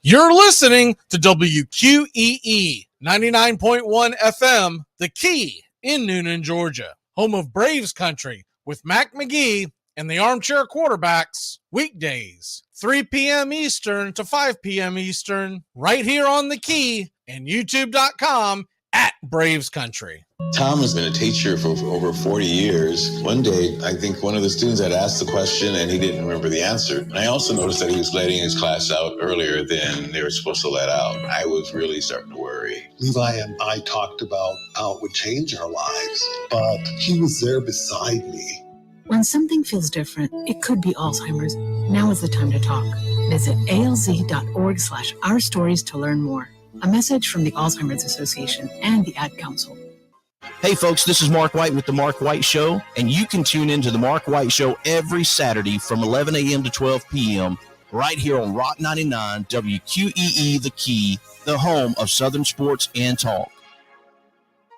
You're listening to WQEE 99.1 FM, The Key in Noonan, Georgia, home of Braves Country with Mac Magee and the Armchair Quarterbacks, weekdays, 3 p.m. Eastern to 5 p.m. Eastern, right here on The Key and YouTube.com at Braves Country. Tom has been a teacher for over 40 years. One day, I think one of the students had asked the question and he didn't remember the answer. And I also noticed that he was letting his class out earlier than they were supposed to let out. I was really starting to worry. Levi and I talked about how it would change our lives, but he was there beside me. When something feels different, it could be Alzheimer's. Now is the time to talk. Visit alz.org/ourstories to learn more. A message from the Alzheimer's Association and the Ad Council. Hey folks, this is Mark White with The Mark White Show, and you can tune into The Mark White Show every Saturday from 11 a.m. to 12 p.m. right here on Rock 99 WQEE The Key, the home of Southern sports and talk.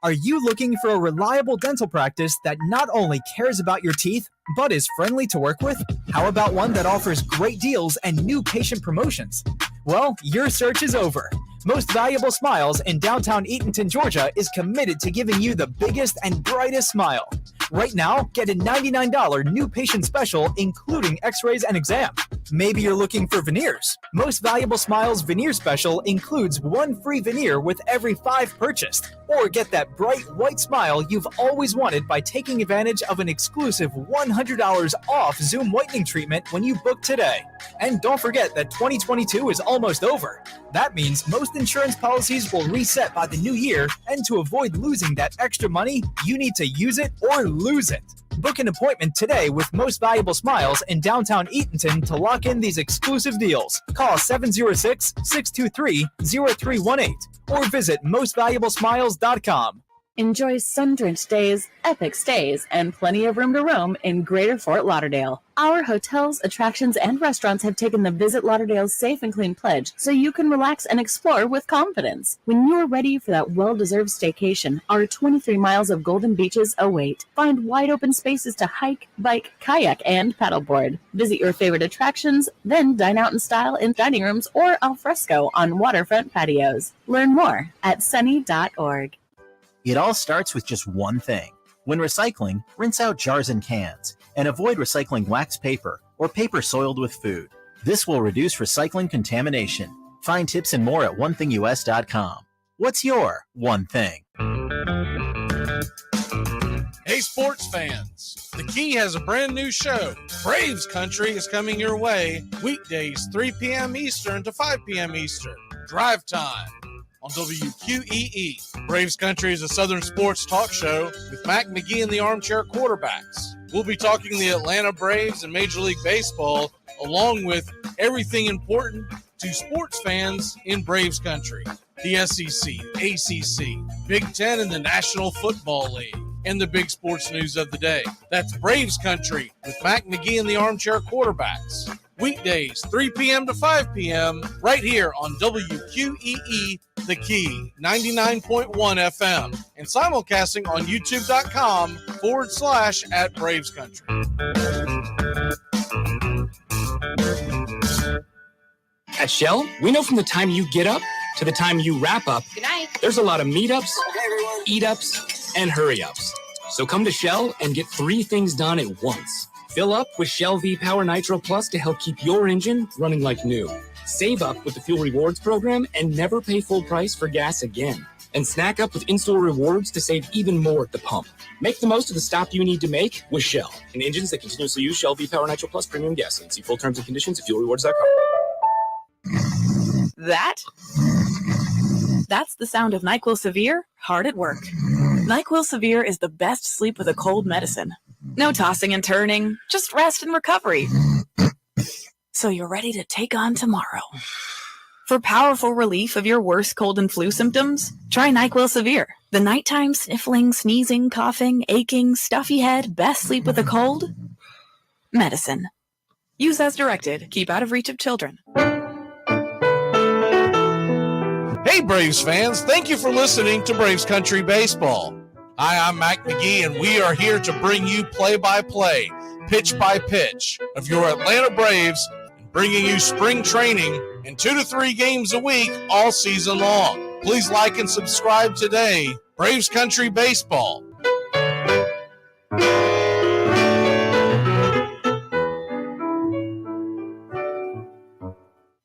Are you looking for a reliable dental practice that not only cares about your teeth, but is friendly to work with? How about one that offers great deals and new patient promotions? Well, your search is over. Most Valuable Smiles in downtown Eatonton, Georgia is committed to giving you the biggest and brightest smile. Right now, get a $99 new patient special, including x-rays and exam. Maybe you're looking for veneers. Most Valuable Smiles veneer special includes one free veneer with every 5 purchased. Or get that bright white smile you've always wanted by taking advantage of an exclusive $100 off Zoom whitening treatment when you book today. And don't forget that 2022 is almost over. That means most insurance policies will reset by the new year, and to avoid losing that extra money, you need to use it or lose it. Book an appointment today with Most Valuable Smiles in downtown Eatonton to lock in these exclusive deals. Call 706-623-0318 or visit mostvaluablesmiles.com. Enjoy sun-drenched days, epic stays, and plenty of room to roam in Greater Fort Lauderdale. Our hotels, attractions, and restaurants have taken the Visit Lauderdale's Safe and Clean pledge, so you can relax and explore with confidence. When you're ready for that well-deserved staycation, our 23 miles of golden beaches await. Find wide-open spaces to hike, bike, kayak, and paddleboard. Visit your favorite attractions, then dine out in style in dining rooms or al fresco on waterfront patios. Learn more at sunny.org. It all starts with just one thing. When recycling, rinse out jars and cans, and avoid recycling wax paper or paper soiled with food. This will reduce recycling contamination. Find tips and more at onethingus.com. What's your one thing? Hey sports fans, The Key has a brand new show. Braves Country is coming your way weekdays 3 p.m. Eastern to 5 p.m. Eastern. Drive time on WQEE. Braves Country is a Southern sports talk show with Mac Magee and the Armchair Quarterbacks. We'll be talking the Atlanta Braves and Major League Baseball, along with everything important to sports fans in Braves Country. The SEC, ACC, Big Ten, and the National Football League, and the big sports news of the day. That's Braves Country with Mac Magee and the Armchair Quarterbacks. Weekdays, 3 p.m. to 5 p.m. right here on WQEE The Key, 99.1 FM, and simulcasting on youtube.com/at Braves Country. At Shell, we know from the time you get up to the time you wrap up, good night, there's a lot of meetups, eat-ups, and hurry-ups. So come to Shell and get 3 things done at once. Fill up with Shell V-Power Nitro Plus to help keep your engine running like new. Save up with the Fuel Rewards program and never pay full price for gas again. And snack up with in-store rewards to save even more at the pump. Make the most of the stop you need to make with Shell and engines that continuously use Shell V-Power Nitro Plus premium gasoline. See full terms and conditions at fuelrewards.com. That's the sound of NyQuil Severe hard at work. NyQuil Severe is the best sleep with a cold medicine. No tossing and turning, just rest and recovery. So you're ready to take on tomorrow. For powerful relief of your worst cold and flu symptoms, try NyQuil Severe. The nighttime sniffling, sneezing, coughing, aching, stuffy head, best sleep with a cold medicine. Use as directed. Keep out of reach of children. Hey Braves fans, thank you for listening to Braves Country Baseball. Hi, I'm Mac Magee, and we are here to bring you play-by-play, pitch-by-pitch of your Atlanta Braves and bringing you spring training and 2 to 3 games a week all season long. Please like and subscribe today. Braves Country Baseball.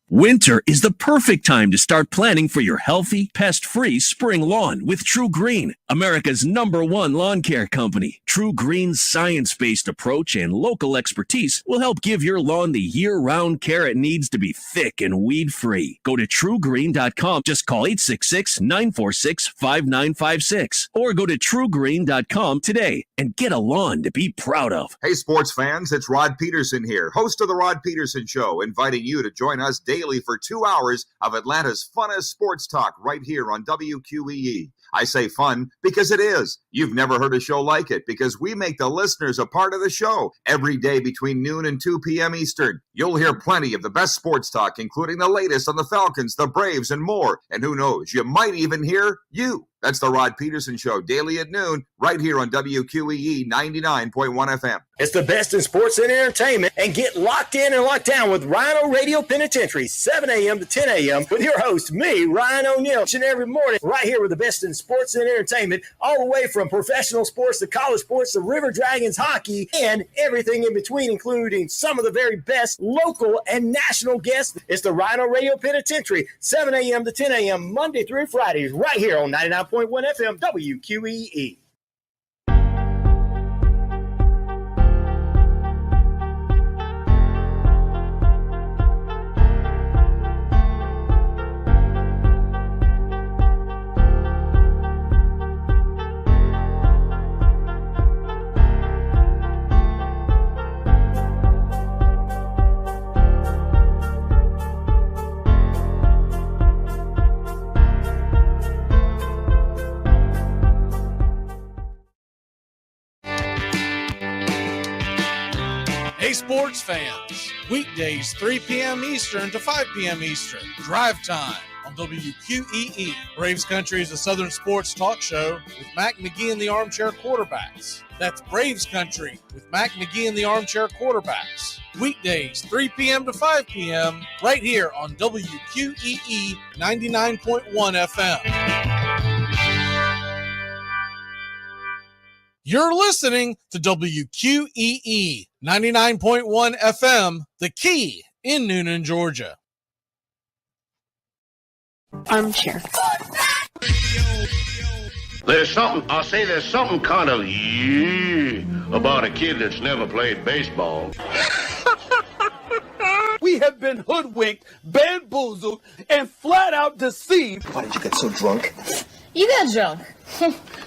Winter is the perfect time to start planning for your healthy, pest-free spring lawn with True Green, America's #1 lawn care company. True Green's science-based approach and local expertise will help give your lawn the year-round care it needs to be thick and weed-free. Go to truegreen.com. Just call 866-946-5956 or go to truegreen.com today and get a lawn to be proud of. Hey, sports fans, it's Rod Peterson here, host of The Rod Peterson Show, inviting you to join us daily for 2 hours of Atlanta's funnest sports talk right here on WQEE. I say fun because it is. You've never heard a show like it because we make the listeners a part of the show every day between noon and 2 p.m. Eastern. You'll hear plenty of the best sports talk, including the latest on the Falcons, the Braves, and more. And who knows, you might even hear you. That's the Rod Peterson Show, daily at noon, right here on WQEE 99.1 FM. It's the best in sports and entertainment, and get locked in and locked down with Rhino Radio Penitentiary, 7 a.m. to 10 a.m. with your host, me, Ryan O'Neill, each and every morning, right here with the best in sports and entertainment, all the way from professional sports to college sports to River Dragons hockey and everything in between, including some of the very best local and national guests. It's the Rhino Radio Penitentiary, 7 a.m. to 10 a.m. Monday through Fridays, right here on 99.1 FM WQEE. Hey, sports fans. Weekdays, 3 p.m. Eastern to 5 p.m. Eastern. Drive time on WQEE. Braves Country is a Southern sports talk show with Mac Magee and the Armchair Quarterbacks. That's Braves Country with Mac Magee and the Armchair Quarterbacks. Weekdays, 3 p.m. to 5 p.m. right here on WQEE 99.1 FM. You're listening to WQEE 99.1 FM, The Key in Noonan, Georgia. Armchair. There's something kind of about a kid that's never played baseball. We have been hoodwinked, bamboozled, and flat out deceived. Why did you get so drunk? You got drunk.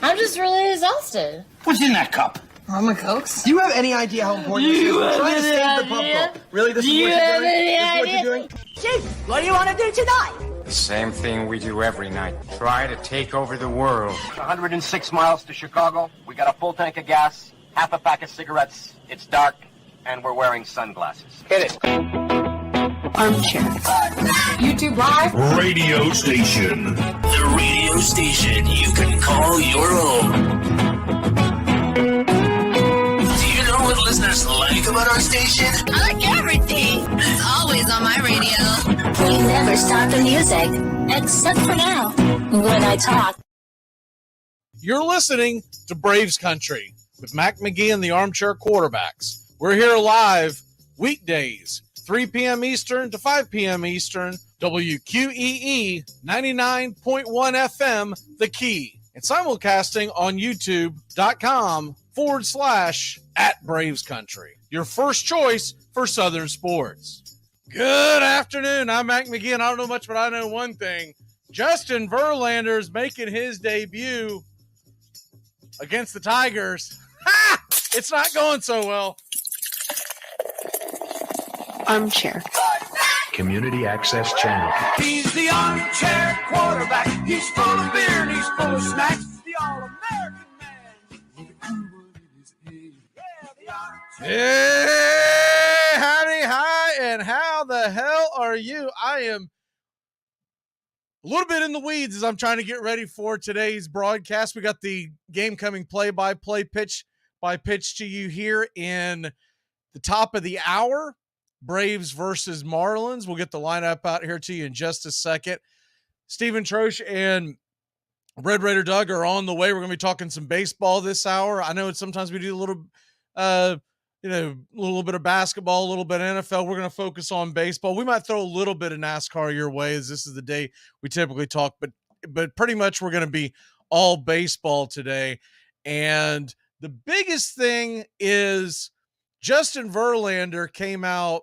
I'm just really exhausted. What's in that cup? Rum and Cokes. Do you have any idea how important this is? We're trying to save the pub. Really? This is what you're doing? Chief, what do you want to do tonight? The same thing we do every night. Try to take over the world. 106 miles to Chicago. We got a full tank of gas, half a pack of cigarettes. It's dark, and we're wearing sunglasses. Hit it. Armchair. YouTube Live. Radio station. The radio station you can call your own. Do you know what listeners like about our station? I like everything. It's always on my radio. We never stop the music, except for now, when I talk. You're listening to Braves Country with Mac Magee and the Armchair Quarterbacks. We're here live weekdays, 3 p.m. Eastern to 5 p.m. Eastern, WQEE 99.1 FM, The Key, and simulcasting on YouTube.com/@Braves Country. Your first choice for Southern sports. Good afternoon. I'm Mac Magee, and I don't know much, but I know one thing. Justin Verlander's making his debut against the Tigers. Ha! It's not going so well. Armchair. Community Access Channel. He's the armchair quarterback. He's full of beer and he's full of snacks. The all-American man. Hey, howdy, hi, and how the hell are you? I am a little bit in the weeds as I'm trying to get ready for today's broadcast. We got the game coming play-by-play, pitch by pitch to you here in the top of the hour. Braves versus Marlins. We'll get the lineup out here to you in just a second. Stephen Troche and Red Raider Doug are on the way. We're going to be talking some baseball this hour. I know sometimes we do a little, a little bit of basketball, a little bit of NFL. We're going to focus on baseball. We might throw a little bit of NASCAR your way, as this is the day we typically talk, but pretty much we're going to be all baseball today. And the biggest thing is Justin Verlander came out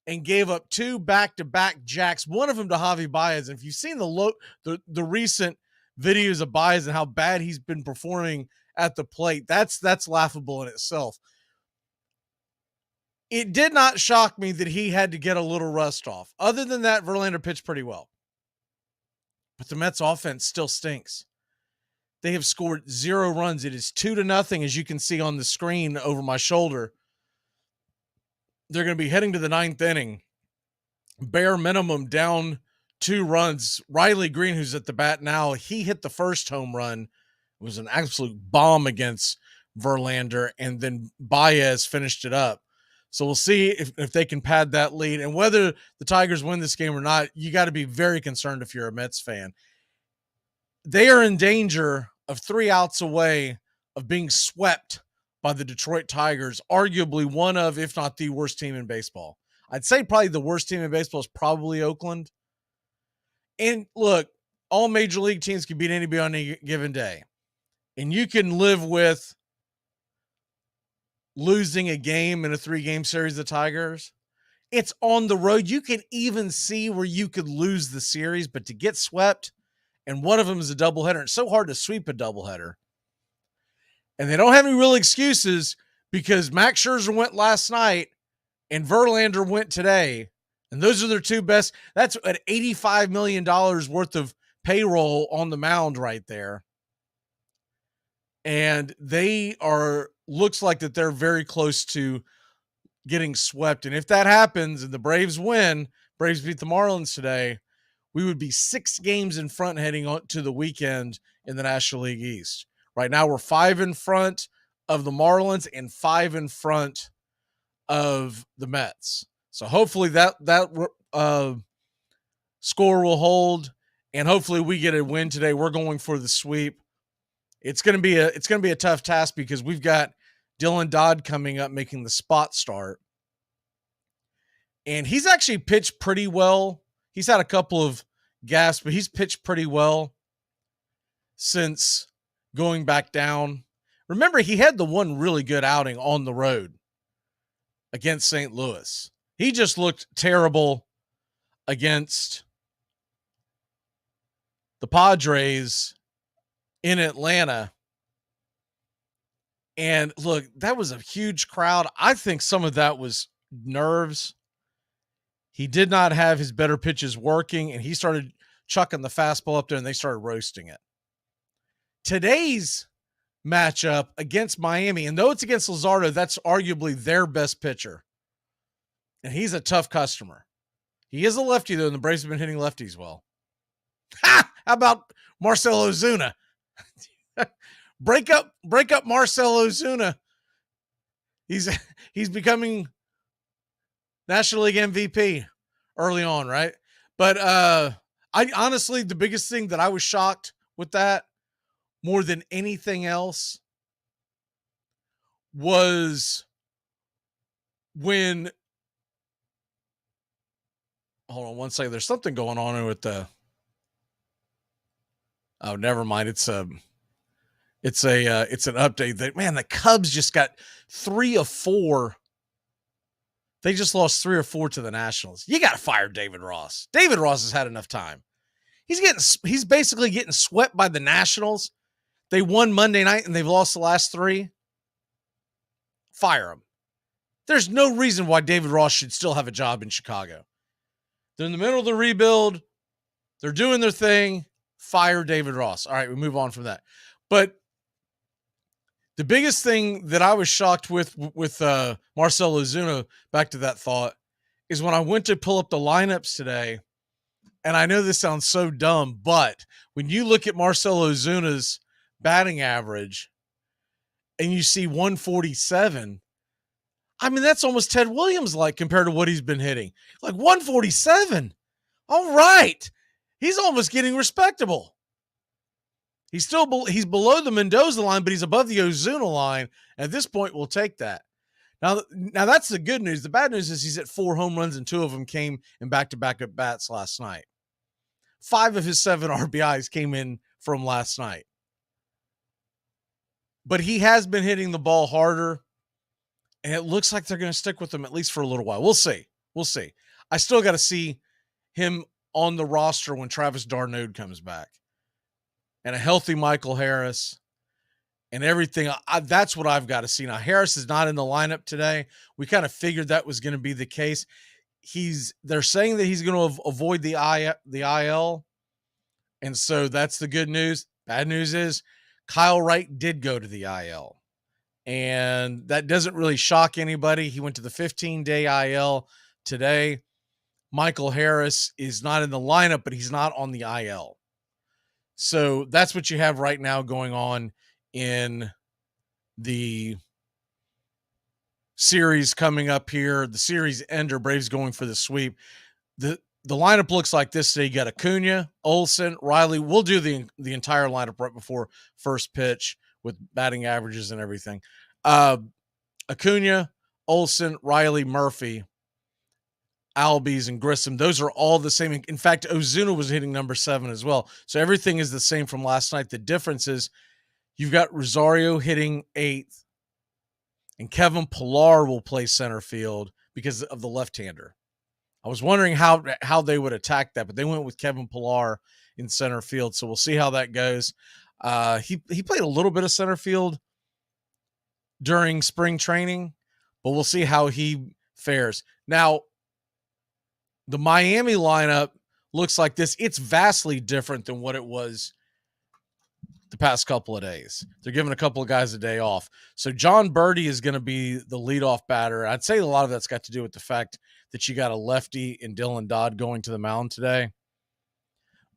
and gave up 2 back-to-back jacks, one of them to Javi Baez. And if you've seen the recent videos of Baez and how bad he's been performing at the plate, that's laughable in itself. It did not shock me that he had to get a little rust off. Other than that, Verlander pitched pretty well. But the Mets offense still stinks. They have scored 0 runs. It is 2-0, as you can see on the screen over my shoulder. They're going to be heading to the 9th inning. Bare minimum down 2 runs. Riley Green, who's at the bat now, he hit the first home run. It was an absolute bomb against Verlander, and then Baez finished it up. So we'll see if they can pad that lead. And whether the Tigers win this game or not, you got to be very concerned if you're a Mets fan. They are in danger of 3 outs away of being swept by the Detroit Tigers, arguably one of, if not the worst team in baseball. I'd say probably the worst team in baseball is probably Oakland. And look, all major league teams can beat anybody on any given day. And you can live with losing a game in a 3-game series of the Tigers. It's on the road. You can even see where you could lose the series, but to get swept, and one of them is a doubleheader. It's so hard to sweep a doubleheader. And they don't have any real excuses because Max Scherzer went last night and Verlander went today. And those are their 2 best. That's at $85 million worth of payroll on the mound right there. And they looks like that they're very close to getting swept. And if that happens and the Braves win, Braves beat the Marlins today, we would be 6 games in front heading on to the weekend in the National League East. Right now, we're 5 in front of the Marlins and 5 in front of the Mets. So hopefully that score will hold, and hopefully we get a win today. We're going for the sweep. It's going to be a tough task because we've got Dylan Dodd coming up making the spot start, and he's actually pitched pretty well. He's had a couple of gaps, but he's pitched pretty well since going back down. Remember, he had the one really good outing on the road against St. Louis. He just looked terrible against the Padres in Atlanta. And look, that was a huge crowd. I think some of that was nerves. He did not have his better pitches working, and he started chucking the fastball up there, and they started roasting it. Today's matchup against Miami, and though it's against Luzardo, that's arguably their best pitcher. And he's a tough customer. He is a lefty, though, and the Braves have been hitting lefties well. Ha! How about Marcell Ozuna? Break up Marcell Ozuna. He's becoming National League MVP early on, right? But I honestly, the biggest thing that I was shocked with that more than anything else was when, hold on one second. There's something going on with the, oh, never mind. It's an update that, man, the Cubs just got 3 of 4. They just lost 3 or 4 to the Nationals. You got to fire David Ross. David Ross has had enough time. He's basically getting swept by the Nationals. They won Monday night and they've lost the last 3. Fire him. There's no reason why David Ross should still have a job in Chicago. They're in the middle of the rebuild. They're doing their thing. Fire David Ross. All right, we move on from that. But the biggest thing that I was shocked with Marcell Ozuna, back to that thought, is when I went to pull up the lineups today, and I know this sounds so dumb, but when you look at Marcell Ozuna's batting average and you see 147, I mean, that's almost Ted Williams like compared to what he's been hitting. Like 147. All right. He's almost getting respectable. He's below the Mendoza line, but he's above the Ozuna line. At this point, we'll take that. Now that's the good news. The bad news is he's at 4 home runs, and 2 of them came in back-to-back at bats last night. 5 of his 7 RBIs came in from last night. But he has been hitting the ball harder, and it looks like they're going to stick with him at least for a little while. We'll see. I still got to see him on the roster when Travis d'Arnaud comes back. And a healthy Michael Harris and everything. That's what I've got to see. Now, Harris is not in the lineup today. We kind of figured that was going to be the case. They're saying that he's going to avoid the IL. And so that's the good news. Bad news is Kyle Wright did go to the IL. And that doesn't really shock anybody. He went to the 15-day IL today. Michael Harris is not in the lineup, but he's not on the IL. So that's what you have right now going on in the series coming up here. The series ender, Braves going for the sweep. The lineup looks like this today. You got Acuna, Olsen, Riley. We'll do the entire lineup right before first pitch with batting averages and everything. Acuna, Olsen, Riley, Murphy, Albies, and Grissom. Those are all the same. In fact, Ozuna was hitting number 7 as well. So everything is the same from last night. The difference is you've got Rosario hitting 8th, and Kevin Pillar will play center field because of the left-hander. I was wondering how they would attack that, but they went with Kevin Pillar in center field. So we'll see how that goes. He played a little bit of center field during spring training, but we'll see how he fares. Now, the Miami lineup looks like this. It's vastly different than what it was the past couple of days. They're giving a couple of guys a day off. So John Birdie is going to be the leadoff batter. I'd say a lot of that's got to do with the fact that you got a lefty in Dylan Dodd going to the mound today.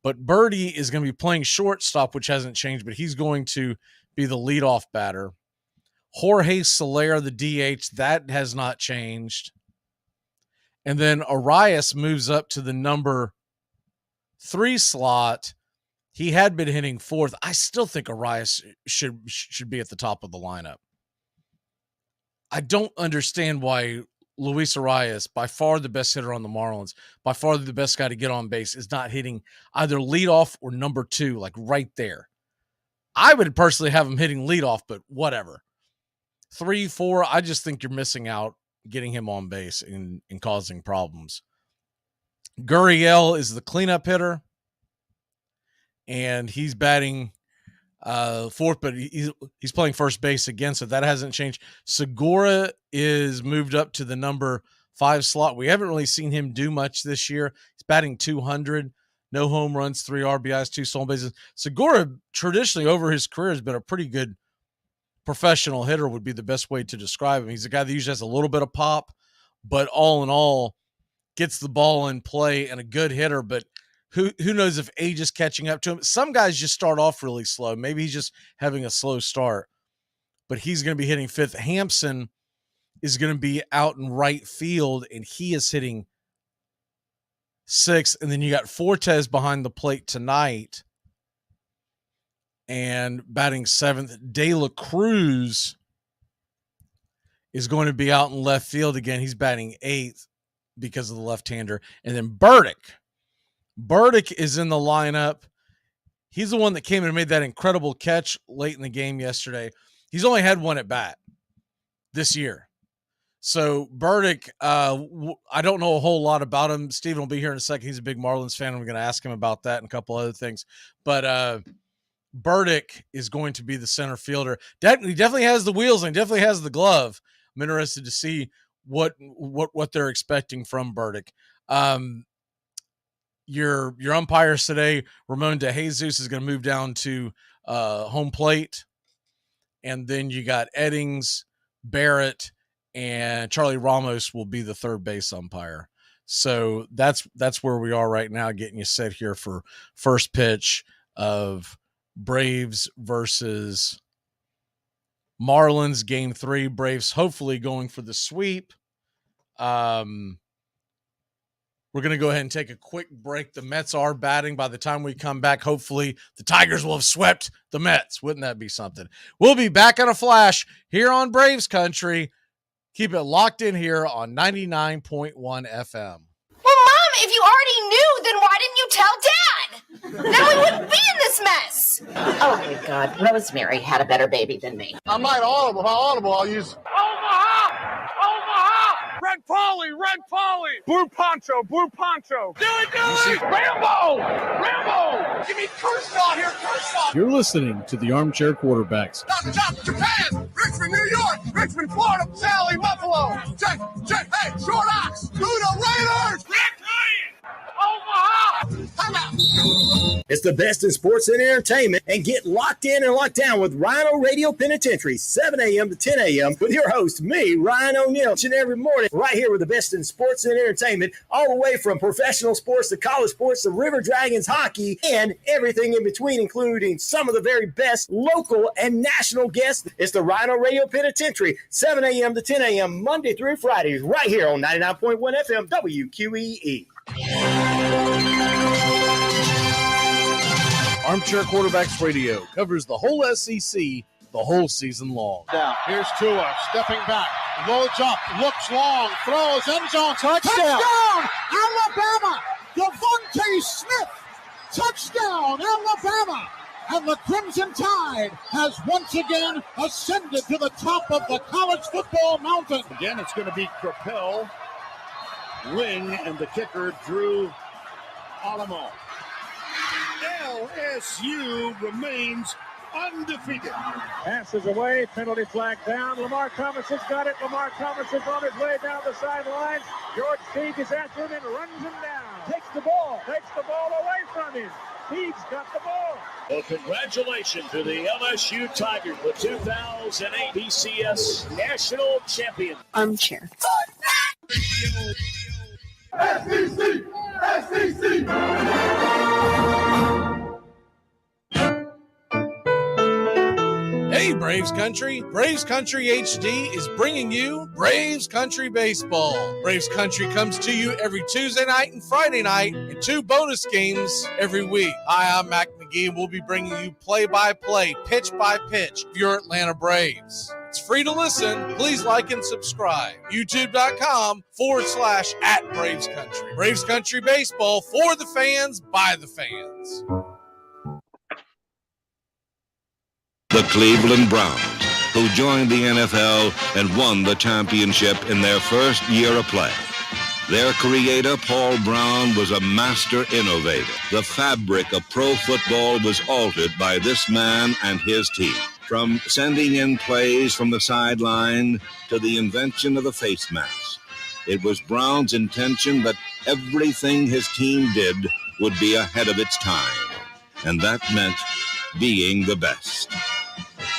But Birdie is going to be playing shortstop, which hasn't changed, but he's going to be the leadoff batter. Jorge Soler, the DH, that has not changed. And then Arias moves up to the number 3 slot. He had been hitting 4th. I still think Arias should be at the top of the lineup. I don't understand why Luis Arias, by far the best hitter on the Marlins, by far the best guy to get on base, is not hitting either leadoff or number 2, like right there. I would personally have him hitting leadoff, but whatever. 3, 4, I just think you're missing out getting him on base and causing problems. Gurriel is the cleanup hitter, and he's batting 4th, but he's playing first base again, so that hasn't changed. Segura is moved up to the number 5 slot. We haven't really seen him do much this year. He's batting 200, no home runs, 3 RBIs, 2 stolen bases. Segura traditionally over his career has been a pretty good professional hitter, would be the best way to describe him. He's a guy that usually has a little bit of pop, but all in all, gets the ball in play and a good hitter. But who knows if age is catching up to him? Some guys just start off really slow. Maybe he's just having a slow start, but he's going to be hitting 5th. Hampson is going to be out in right field, and he is hitting 6th. And then you got Fortes behind the plate tonight and batting 7th. De La Cruz is going to be out in left field again. He's batting 8th because of the left-hander. And then Burdick is in the lineup. He's the one that came in and made that incredible catch late in the game yesterday. He's only had 1 at bat this year. So Burdick, I don't know a whole lot about him. Steven will be here in a second. He's a big Marlins fan. We're going to ask him about that and a couple other things. But Burdick is going to be the center fielder. He definitely has the wheels and he definitely has the glove. I'm interested to see what they're expecting from Burdick. Your umpires today, Ramon DeJesus is going to move down to home plate. And then you got Eddings, Barrett, and Charlie Ramos will be the third base umpire. So that's where we are right now, getting you set here for first pitch of Braves versus Marlins game 3, Braves hopefully going for the sweep. We're going to go ahead and take a quick break. The Mets are batting. By the time we come back, hopefully the Tigers will have swept the Mets. Wouldn't that be something? We'll be back in a flash here on Braves Country. Keep it locked in here on 99.1 FM. Well, Mom, if you already knew, then why didn't you tell Dad? Then we wouldn't be in this mess. Oh my God, Rosemary had a better baby than me. I'm not audible. How audible? I'll use Omaha! Omaha! Red Polly! Blue Poncho! Do it! Rambo! Give me Kershaw here, Kershaw! You're listening to the Armchair Quarterbacks. Chop, Japan! Richmond, New York! Richmond, Florida! Sally, Buffalo! Check, hey, Short Ox! Do the Raiders! Omaha! Time out! It's the best in sports and entertainment, and get locked in and locked down with Rhino Radio Penitentiary, 7 a.m. to 10 a.m. with your host, me, Ryan O'Neill, each and every morning, right here with the best in sports and entertainment, all the way from professional sports to college sports to River Dragons hockey and everything in between, including some of the very best local and national guests. It's the Rhino Radio Penitentiary, 7 a.m. to 10 a.m. Monday through Fridays, right here on 99.1 FM WQEE. Armchair Quarterbacks Radio covers the whole SEC the whole season long. Down. Here's Tua stepping back, loads up, looks long, throws, end zone, touchdown! Alabama! Devontae Smith! Touchdown, Alabama! And the Crimson Tide has once again ascended to the top of the college football mountain. Again, it's going to be Crapel, Ling, and the kicker, Drew Alamo. LSU remains undefeated. Passes away, penalty flag down. Lamar Thomas has got it. Lamar Thomas is on his way down the sideline. George Teague is after him and runs him down. Takes the ball away from him. Teague's got the ball. Well, congratulations to the LSU Tigers, the 2008 BCS National Champion. Armchair. SEC! Hey, Braves Country! Braves Country HD is bringing you Braves Country Baseball. Braves Country comes to you every Tuesday night and Friday night, and 2 bonus games every week. Hi, I'm Mac Magee, and we'll be bringing you play-by-play, pitch-by-pitch of your Atlanta Braves. It's free to listen. Please like and subscribe. YouTube.com/@Braves Country. Braves Country Baseball for the fans, by the fans. The Cleveland Browns, who joined the NFL and won the championship in their first year of play. Their creator, Paul Brown, was a master innovator. The fabric of pro football was altered by this man and his team. From sending in plays from the sideline to the invention of the face mask, it was Brown's intention that everything his team did would be ahead of its time. And that meant being the best.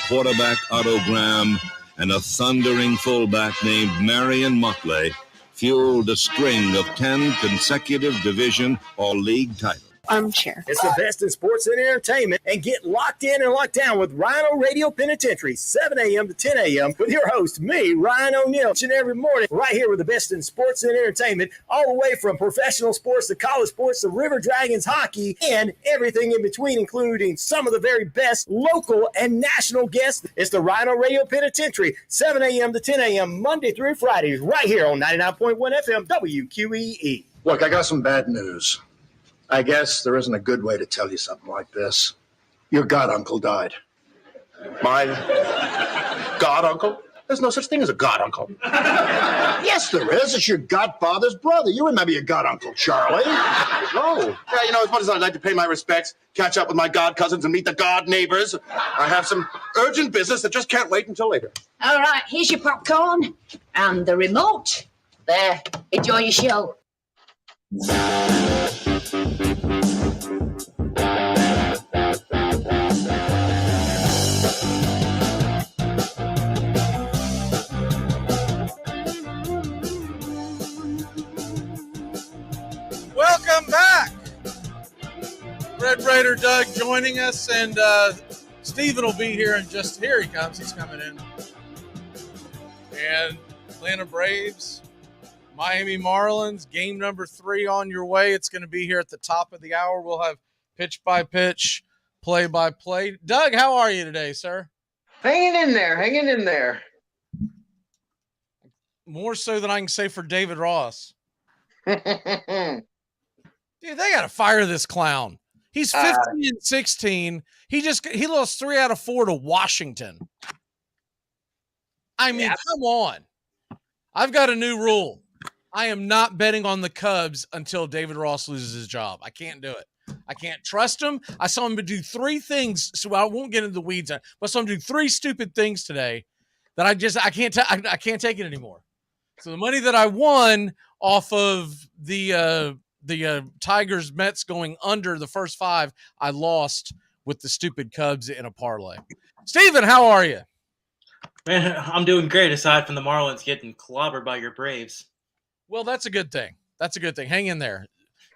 Quarterback Otto Graham and a thundering fullback named Marion Motley fueled a string of 10 consecutive division or league titles. Armchair. It's the best in sports and entertainment, and get locked in and locked down with Rhino Radio Penitentiary, 7 a.m. to 10 a.m. with your host, me, Ryan O'Neill, each and every morning, right here with the best in sports and entertainment, all the way from professional sports to college sports to River Dragons hockey and everything in between, including some of the very best local and national guests. It's the Rhino Radio Penitentiary, 7 a.m. to 10 a.m. Monday through Fridays, right here on 99.1 FM WQEE. Look, I got some bad news. I guess there isn't a good way to tell you something like this. Your goduncle died. My goduncle? There's no such thing as a goduncle. Yes, there is. It's your godfather's brother. You remember your goduncle, Charlie. Oh. Yeah, as much as I'd like to pay my respects, catch up with my god cousins and meet the god neighbors, I have some urgent business that just can't wait until later. All right, here's your popcorn and the remote. There, enjoy your show. Welcome back. Red Raider Doug joining us, and Steven will be here in just, here he comes. He's coming in. And Atlanta Braves, Miami Marlins, game number 3 on your way. It's going to be here at the top of the hour. We'll have pitch by pitch, play by play. Doug, how are you today, sir? Hanging in there. More so than I can say for David Ross. Dude, they got to fire this clown. He's 15-16. He lost 3 out of 4 to Washington. I mean, come on. I've got a new rule. I am not betting on the Cubs until David Ross loses his job. I can't do it. I can't trust him. I saw him do 3 things, so I won't get into the weeds. But I saw him do 3 stupid things today that I can't take it anymore. So the money that I won off of the Tigers Mets going under the first 5, I lost with the stupid Cubs in a parlay. Steven, how are you? Man, I'm doing great, aside from the Marlins getting clobbered by your Braves. Well, that's a good thing. Hang in there.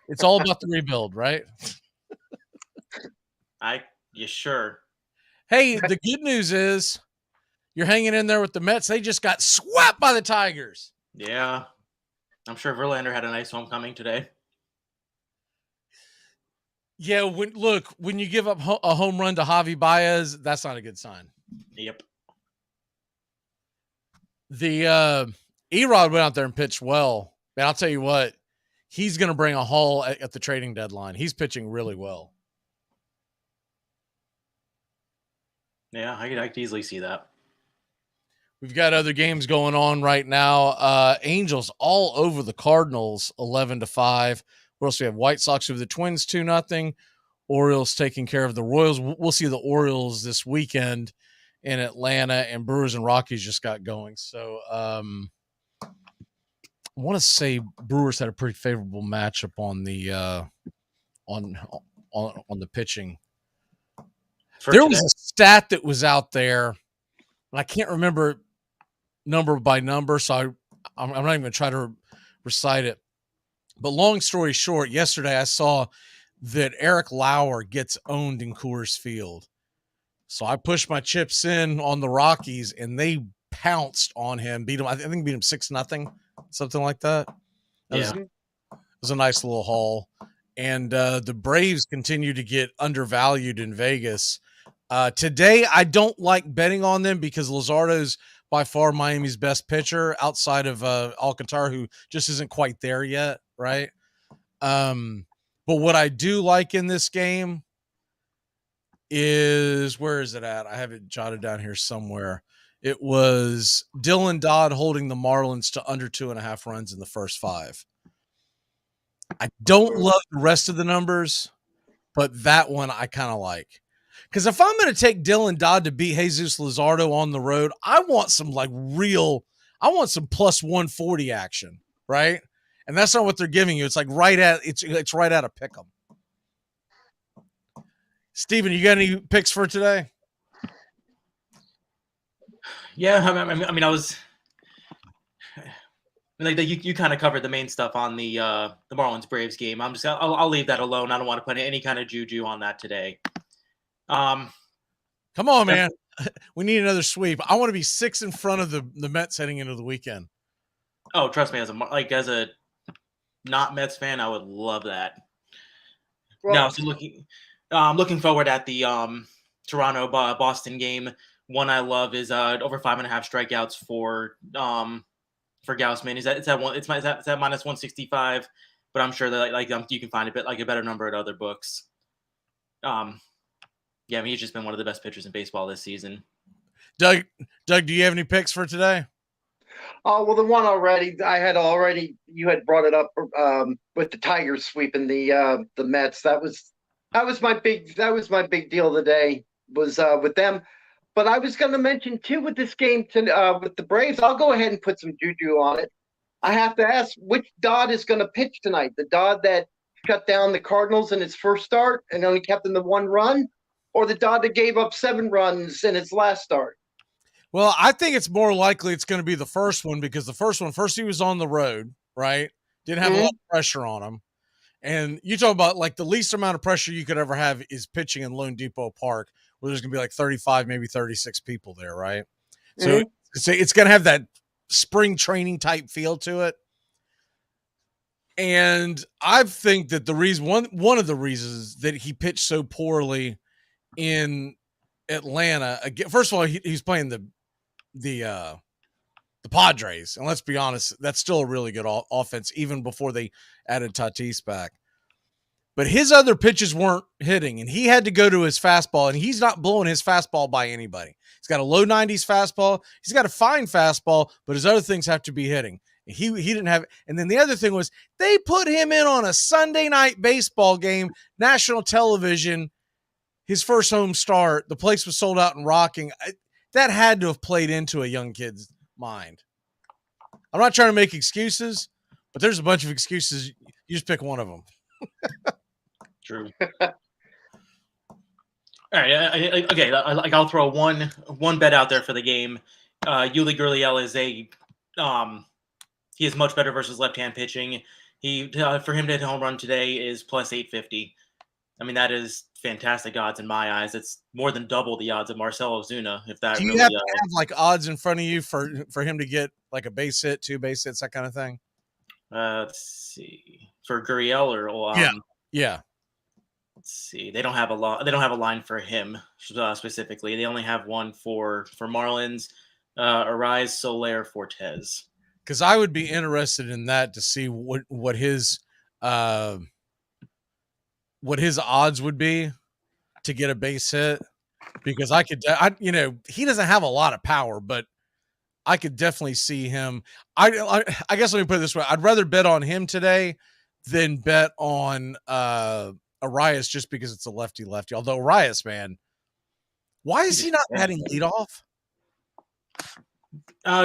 It's all about the rebuild, right? You sure? Hey, the good news is you're hanging in there with the Mets. They just got swept by the Tigers. Yeah. I'm sure Verlander had a nice homecoming today. Yeah, when you give up a home run to Javi Baez, that's not a good sign. Yep. The Erod went out there and pitched well. Man, I'll tell you what, he's going to bring a haul at the trading deadline. He's pitching really well. Yeah, I could easily see that. We've got other games going on right now. Angels all over the Cardinals, 11-5. What else? We have White Sox over the Twins, 2-0. Orioles taking care of the Royals. We'll see the Orioles this weekend in Atlanta, and Brewers and Rockies just got going. So I want to say Brewers had a pretty favorable matchup on the on the pitching. There was a stat that was out there, and I can't remember number by number, so I'm not even going to try to recite it. But long story short, yesterday I saw that Eric Lauer gets owned in Coors Field. So I pushed my chips in on the Rockies, and they pounced on him, beat him. I think beat him 6-0, something like that. It was a nice little haul. And the Braves continue to get undervalued in Vegas. Today, I don't like betting on them because Luzardo's by far Miami's best pitcher outside of Alcantara, who just isn't quite there yet, right? But what I do like in this game is, where is it at? I have it jotted down here somewhere. It was Dylan Dodd holding the Marlins to under 2.5 runs in the first 5. I don't love the rest of the numbers, but that one I kind of like. Because if I'm going to take Dylan Dodd to beat Jesus Luzardo on the road, I want some plus 140 action, right? And that's not what they're giving you. It's like it's right at a pick 'em. Steven, you got any picks for today? Yeah, I mean, I was like you kind of covered the main stuff on the Marlins Braves game. I'll leave that alone. I don't want to put any kind of juju on that today. Come on, man. We need another sweep. I want to be 6 in front of the Mets heading into the weekend. Oh, trust me, as a not Mets fan, I would love that. Well, now, so looking forward at the Toronto Boston game. One I love is over 5.5 strikeouts for Gausman. Is that minus 165? But I'm sure that you can find a better number at other books. Yeah, I mean, he's just been one of the best pitchers in baseball this season. Doug, do you have any picks for today? Oh, well, the one you had brought it up with the Tigers sweeping the Mets. That was my big deal today, was with them. But I was going to mention too, with this game with the Braves, I'll go ahead and put some juju on it. I have to ask, which Dodd is going to pitch tonight? The Dodd that shut down the Cardinals in his first start and only kept them to 1 run, or the Dodd that gave up 7 runs in its last start? Well, I think it's more likely it's going to be the first one, because the first he was on the road, right? Didn't have a lot of pressure on him. And you talk about the least amount of pressure you could ever have is pitching in Lone Depot Park, where there's going to be like 35, maybe 36 people there, right? So it's going to have that spring training type feel to it. And I think that the reason, one of the reasons that he pitched so poorly in Atlanta, first of all, he's playing the Padres, and let's be honest, that's still a really good offense, even before they added Tatis back. But his other pitches weren't hitting, and he had to go to his fastball, and he's not blowing his fastball by anybody. He's got a low 90s fastball. He's got a fine fastball, but his other things have to be hitting. And he didn't have it. And then the other thing was they put him in on a Sunday night baseball game, national television, his first home start. The place was sold out and rocking. That had to have played into a young kid's mind. I'm not trying to make excuses, but there's a bunch of excuses. You just pick one of them. True. All right. Okay. I'll throw one bet out there for the game. Yuli Gurriel is he is much better versus left-hand pitching. For him to hit a home run today is plus 850. I mean, that is fantastic odds in my eyes. It's more than double the odds of Marcelo Ozuna. If that do you really, have to have like odds in front of you for him to get like a base hit, 2 base hits, that kind of thing? Let's see. For Gurriel or yeah. Let's see. They don't have a line for him specifically. They only have one for Marlins. Arise, Soler, Fortes. Because I would be interested in that to see what his odds would be to get a base hit. Because he doesn't have a lot of power, but I could definitely see him. I guess let me put it this way: I'd rather bet on him today than bet on Arias, just because it's a lefty. Although Arias, man, why is he not batting leadoff?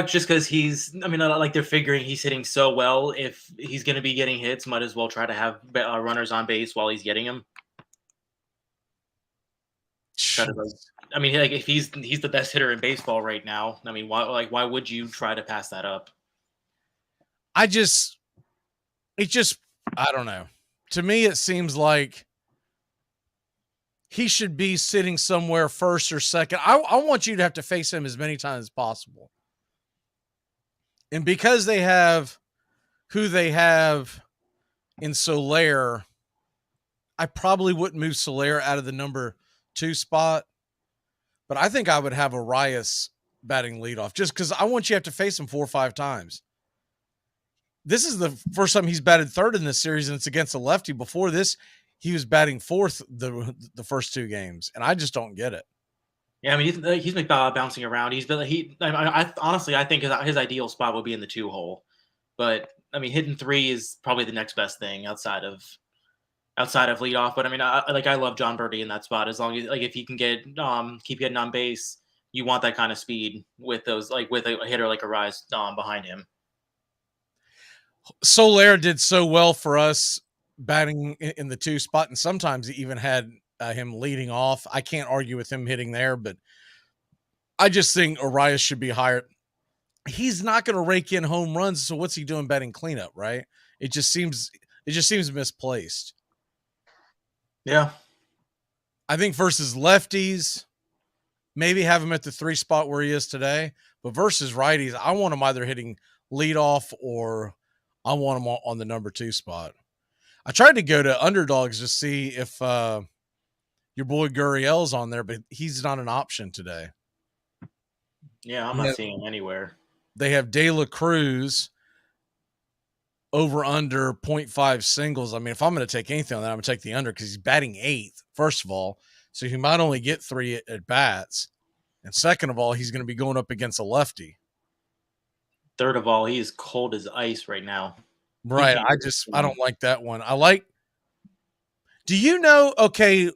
Just because they're figuring he's hitting so well. If he's going to be getting hits, might as well try to have runners on base while he's getting them. If he's the best hitter in baseball right now, why would you try to pass that up? I don't know. To me, it seems like he should be sitting somewhere first or second. I want you to have to face him as many times as possible. And because they have who they have in Soler, I probably wouldn't move Soler out of the number 2 spot. But I think I would have Arias batting leadoff just because I want you to have to face him 4 or 5 times. This is the first time he's batted third in this series, and it's against a lefty. Before this, he was batting fourth the first 2 games, and I just don't get it. Yeah, he's been bouncing around. Honestly, I think his ideal spot would be in the 2 hole, but hitting 3 is probably the next best thing outside of leadoff. But I love John Birdie in that spot as long as if he can keep getting on base, you want that kind of speed with those with a hitter like Arise behind him. Soler did so well for us batting in the 2 spot, and sometimes he even had him leading off. I can't argue with him hitting there, but I just think Arias should be higher. He's not going to rake in home runs, so what's he doing batting cleanup, right? It just seems misplaced. Yeah. I think versus lefties, maybe have him at the 3 spot where he is today, but versus righties, I want him either hitting leadoff or I want him on the number 2 spot. I tried to go to underdogs to see if your boy Gurriel's on there, but he's not an option today. Yeah, I'm not seeing him anywhere. They have De La Cruz over under 0.5 singles. If I'm going to take anything on that, I'm going to take the under because he's batting 8th, first of all. So he might only get 3 at bats. And second of all, he's going to be going up against a lefty. Third of all, he is cold as ice right now. Right. I don't like that one. Do you know, okay,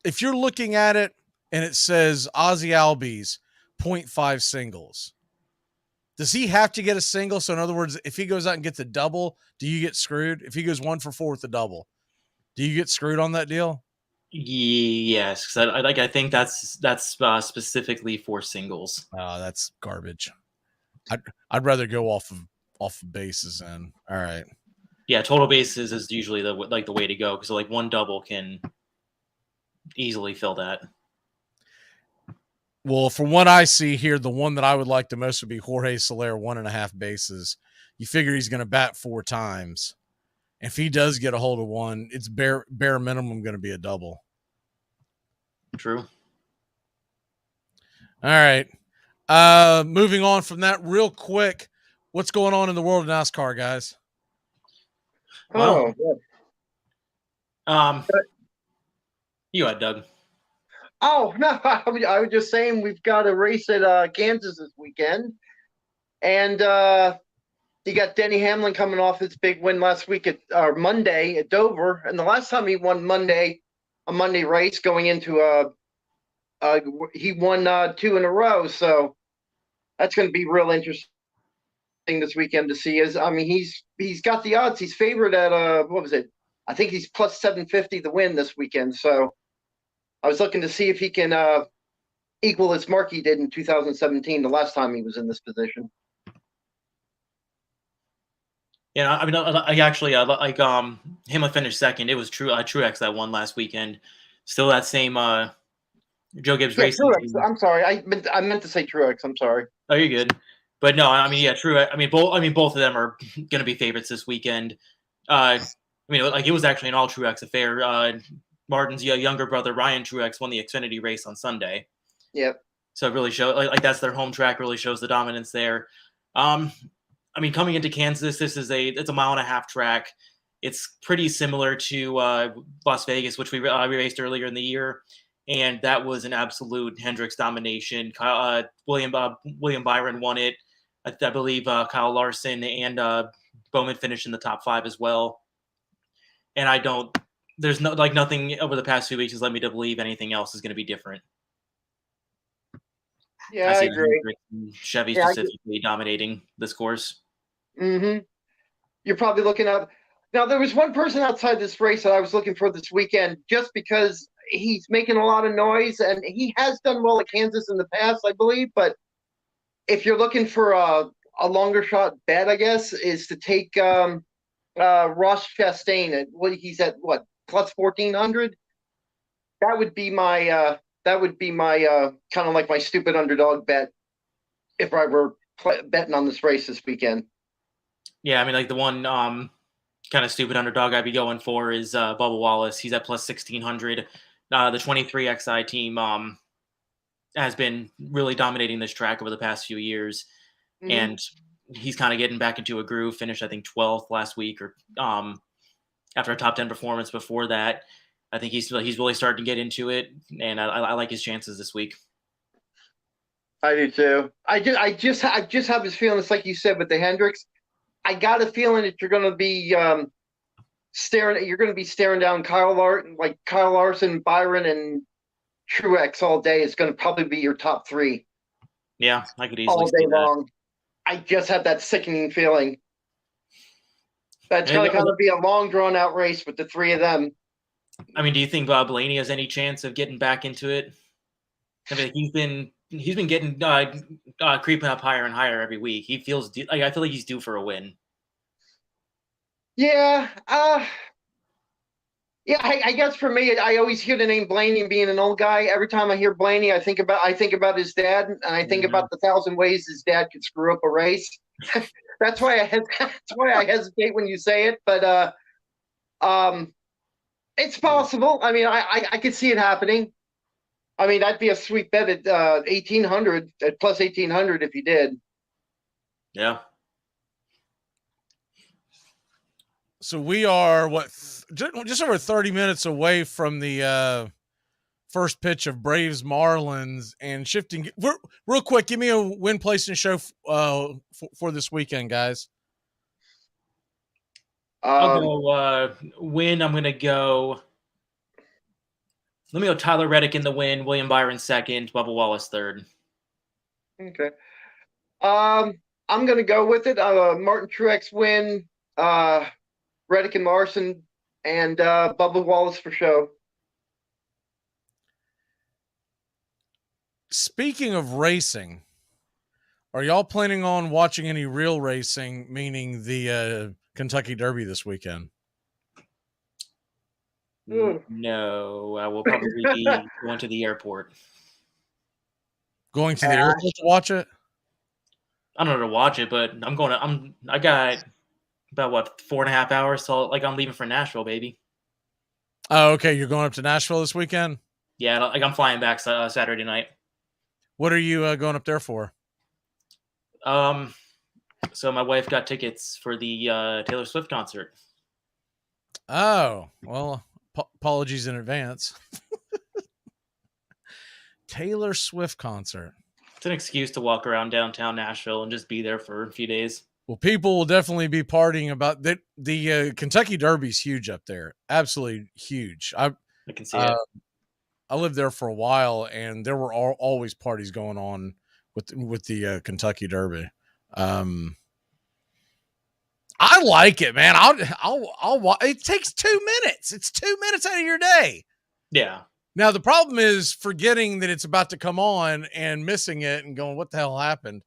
if you're looking at it and it says Ozzy Albies 0.5 singles, does he have to get a single? So in other words, if he goes out and gets a double, do you get screwed? If he goes 1 for 4 with a double, do you get screwed on that deal? Yes, because I think that's specifically for singles. Oh, that's garbage. I'd rather go off of bases then. All right. Yeah, total bases is usually the way to go because one double can easily fill that. Well, from what I see here, the one that I would like the most would be Jorge Soler, 1.5 bases. You figure he's going to bat 4 times. If he does get a hold of one, it's bare minimum going to be a double. True. All right. Moving on from that real quick, what's going on in the world of NASCAR, guys? Well, you had Doug. Oh, no, I was just saying we've got a race at Kansas this weekend. And you got Denny Hamlin coming off his big win last week Monday at Dover. And the last time he won a Monday race going into he won 2 in a row. So that's going to be real interesting this weekend to see. He's got the odds. He's favored at what was it? I think he's plus 750 to win this weekend. So I was looking to see if he can equal his mark he did in 2017, the last time he was in this position. Yeah, I mean, I actually like Hamlin finished second. It was Truex that won last weekend. Still that same Joe Gibbs racing. Truex. I'm sorry, I meant to say Truex. I'm sorry. Oh, you're good. But no, I mean, yeah, Truex. I mean, both of them are going to be favorites this weekend. I mean, like it was actually an all Truex affair. Martin's younger brother Ryan Truex won the Xfinity race on Sunday. Yep. So it really shows like that's their home track. Really shows the dominance there. I mean, coming into Kansas, it's a 1.5 mile track. It's pretty similar to Las Vegas, which we raced earlier in the year, and that was an absolute Hendricks domination. William Byron won it. I believe Kyle Larson and Bowman finished in the top 5 as well. And there's nothing over the past few weeks has led me to believe anything else is going to be different. Yeah, I agree. Chevy specifically dominating this course. Mm-hmm. You're probably looking up. Now, there was one person outside this race that I was looking for this weekend just because he's making a lot of noise, and he has done well at Kansas in the past, I believe. But if you're looking for a longer shot bet, I guess, is to take Ross Chastain. He's at what, plus 1,400? That would be my kind of like my stupid underdog bet if I were betting on this race this weekend. Yeah, I mean, like the one kind of stupid underdog I'd be going for is Bubba Wallace. He's at plus 1,600. The 23XI team has been really dominating this track over the past few years, and he's kind of getting back into a groove. Finished, I think, 12th last week, or after a top 10 performance before that. I think he's really starting to get into it, and I like his chances this week. I do too. I just have this feeling. It's like you said with the Hendricks. I got a feeling that you're going to be staring down Kyle Larson, Byron, and Truex all day. It's going to probably be your top 3. Yeah, I could easily all day see that. long. I just have that sickening feeling. That's going to kind of be a long, drawn out race with the 3 of them. I mean, do you think Blaney has any chance of getting back into it? I mean, he's been getting creeping up higher and higher every week. He feels I feel like he's due for a win. Yeah, I guess for me, I always hear the name Blaney being an old guy. Every time I hear Blaney, I think about his dad, and I think about the 1,000 ways his dad could screw up a race. That's why I hesitate when you say it, but it's possible. I mean, I could see it happening. I mean, that'd be a sweet bet at 1,800, at plus 1,800 if he did. Yeah. So we are just over 30 minutes away from the first pitch of Braves Marlins, and shifting real quick. Give me a win, place, and show for this weekend, guys. I'll go win. I'm gonna go. Let me go Tyler Reddick in the win, William Byron second, Bubba Wallace third. Okay. I'm going to go with it. Martin Truex win, Reddick and Larson, and Bubba Wallace for show. Speaking of racing, are y'all planning on watching any real racing, meaning the Kentucky Derby this weekend? No, I will probably be going to the airport. Going to the airport to watch it? I don't know to watch it, but I got about 4.5 hours, so I'm leaving for Nashville, baby. Oh, okay. You're going up to Nashville this weekend? Yeah, I'm flying back Saturday night. What are you going up there for? So my wife got tickets for the Taylor Swift concert. Oh, well, apologies in advance. Taylor Swift concert. It's an excuse to walk around downtown Nashville and just be there for a few days. Well, people will definitely be partying about that. The Kentucky Derby's huge up there. Absolutely huge. I can see it. I lived there for a while, and there were always parties going on with the Kentucky Derby. I like it, man. I'll it takes 2 minutes. It's 2 minutes out of your day. Yeah. Now the problem is forgetting that it's about to come on and missing it and going, what the hell happened?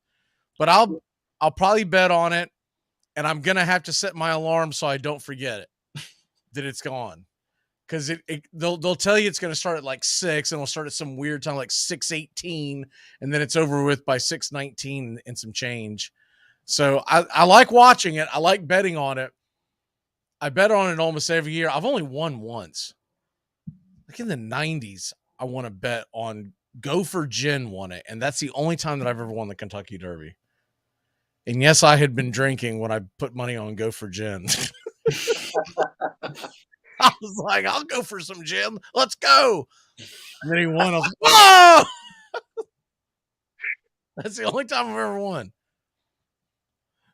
But I'll probably bet on it, and I'm gonna have to set my alarm so I don't forget it that it's gone. Because they'll tell you it's gonna start at like 6, and it'll start at some weird time like 6:18, and then it's over with by 6:19 and some change. So I like watching it. I like betting on it. I bet on it almost every year. I've only won once. Like in the 90s, I won a bet on Gopher Gin won it. And that's the only time that I've ever won the Kentucky Derby. And yes, I had been drinking when I put money on Gopher Gin. I was like, I'll go for some gin. Let's go. And then he won. I was like, whoa! That's the only time I've ever won.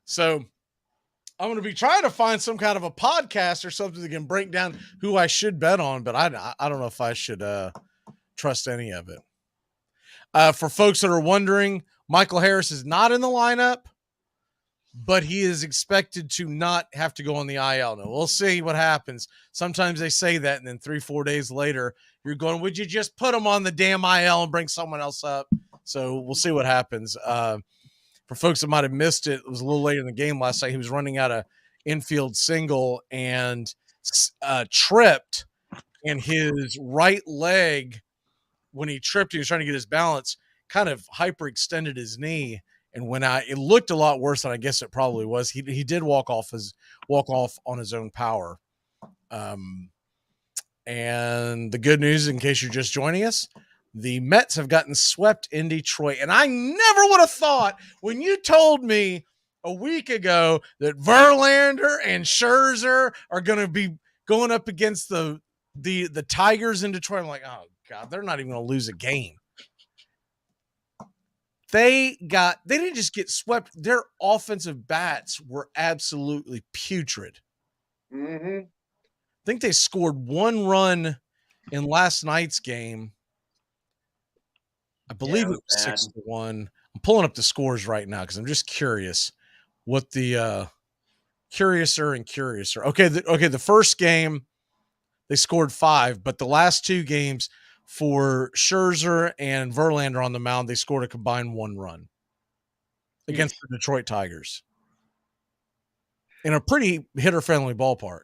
So I'm going to be trying to find some kind of a podcast or something that can break down who I should bet on, but I don't know if I should trust any of it. For folks that are wondering, Michael Harris is not in the lineup, but he is expected to not have to go on the IL. Now, we'll see what happens. Sometimes they say that, and then 3-4 days later, you're going, would you just put him on the damn IL and bring someone else up? So we'll see what happens. For folks that might have missed it, it was a little later in the game last night. He was running out of infield single and tripped, and his right leg, when he tripped, he was trying to get his balance, kind of hyperextended his knee. And when it looked a lot worse than I guess it probably was. He did walk off on his own power. And the good news, in case you're just joining us, the Mets have gotten swept in Detroit. And I never would have thought, when you told me a week ago that Verlander and Scherzer are going to be going up against the Tigers in Detroit, I'm like, oh God, they're not even going to lose a game. They didn't just get swept. Their offensive bats were absolutely putrid. Mm-hmm. I think they scored 1 run in last night's game. I believe it was 6-1. I'm pulling up the scores right now because I'm just curious what the curiouser. Okay, the first game they scored 5, but the last 2 games for Scherzer and Verlander on the mound, they scored a combined 1 run against the Detroit Tigers in a pretty hitter-friendly ballpark.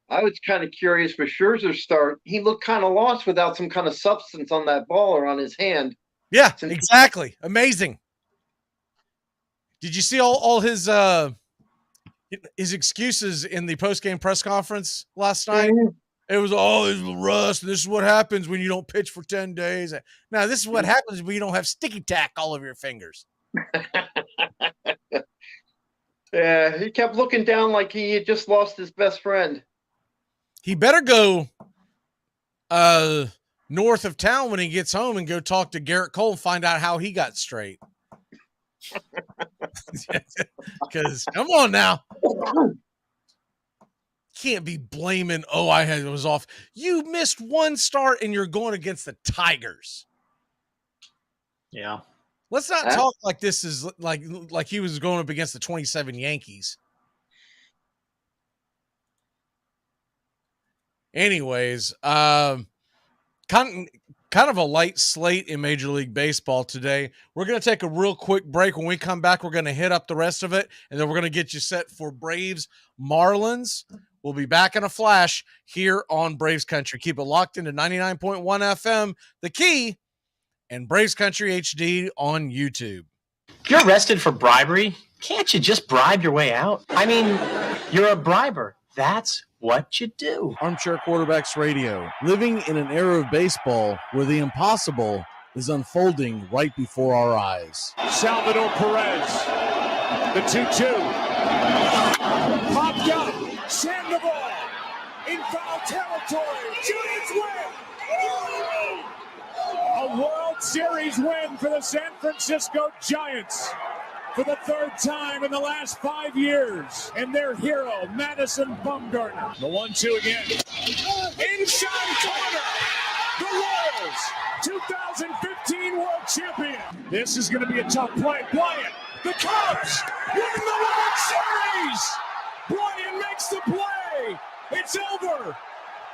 I was kind of curious for Scherzer's start. He looked kind of lost without some kind of substance on that ball or on his hand. Yeah, exactly. Amazing. Did you see all his excuses in the post-game press conference last night? Mm-hmm. It was, this is rust. This is what happens when you don't pitch for 10 days. Now, this is what happens when you don't have sticky tack all over your fingers. Yeah, he kept looking down like he had just lost his best friend. He better go north of town when he gets home and go talk to Garrett Cole and find out how he got straight. Because, come on now. Can't be blaming, it was off. You missed 1 start and you're going against the Tigers. Yeah. Let's not talk like this is like he was going up against the 27 Yankees. Anyways, kind of a light slate in Major League Baseball today. We're going to take a real quick break. When we come back, we're going to hit up the rest of it, and then we're going to get you set for Braves Marlins. We'll be back in a flash here on Braves Country. Keep it locked into 99.1 FM. The Key, and Braves Country HD on YouTube. If you're arrested for bribery, can't you just bribe your way out? I mean, you're a briber. That's what you do. Armchair Quarterbacks Radio, living in an era of baseball where the impossible is unfolding right before our eyes. Salvador Perez, the 2-2. Popped up, Sandoval in foul territory. Giants win! A World Series win for the San Francisco Giants for the third time in the last 5 years. And their hero, Madison Bumgarner. The 1-2 again. Inside corner. The Royals, 2015 World Champion. This is going to be a tough play. Bryant, the Cubs win the World Series. Bryant makes the play. It's over.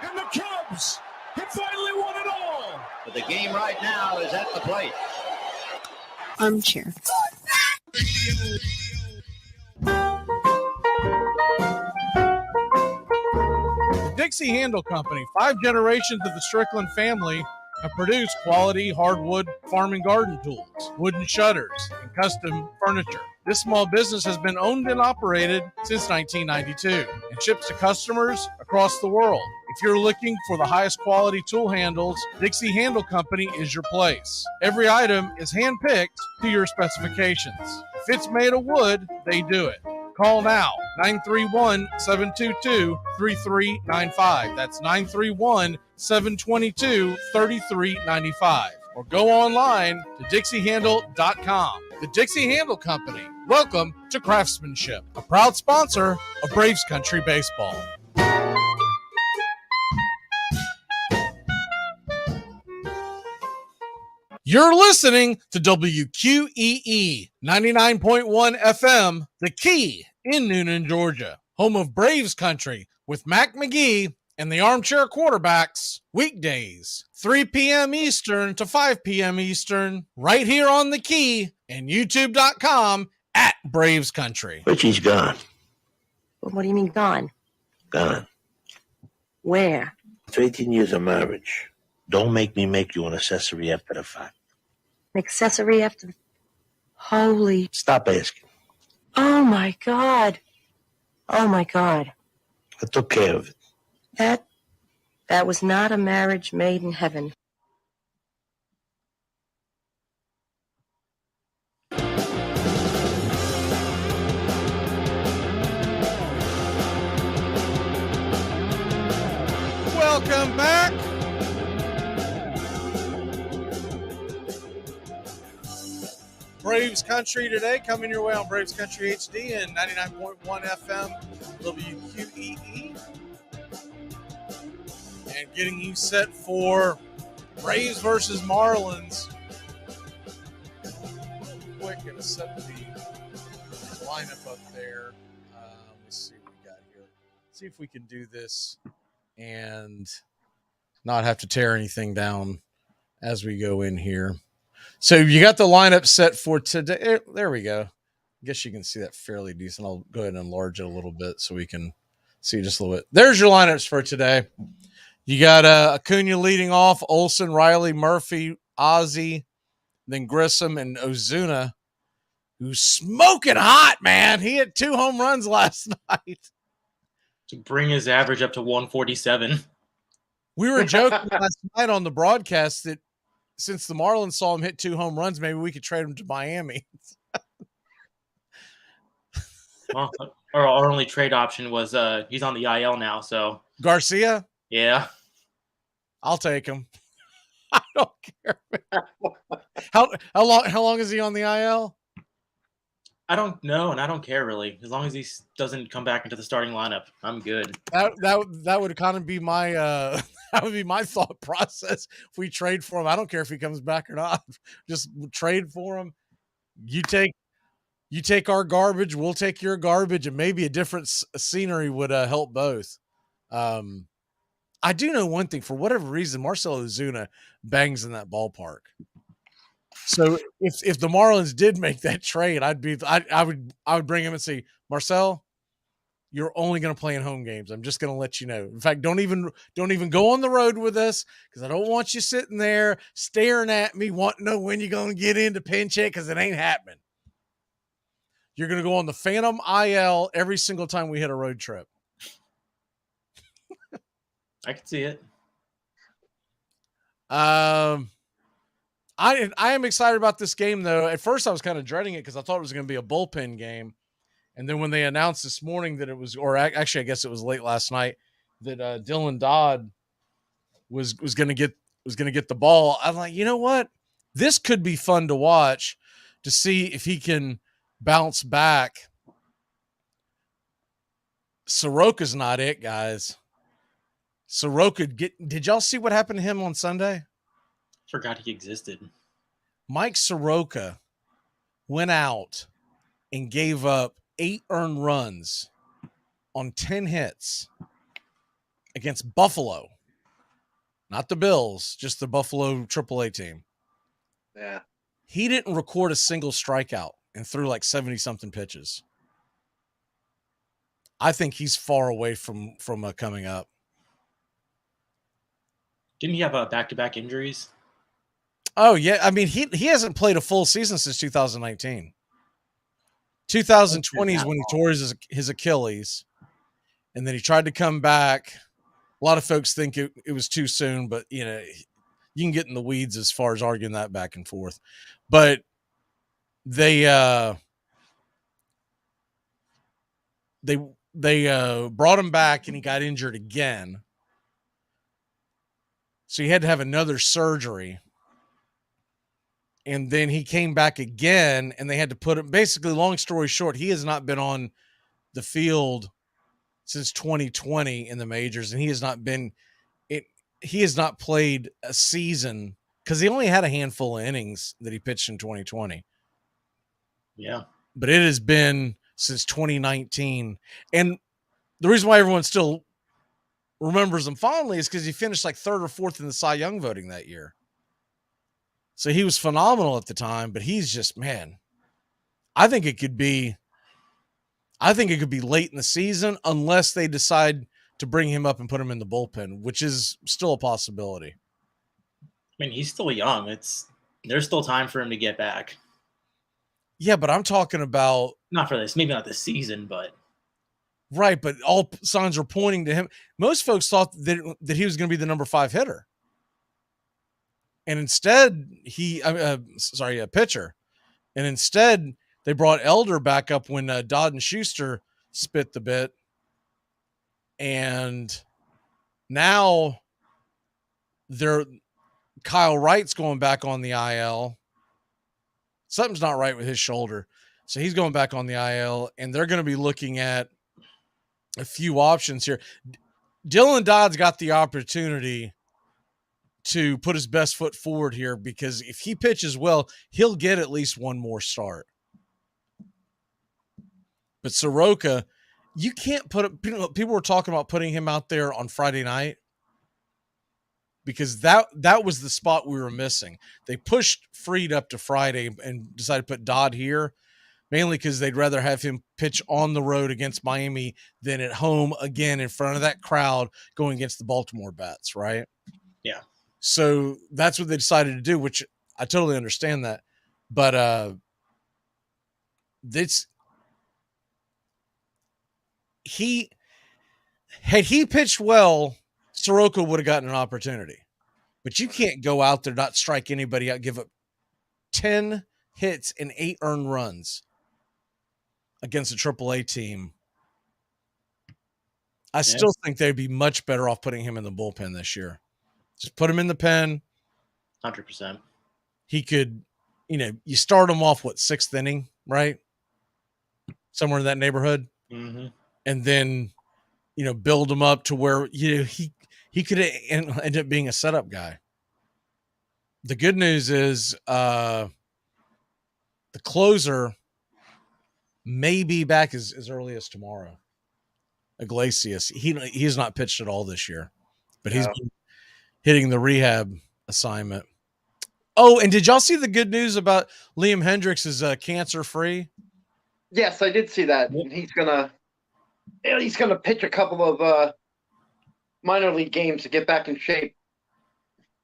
And the Cubs have finally won it all. But the game right now is at the plate. Armchair. The Dixie Handle Company, 5 generations of the Strickland family, have produced quality hardwood farm and garden tools, wooden shutters, and custom furniture. This small business has been owned and operated since 1992 and ships to customers across the world. If you're looking for the highest quality tool handles, Dixie Handle Company is your place. Every item is hand-picked to your specifications. If it's made of wood, they do it. Call now, 931-722-3395. That's 931-722-3395. Or go online to dixiehandle.com. The Dixie Handle Company. Welcome to Craftsmanship, a proud sponsor of Braves Country Baseball. You're listening to WQEE 99.1 FM, The Key in Noonan, Georgia, home of Braves Country with Mac Magee and the Armchair Quarterbacks, weekdays, 3 p.m. Eastern to 5 p.m. Eastern, right here on The Key and YouTube.com at Braves Country. Richie's gone. What do you mean gone? Gone. Where? It's 18 years of marriage. Don't make me make you an accessory after the fact. An accessory after the... Holy... Stop asking. Oh, my God. Oh, my God. I took care of it. That was not a marriage made in heaven. Welcome back. Braves Country today, coming your way on Braves Country HD and 99.1 FM WQEE. And getting you set for Braves versus Marlins. Quick, gonna set the lineup up there. Let's see what we got here. See if we can do this and not have to tear anything down as we go in here. So you got the lineup set for today. There we go. I guess you can see that fairly decent. I'll go ahead and enlarge it a little bit so we can see just a little bit. There's your lineups for today. You got Acuna leading off, Olsen, Riley, Murphy, Ozzie, then Grissom and Ozuna, who's smoking hot, man. He hit 2 home runs last night. To bring his average up to 147. We were joking last night on the broadcast that since the Marlins saw him hit 2 home runs, maybe we could trade him to Miami. Well, our only trade option was he's on the IL now, so Garcia? Yeah. I'll take him. I don't care. How long is he on the IL? I don't know, and I don't care really. As long as he doesn't come back into the starting lineup, I'm good. That would kind of be my that would be my thought process. If we trade for him, I don't care if he comes back or not. Just trade for him. You take our garbage, we'll take your garbage, and maybe a different scenery would help both. I do know one thing. For whatever reason, Marcell Ozuna bangs in that ballpark. So if the Marlins did make that trade, I would bring him and say, Marcell, you're only going to play in home games. I'm just going to let you know. In fact, don't even go on the road with us because I don't want you sitting there staring at me, wanting to know when you're going to get into pinch hit because it ain't happening. You're going to go on the Phantom IL every single time we hit a road trip. I can see it. I am excited about this game, though. At first, I was kind of dreading it because I thought it was going to be a bullpen game. And then when they announced this morning that it was, or actually, I guess it was late last night, that Dylan Dodd was going to get the ball, I'm like, you know what? This could be fun to watch to see if he can bounce back. Soroka's not it, guys. Soroka, did y'all see what happened to him on Sunday? Forgot he existed. Mike Soroka went out and gave up 8 earned runs on 10 hits against Buffalo. Not the Bills, just the Buffalo AAA team. Yeah. He didn't record a single strikeout and threw like 70-something pitches. I think he's far away from coming up. Didn't he have back-to-back injuries? Oh, yeah. I mean, he hasn't played a full season since 2019. 2020 is when he tore his Achilles, and then he tried to come back. A lot of folks think it was too soon, but you know, you can get in the weeds as far as arguing that back and forth. But they brought him back, and he got injured again, so he had to have another surgery. And then he came back again, and they had to put him. Basically, long story short, he has not been on the field since 2020 in the majors, and he has not played a season because he only had a handful of innings that he pitched in 2020. Yeah, but it has been since 2019, and the reason why everyone still remembers him fondly is because he finished like 3rd or 4th in the Cy Young voting that year. So he was phenomenal at the time, but he's just, man, I think it could be late in the season unless they decide to bring him up and put him in the bullpen, which is still a possibility. I mean, he's still young. There's still time for him to get back. Yeah, but I'm talking about not for this, maybe not this season, but right. But all signs are pointing to him. Most folks thought that he was going to be the number 5 hitter. And instead, a pitcher. And instead, they brought Elder back up when Dodd and Schuster spit the bit. And now Kyle Wright's going back on the IL. Something's not right with his shoulder. So he's going back on the IL, and they're going to be looking at a few options here. Dylan Dodd's got the opportunity to put his best foot forward here because if he pitches well, he'll get at least one more start. But Soroka, you can't people were talking about putting him out there on Friday night because that was the spot we were missing. They pushed Fried up to Friday and decided to put Dodd here, mainly because they'd rather have him pitch on the road against Miami than at home again in front of that crowd going against the Baltimore Bats, right? Yeah. So that's what they decided to do, which I totally understand that. But had he pitched well, Soroka would have gotten an opportunity. But you can't go out there, not strike anybody out, give up 10 hits and 8 earned runs against a AAA team. I still think they'd be much better off putting him in the bullpen this year. Just put him in the pen. 100%. He could, you start him off, 6th inning, right? Somewhere in that neighborhood. Mm-hmm. And then, build him up to where, he could end up being a setup guy. The good news is the closer may be back as early as tomorrow. Iglesias. He's not pitched at all this year, but he's been hitting the rehab assignment. Oh, and did y'all see the good news about Liam Hendricks is cancer free? Yes, I did see that. He's gonna he's going to pitch a couple of minor league games to get back in shape.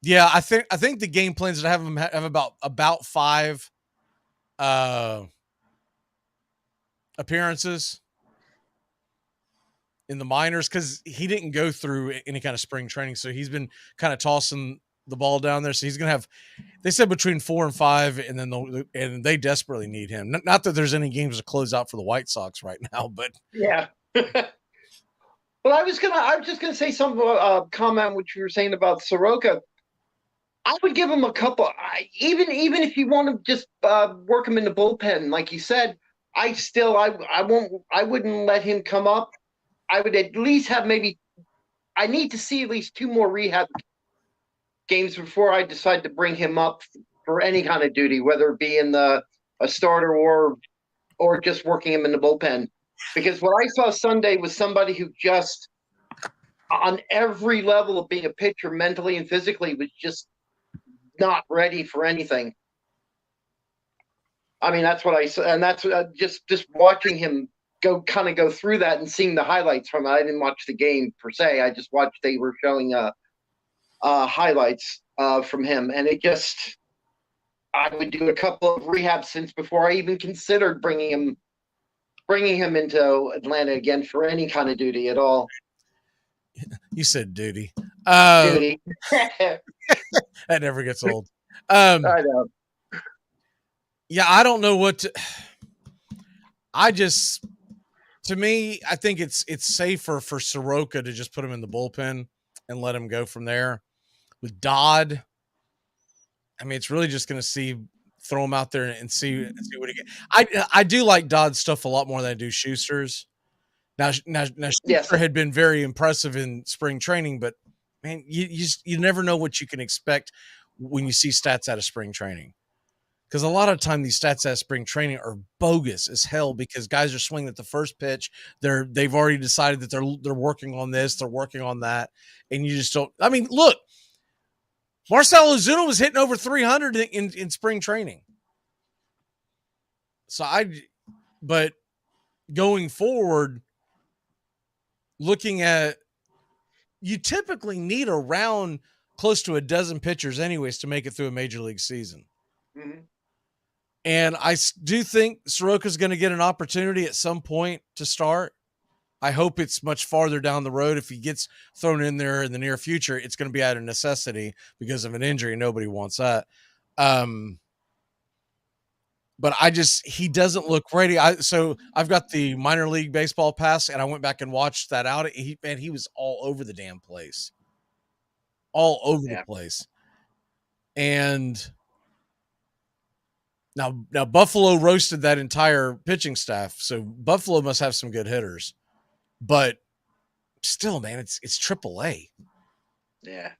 Yeah, I think the game plans to have him have about 5 appearances in the minors, because he didn't go through any kind of spring training, so he's been kind of tossing the ball down there. So he's gonna have, they said, between 4 and 5, and then they desperately need him. Not that there's any games to close out for the White Sox right now, but yeah. Well, I was just gonna say some comment what you were saying about Soroka. I would give him a couple. Even if you want to just work him in the bullpen, like you said, I wouldn't let him come up. I would at least have I need to see at least 2 more rehab games before I decide to bring him up for any kind of duty, whether it be in a starter or just working him in the bullpen. Because what I saw Sunday was somebody who just, on every level of being a pitcher, mentally and physically, was just not ready for anything. I mean, that's what I saw, and that's just watching him go through that and seeing the highlights from it. I didn't watch the game per se. I just watched, they were showing highlights from him, and it just, I would do a couple of rehab stints before I even considered bringing him into Atlanta again for any kind of duty at all. You said duty. Duty. That never gets old. I know. Yeah, I don't know what to. To me, I think it's safer for Soroka to just put him in the bullpen and let him go from there. With Dodd, I mean, it's really just going to throw him out there and see what he gets. I do like Dodd's stuff a lot more than I do Schuster's. Now Schuster had been very impressive in spring training, but man, you never know what you can expect when you see stats out of spring training. Because a lot of time these stats at spring training are bogus as hell, because guys are swinging at the first pitch. They've already decided that they're working on this, they're working on that, and you just don't. I mean, look, Marcell Ozuna was hitting over 300 in spring training. But going forward, looking at, you typically need around close to a dozen pitchers anyways to make it through a major league season. Mm-hmm. And I do think Soroka's going to get an opportunity at some point to start. I hope it's much farther down the road. If he gets thrown in there in the near future, it's going to be out of necessity because of an injury. Nobody wants that. But he doesn't look ready. So I've got the minor league baseball pass, and I went back and watched that out. He was all over the damn place. All over the place. And Now Buffalo roasted that entire pitching staff, so Buffalo must have some good hitters. But still, man, it's AAA. Yeah.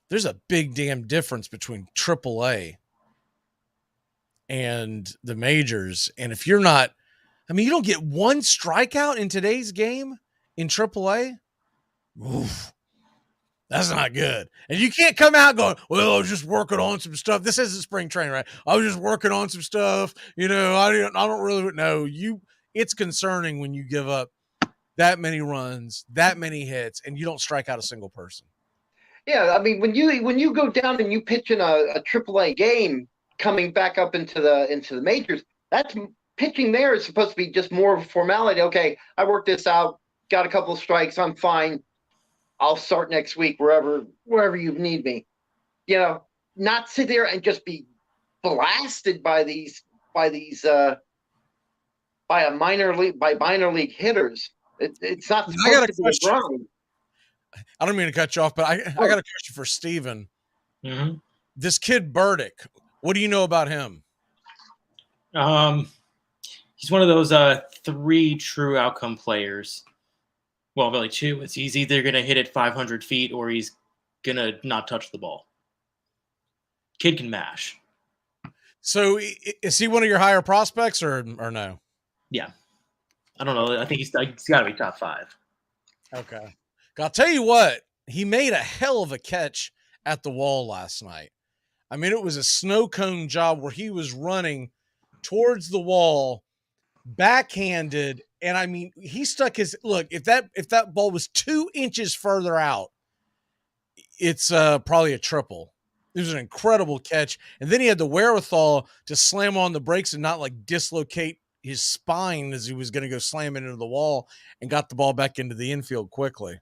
There's a big damn difference between AAA and the majors. And if you're not, I mean, you don't get one strikeout in today's game in AAA. Oof. That's not good. And you can't come out going, well, I was just working on some stuff. This isn't spring training, right? I was just working on some stuff. I don't really know. It's concerning when you give up that many runs, that many hits, and you don't strike out a single person. Yeah, I mean, when you go down and you pitch in a AAA game, coming back up into the majors, that's pitching there is supposed to be just more of a formality. Okay, I worked this out, got a couple of strikes, I'm fine. I'll start next week wherever you need me. Not sit there and just be blasted by minor league hitters. It's not supposed to be a grind. I don't mean to cut you off, but I got a question for Steven. Mm-hmm. This kid Burdick, what do you know about him? He's one of those 3 true outcome players. Well, really 2. He's either going to hit it 500 feet or he's going to not touch the ball. Kid can mash. So is he one of your higher prospects or no? Yeah. I don't know. I think he's got to be top 5. Okay. I'll tell you what, he made a hell of a catch at the wall last night. I mean, it was a snow cone job where he was running towards the wall, backhanded, And I mean, he stuck his look. If that ball was 2 inches further out, it's probably a triple. It was an incredible catch, and then he had the wherewithal to slam on the brakes and not like dislocate his spine as he was going to go slam into the wall, and got the ball back into the infield quickly.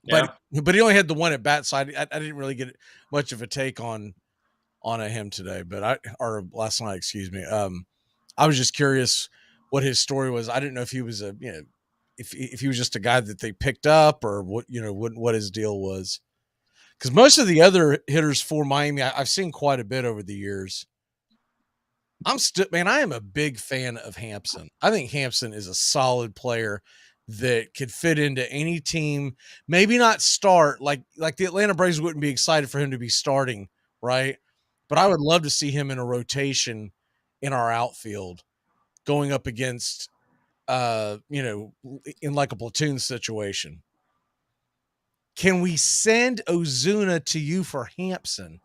Yeah. But he only had the one at bat, so I didn't really get much of a take on him today. Or last night, excuse me. I was just curious what his story was. I didn't know if he was if he was just a guy that they picked up, or what his deal was. Because most of the other hitters for Miami, I've seen quite a bit over the years. I am a big fan of Hampson. I think Hampson is a solid player that could fit into any team. Maybe not start like the Atlanta Braves wouldn't be excited for him to be starting, right? But I would love to see him in a rotation in our outfield, going up against, in like a platoon situation. Can we send Ozuna to you for Hampson?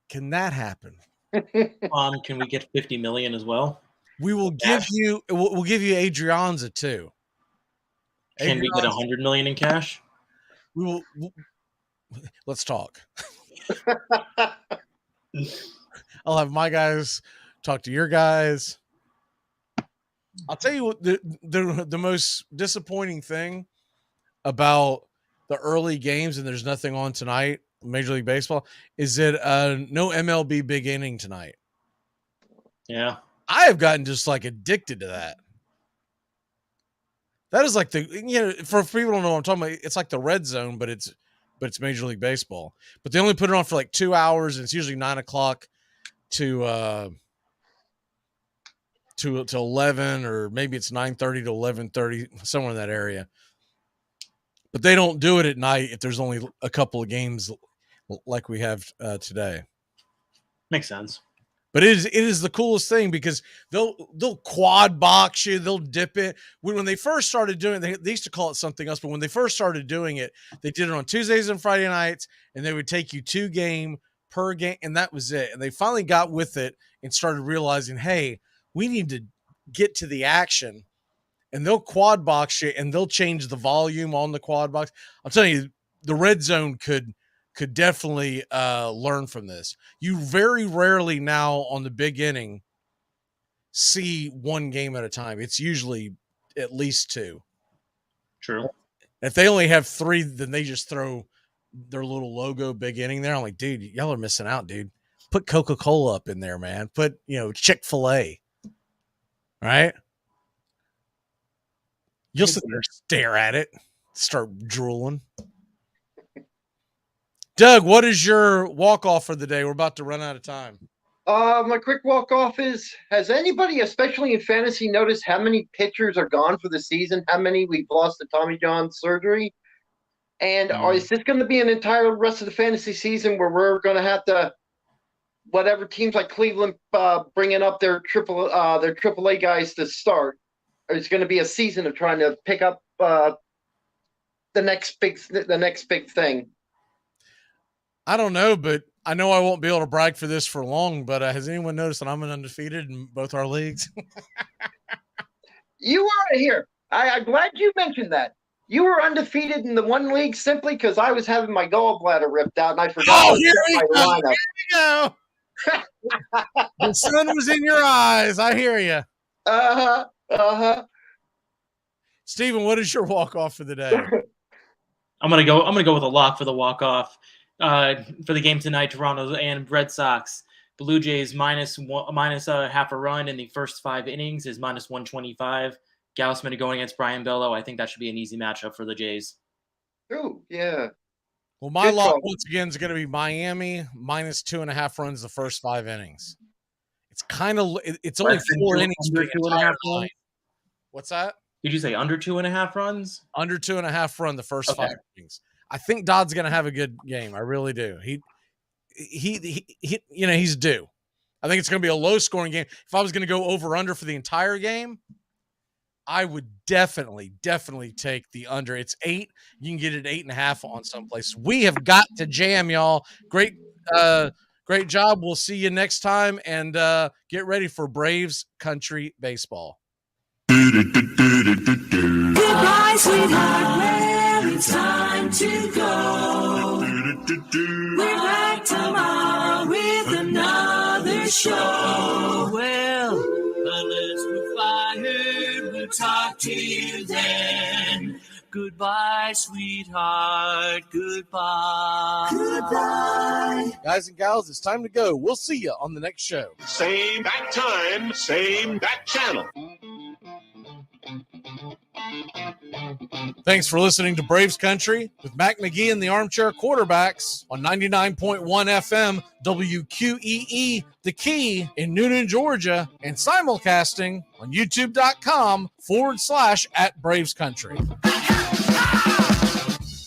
Can that happen? Can we get $50 million as well? We will give you. We'll give you Adrianza too. Can we get $100 million in cash? We will. Let's talk. I'll have my guys talk to your guys. I'll tell you what the most disappointing thing about the early games, and there's nothing on tonight, Major League Baseball, is that no MLB big inning tonight. Yeah. I have gotten just like addicted to that. That is like for people who don't know what I'm talking about, it's like the red zone, but it's Major League Baseball. But they only put it on for like 2 hours, and it's usually 9:00 to 11, or maybe it's 9:30 to 11:30, somewhere in that area. But they don't do it at night if there's only a couple of games like we have today. Makes sense. But it is the coolest thing because they'll quad box you, they'll dip it. When they first started doing it, they used to call it something else, but when they first started doing it, they did it on Tuesdays and Friday nights, and they would take you 2 game per game, and that was it. And they finally got with it and started realizing, hey, we need to get to the action. And they'll quad box you, and they'll change the volume on the quad box. I'm telling you, the red zone could definitely learn from this. You very rarely now on the big inning see 1 game at a time. It's usually at least 2. True. If they only have 3, then they just throw their little logo big inning there. I'm like, dude, y'all are missing out, dude. Put Coca-Cola up in there, man. Put, Chick-fil-A. Right? You'll sit there, stare at it, start drooling. Doug, what is your walk-off for the day? We're about to run out of time. My quick walk-off is, has anybody, especially in fantasy, noticed how many pitchers are gone for the season? How many we've lost to Tommy John surgery? And is this going to be an entire rest of the fantasy season where we're going to have to, whatever teams like Cleveland bringing up their AAA guys to start, it's going to be a season of trying to pick up the next big thing? I don't know, but I know I won't be able to brag for this for long, but has anyone noticed that I'm undefeated in both our leagues? You were here. I'm glad you mentioned that. You were undefeated in the one league simply because I was having my gallbladder ripped out and I forgot to set my lineup. Here we go. The sun was in your eyes. I hear you. Steven, what is your walk-off for the day? I'm gonna go with a lock for the walk-off. For the game tonight, Toronto and Red Sox. Blue Jays minus half a run in the first 5 innings is minus 125. Gausman going against Brian Bello. I think that should be an easy matchup for the Jays. Oh, yeah. Well, my lock once again is going to be Miami minus 2.5 runs the first 5 innings. It's only 4 innings. Under 2.5 runs? What's that? Did you say under 2.5 runs? Under 2.5 run the first 5 innings. I think Dodd's going to have a good game. I really do. He's due. I think it's going to be a low scoring game. If I was going to go over under for the entire game, I would definitely take the under. It's 8. You can get it 8.5 on some places. We have got to jam, y'all. Great job. We'll see you next time, and get ready for Braves country baseball. Goodbye, sweetheart. Well, it's time to go. We're back tomorrow with another show. Well, unless we're fired, we'll talk to you then. Goodbye, sweetheart. Goodbye. Goodbye. Guys and gals, it's time to go. We'll see you on the next show. Same bat time, same bat channel. Thanks for listening to Braves Country with Mac Magee and the Armchair Quarterbacks on 99.1 FM WQEE, The Key in Noonan, Georgia, and simulcasting on youtube.com/@Braves Country.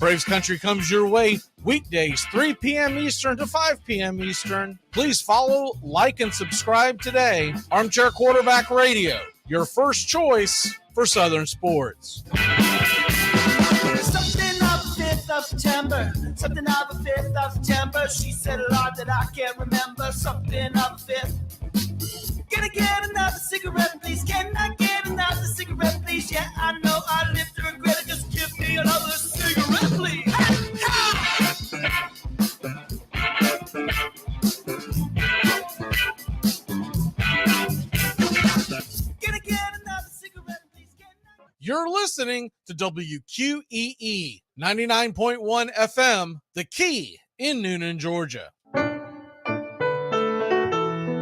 Braves Country comes your way weekdays, 3 p.m. Eastern to 5 p.m. Eastern. Please follow, like, and subscribe today. Armchair Quarterback Radio, your first choice for Southern sports. Something of the 5th of September. Something of the 5th of September. She said a lot that I can't remember. Something of the 5th. Can I get another cigarette, please? Can I get another cigarette, please? Yeah, I know I live to regret it. Just give me another cigarette, please. Can I get another cigarette, please? You're listening to WQEE 99.1 FM, The Key in Noonan, Georgia.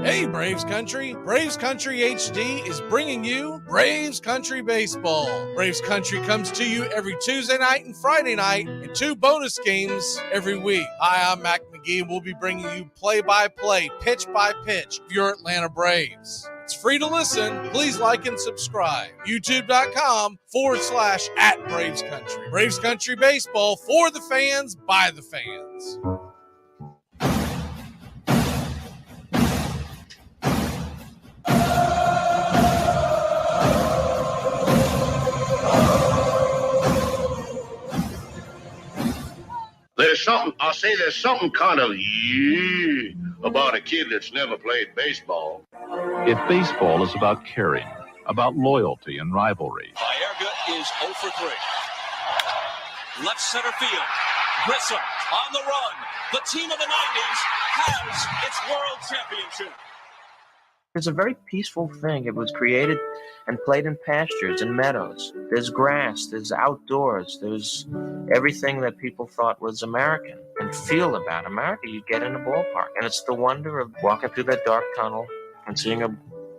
Hey, Braves Country. Braves Country HD is bringing you Braves Country Baseball. Braves Country comes to you every Tuesday night and Friday night and 2 bonus games every week. Hi, I'm Mac Magee. We'll be bringing you play-by-play, pitch-by-pitch of your Atlanta Braves. It's free to listen. Please like and subscribe. YouTube.com/@Braves Country. Braves Country Baseball for the fans, by the fans. There's something kind of about a kid that's never played baseball. If baseball is about caring, about loyalty and rivalry, Baerga is 0 for 3. Left center field. Grissom on the run. The team of the 90s has its world championship. It's a very peaceful thing. It was created and played in pastures and meadows. There's grass, there's outdoors, there's everything that people thought was American and feel about America. You get in a ballpark, and it's the wonder of walking through that dark tunnel and seeing a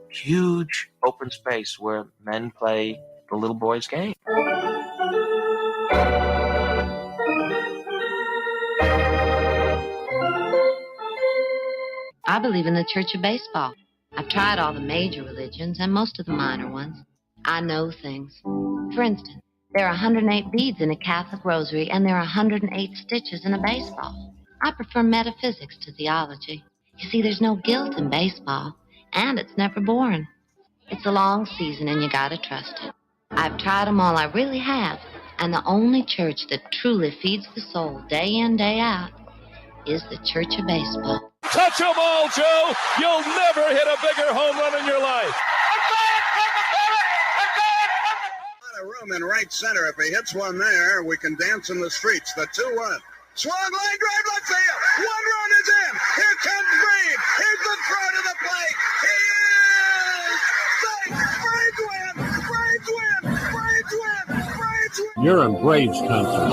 huge open space where men play the little boy's game. I believe in the Church of Baseball. I've tried all the major religions and most of the minor ones. I know things. For instance, there are 108 beads in a Catholic rosary, and there are 108 stitches in a baseball. I prefer metaphysics to theology. You see, there's no guilt in baseball, and it's never boring. It's a long season, and you gotta trust it. I've tried them all, I really have, and the only church that truly feeds the soul day in, day out is the Church of Baseball. Touch 'em all, Joe. You'll never hit a bigger home run in your life. A room in right center. If he hits one there, we can dance in the streets. The 2-1. Swung line drive left field. 1 run is in. Here comes Green. Here's the throw to the plate. He is safe. Braves win. Braves win. Braves win. Braves win. You're in Braves country.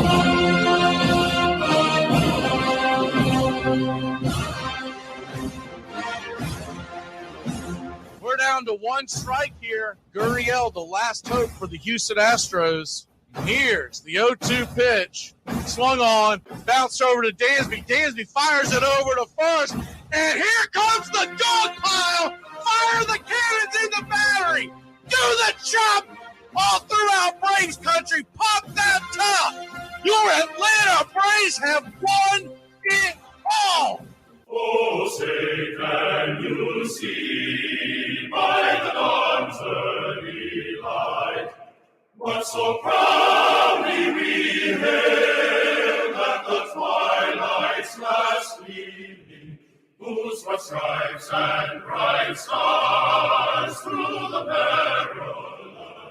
We're down to 1 strike here. Gurriel, the last hope for the Houston Astros. Here's the 0-2 pitch. Swung on, bounced over to Dansby. Dansby fires it over to first. And here comes the dog pile. Fire the cannons in the battery. Do the chop all throughout Braves country. Pop that top. Your Atlanta Braves have won it all. Oh, say can you see by the dawn's early light what so proudly we hailed at the twilight's last gleaming, whose white stripes and bright stars through the narrow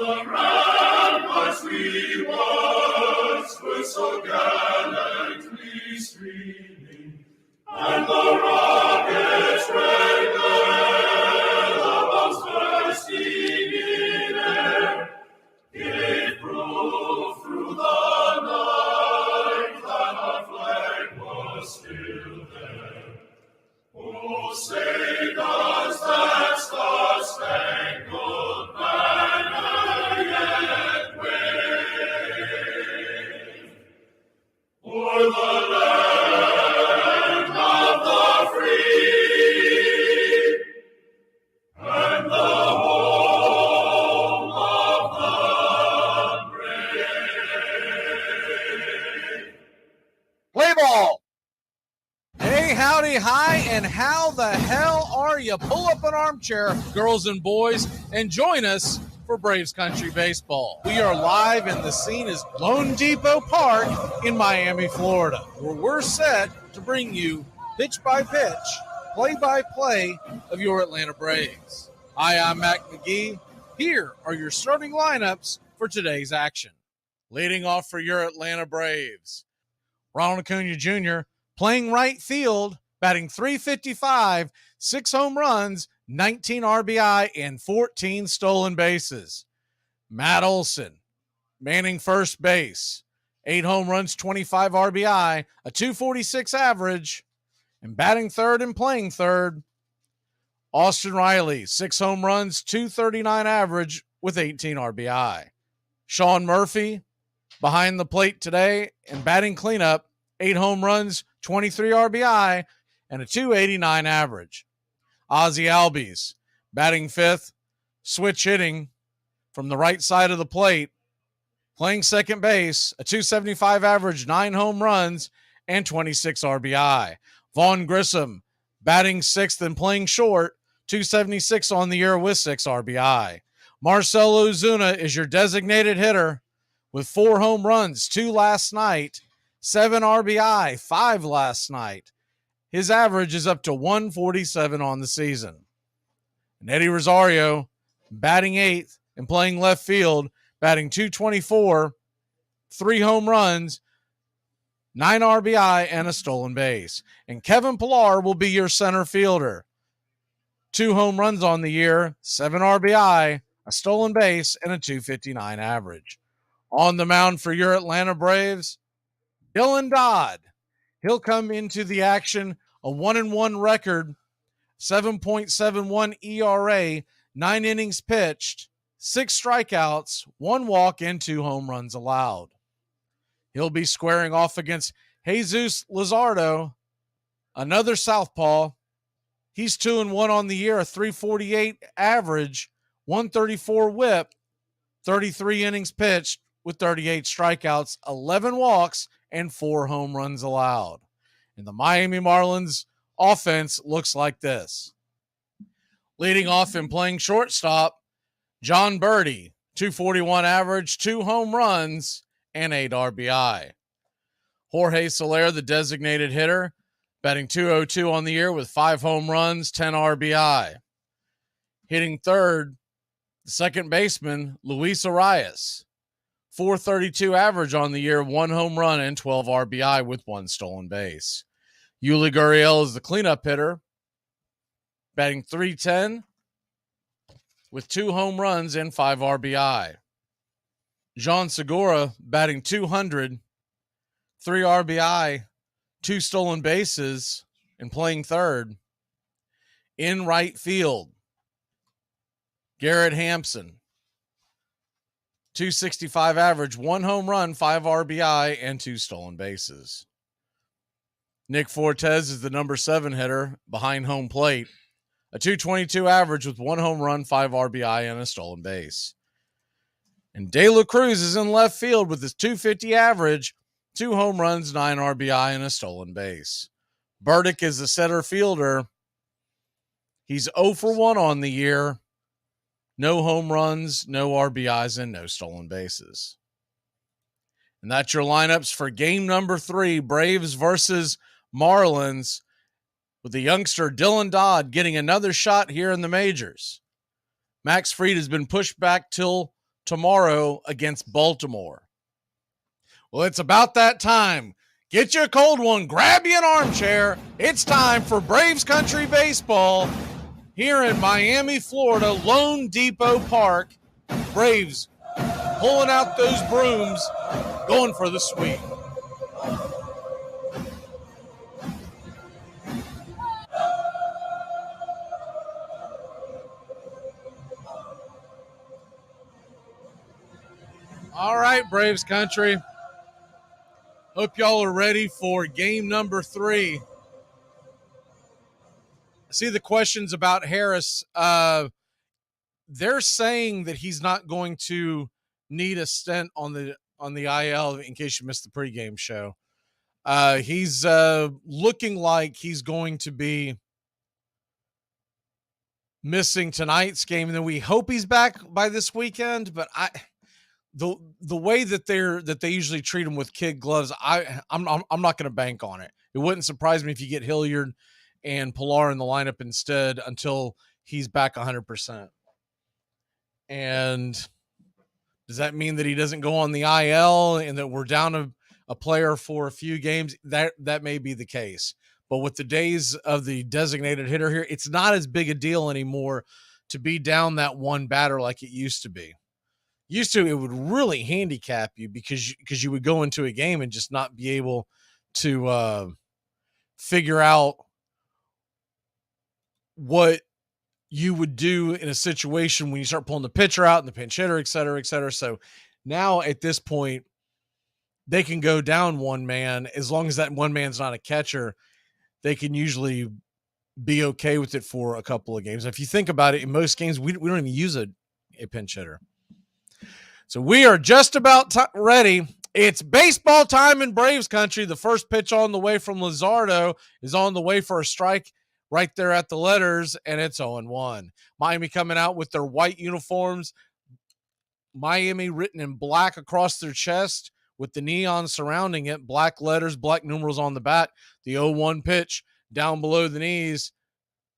the ramparts we once were so gallantly streaming, and the rocket's red glare, the bombs bursting in air, gave proof through the night that our flag was still there. Oh, say does that star-spangled banner yet wave o'er the land of the free and the home of the brave? Play ball. Hey, howdy, hi, and how the hell are you? Pull up an armchair, girls and boys, and join us for Braves Country Baseball. We are live, and the scene is Lone Depot Park in Miami, Florida, where we're set to bring you pitch by pitch, play by play of your Atlanta Braves. Hi, I'm Mac Magee. Here are your starting lineups for today's action. Leading off for your Atlanta Braves, Ronald Acuna Jr., playing right field, batting .355, 6 home runs, 19 RBI, and 14 stolen bases. Matt Olson, manning first base, 8 home runs, 25 RBI, a .246 average, and batting third and playing third. Austin Riley, 6 home runs, .239 average with 18 RBI. Sean Murphy, behind the plate today and batting cleanup, 8 home runs, 23 RBI, and a .289 average. Ozzie Albies, batting fifth, switch hitting from the right side of the plate, playing second base, a .275 average, 9 home runs, and 26 RBI. Vaughn Grissom, batting sixth and playing short, .276 on the year with 6 RBI. Marcell Ozuna is your designated hitter with 4 home runs, 2 last night, 7 RBI, 5 last night. His average is up to 147 on the season. And Eddie Rosario, batting eighth and playing left field, batting .224, 3 home runs, 9 RBI, and a stolen base. And Kevin Pillar will be your center fielder. 2 home runs on the year, 7 RBI, a stolen base, and a .259 average. On the mound for your Atlanta Braves, Dylan Dodd. He'll come into the action, a 1-1 record, 7.71 ERA, 9 innings pitched, 6 strikeouts, 1 walk, and 2 home runs allowed. He'll be squaring off against Jesus Luzardo, another southpaw. He's 2-1 on the year, a .348 average, 134 whip, 33 innings pitched with 38 strikeouts, 11 walks, and 4 home runs allowed. And the Miami Marlins offense looks like this. Leading off and playing shortstop, John Birdie, .241 average, 2 home runs, and 8 RBI. Jorge Soler, the designated hitter, batting .202 on the year with 5 home runs, 10 RBI. Hitting third, the second baseman, Luis Arias, .432 average on the year, 1 home run, and 12 RBI with 1 stolen base. Yuli Gurriel is the cleanup hitter, batting .310 with 2 home runs and 5 RBI. Jean Segura, batting .200, 3 RBI, 2 stolen bases, and playing third. In right field, Garrett Hampson, .265 average, 1 home run, 5 RBI, and 2 stolen bases. Nick Fortes is the number 7 hitter behind home plate, a .222 average with 1 home run, 5 RBI, and a stolen base. And De La Cruz is in left field with his .250 average, 2 home runs, 9 RBI, and a stolen base. Burdick is the center fielder. He's 0 for 1 on the year. No home runs, no RBIs, and no stolen bases. And that's your lineups for game number 3, Braves versus Marlins, with the youngster Dylan Dodd getting another shot here in the majors. Max Fried has been pushed back till tomorrow against Baltimore. Well, it's about that time. Get you a cold one, grab you an armchair. It's time for Braves Country Baseball here in Miami, Florida, Lone Depot Park. Braves pulling out those brooms, going for the sweep. All right, Braves Country. Hope y'all are ready for game number 3. I see the questions about Harris. They're saying that he's not going to need a stent on the IL in case you missed the pregame show. He's looking like he's going to be missing tonight's game, and then we hope he's back by this weekend. But the way that they usually treat him with kid gloves, I'm not going to bank on it. It wouldn't surprise me if you get Hilliard and Pilar in the lineup instead until he's back 100%. And does that mean that he doesn't go on the IL and that we're down a player for a few games? That may be the case. But with the days of the designated hitter here, it's not as big a deal anymore to be down that one batter like it used to be. Used to, it would really handicap you because you would go into a game and just not be able to figure out what you would do in a situation when you start pulling the pitcher out and the pinch hitter, et cetera, et cetera. So now at this point, they can go down one man. As long as that one man's not a catcher, they can usually be okay with it for a couple of games. If you think about it, in most games, we don't even use a pinch hitter. So we are just about ready. It's baseball time in Braves country. The first pitch on the way from Luzardo is on the way for a strike right there at the letters, and it's 0-1. Miami coming out with their white uniforms. Miami written in black across their chest with the neon surrounding it. Black letters, black numerals on the bat. The 0-1 pitch down below the knees.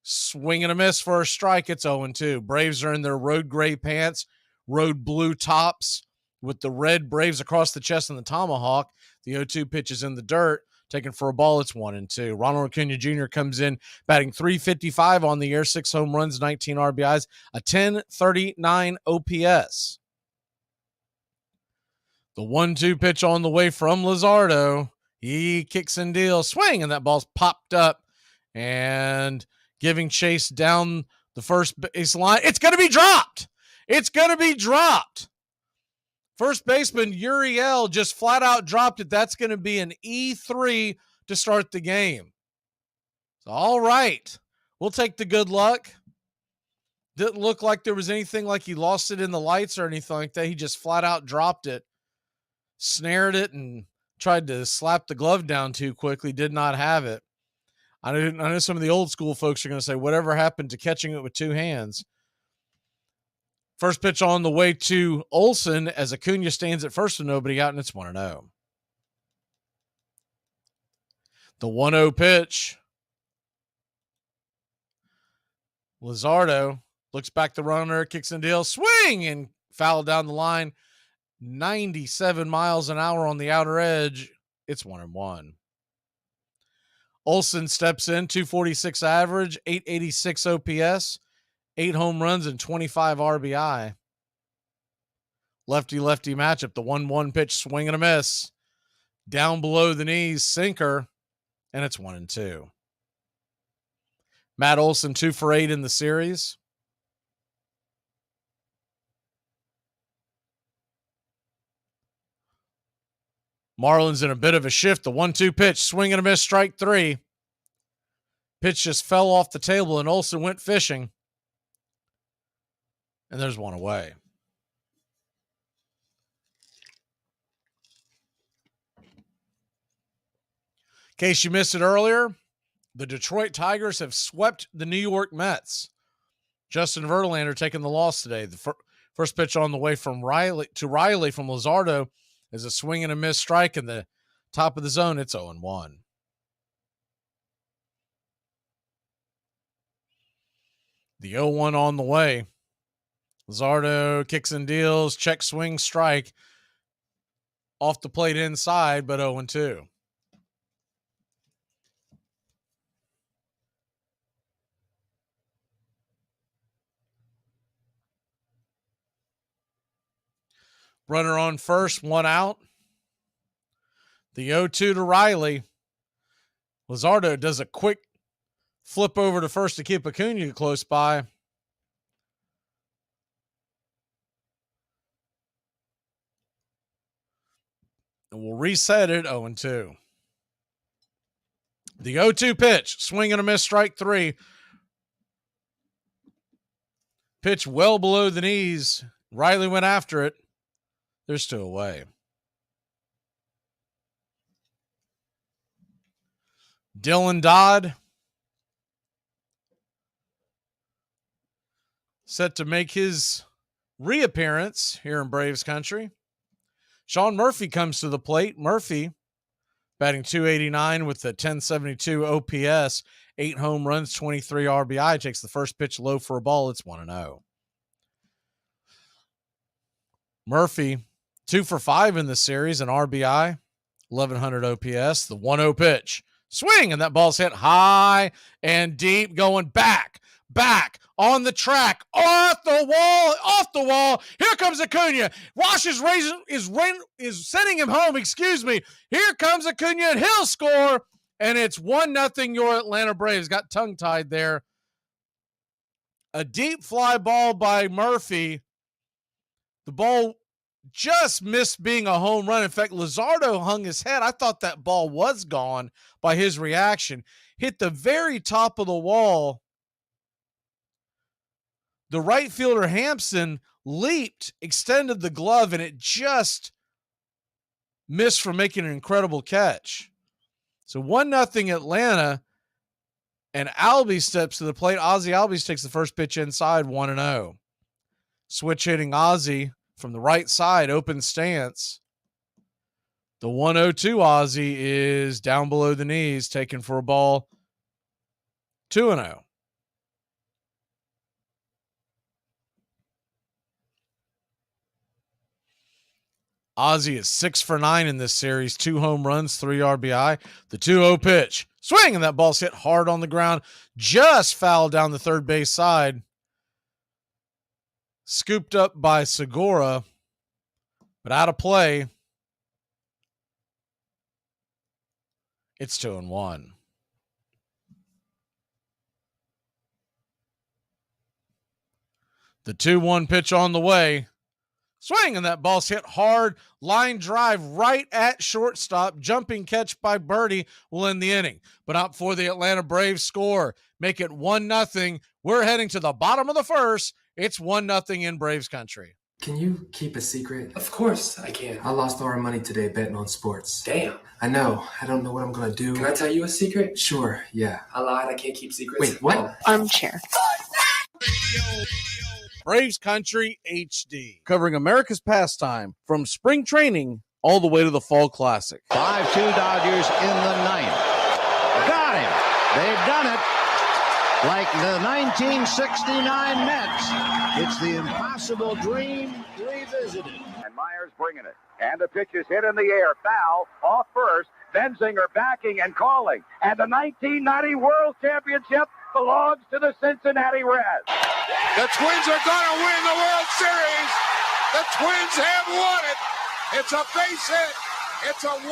Swing and a miss for a strike. It's 0-2. Braves are in their road gray pants, road blue tops with the red Braves across the chest and the tomahawk. The 0-2 pitch is in the dirt. Taken for a ball, it's 1-2. Ronald Acuna Jr. comes in batting .355 on the year, 6 home runs, 19 RBIs, a .1039 OPS. The 1-2 pitch on the way from Luzardo. He kicks and deals, swing, and that ball's popped up and giving chase down the first base line. It's going to be dropped. It's going to be dropped. First baseman Uriel just flat out dropped it. That's going to be an E3 to start the game. So, all right. We'll take the good luck. Didn't look like there was anything like he lost it in the lights or anything like that. He just flat out dropped it, snared it, and tried to slap the glove down too quickly. Did not have it. I know some of the old school folks are going to say, whatever happened to catching it with two hands? First pitch on the way to Olsen as Acuna stands at first with nobody out, and it's 1-0. The 1-0 pitch. Luzardo looks back the runner, kicks and deals, swing, and foul down the line. 97 miles an hour on the outer edge. It's 1-1. Olsen steps in, 246 average, 886 OPS. 8 home runs and 25 RBI. Lefty-lefty matchup. The 1-1 pitch, swing and a miss. Down below the knees, sinker, and it's 1-2. Matt Olson, 2 for 8 in the series. Marlins in a bit of a shift. The 1-2 pitch, swing and a miss, strike 3. Pitch just fell off the table, and Olson went fishing. And there's one away. In case you missed it earlier, the Detroit Tigers have swept the New York Mets. Justin Verlander taking the loss today. The first pitch on the way from Riley from Luzardo is a swing and a miss strike in the top of the zone. It's 0-1. The 0-1 on the way. Luzardo kicks and deals, check swing strike. Off the plate inside, but 0-2. Runner on first, one out. The 0-2 to Riley. Luzardo does a quick flip over to first to keep Acuna close by. And we'll reset it 0-2. The 0-2 pitch, swing and a miss, strike three. Pitch well below the knees. Riley went after it. There's two away. Dylan Dodd set to make his reappearance here in Braves country. Sean Murphy comes to the plate. Murphy batting .289 with a 1072 OPS, 8 home runs, 23 RBI. Takes the first pitch low for a ball. It's 1-0. Murphy, 2 for 5 in the series, an RBI, 1100 OPS. The 1-0 pitch. Swing, and that ball's hit high and deep, going back on the track, off the wall. Here comes Acuna. Wash is sending him home. Excuse me. Here comes Acuna, and he'll score, and it's 1-0. Your Atlanta Braves got tongue-tied there. A deep fly ball by Murphy. The ball just missed being a home run. In fact, Luzardo hung his head. I thought that ball was gone by his reaction. Hit the very top of the wall. The right fielder, Hampson, leaped, extended the glove, and it just missed from making an incredible catch. So 1-0 Atlanta, and Albies steps to the plate. Ozzie Albies takes the first pitch inside, 1-0. Switch hitting Ozzie from the right side, open stance. The 1-0 Ozzie is down below the knees, taken for a ball, 2-0. Ozzie is 6 for 9 in this series, 2 home runs, 3 RBI. The 2-0 pitch, swing, and that ball's hit hard on the ground, just fouled down the third base side. Scooped up by Segura, but out of play. It's 2-1. The 2-1 pitch on the way. Swing, and that ball's hit hard. Line drive right at shortstop. Jumping catch by Birdie will end the inning. But not before the Atlanta Braves score. Make it 1-0. We're heading to the bottom of the first. It's 1-0 in Braves country. Can you keep a secret? Of course I can. I lost all our money today betting on sports. Damn. I know. I don't know what I'm going to do. Can I tell you a secret? Sure, yeah. I lied. I can't keep secrets. Wait, what? Armchair. Braves Country HD, covering America's pastime from spring training all the way to the Fall Classic. 5-2 Dodgers in the ninth. Got him. They've done it. Like the 1969 Mets. It's the impossible dream revisited. And Myers bringing it. And the pitch is hit in the air. Foul off first. Benzinger backing and calling. And the 1990 World Championship belongs to the Cincinnati Reds. The Twins are going to win the World Series. The Twins have won it. It's a base hit. It's a 1-0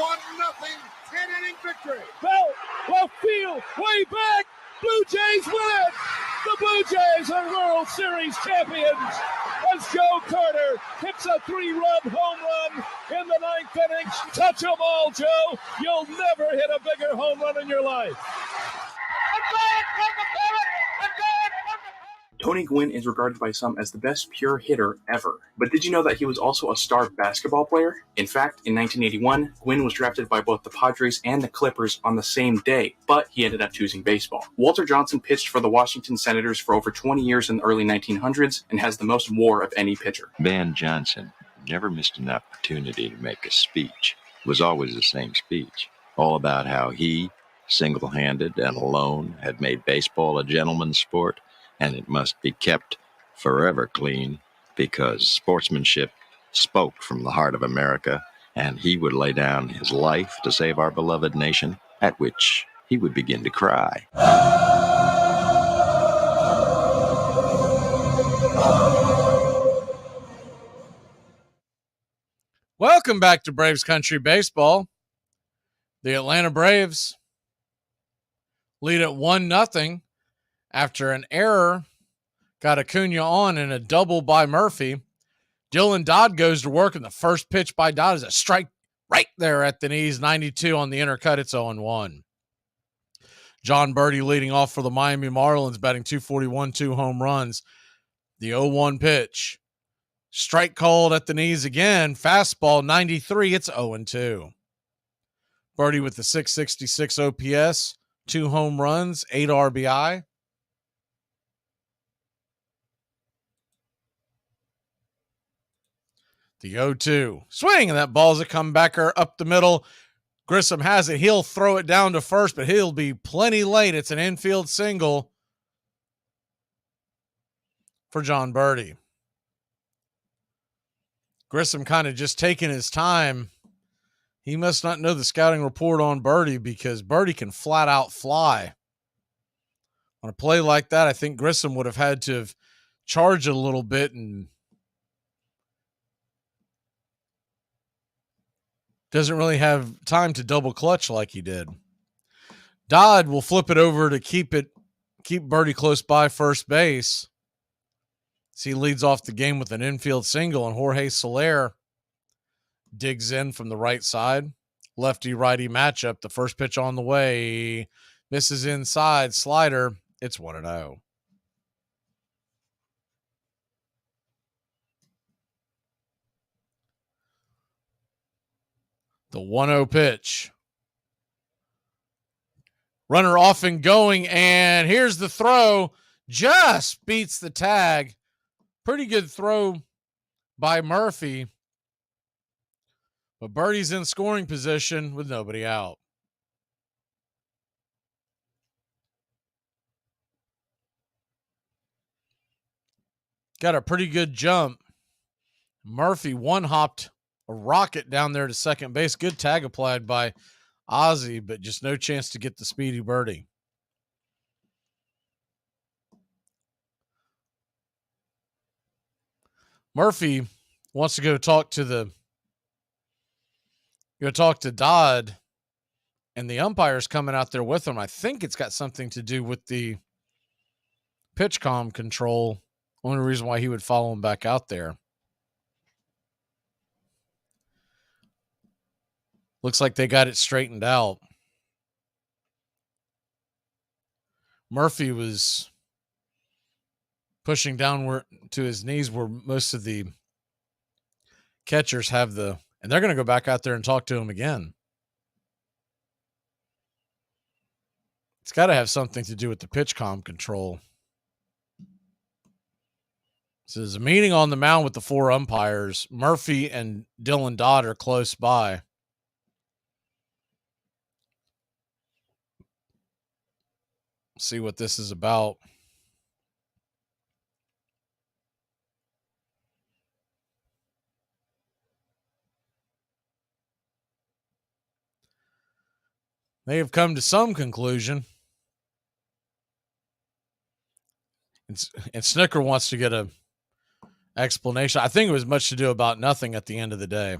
10-inning victory. Bell, left field, way back. Blue Jays win it. The Blue Jays are World Series champions as Joe Carter hits a 3-run home run in the ninth inning. Touch them all, Joe. You'll never hit a bigger home run in your life. Tony Gwynn is regarded by some as the best pure hitter ever. But did you know that he was also a star basketball player? In fact, in 1981, Gwynn was drafted by both the Padres and the Clippers on the same day, but he ended up choosing baseball. Walter Johnson pitched for the Washington Senators for over 20 years in the early 1900s and has the most WAR of any pitcher. Van Johnson never missed an opportunity to make a speech. It was always the same speech, all about how he, single-handed and alone, had made baseball a gentleman's sport, and it must be kept forever clean because sportsmanship spoke from the heart of America, and he would lay down his life to save our beloved nation, at which he would begin to cry. Welcome back to Braves Country Baseball. The Atlanta Braves lead at 1-0 after an error got Acuna on in a double by Murphy. Dylan Dodd goes to work, and the first pitch by Dodd is a strike right there at the knees, 92 on the inner cut. It's 0-1. John Birdie leading off for the Miami Marlins, batting .241, 2 home runs. The 0-1 pitch. Strike called at the knees again. Fastball, 93. It's 0-2. Birdie with the .666 OPS, 2 home runs, 8 RBI. The 0-2. Swing, and that ball's a comebacker up the middle. Grissom has it. He'll throw it down to first, but he'll be plenty late. It's an infield single for John Birdie. Grissom kind of just taking his time. He must not know the scouting report on Birdie, because Birdie can flat out fly. On a play like that, I think Grissom would have had to have charged it a little bit and doesn't really have time to double clutch like he did. Dodd will flip it over to keep Birdie close by first base. So he leads off the game with an infield single, and Jorge Soler digs in from the right side. Lefty-righty matchup. The first pitch on the way. Misses inside. Slider. It's 1-0. The 1-0 pitch. Runner off and going, and here's the throw. Just beats the tag. Pretty good throw by Murphy. But Birdie's in scoring position with nobody out. Got a pretty good jump. Murphy one-hopped a rocket down there to second base. Good tag applied by Ozzie, but just no chance to get the speedy Birdie. Murphy wants to go talk to Dodd, and the umpire's coming out there with him. I think it's got something to do with the pitch comm control. Only reason why he would follow him back out there. Looks like they got it straightened out. Murphy was pushing downward to his knees where most of the catchers have and they're going to go back out there and talk to him again. It's got to have something to do with the pitch comm control. So there's a meeting on the mound with the 4 umpires. Murphy and Dylan Dodd are close by. See what this is about. They have come to some conclusion. And Snooker wants to get a explanation. I think it was much to do about nothing at the end of the day.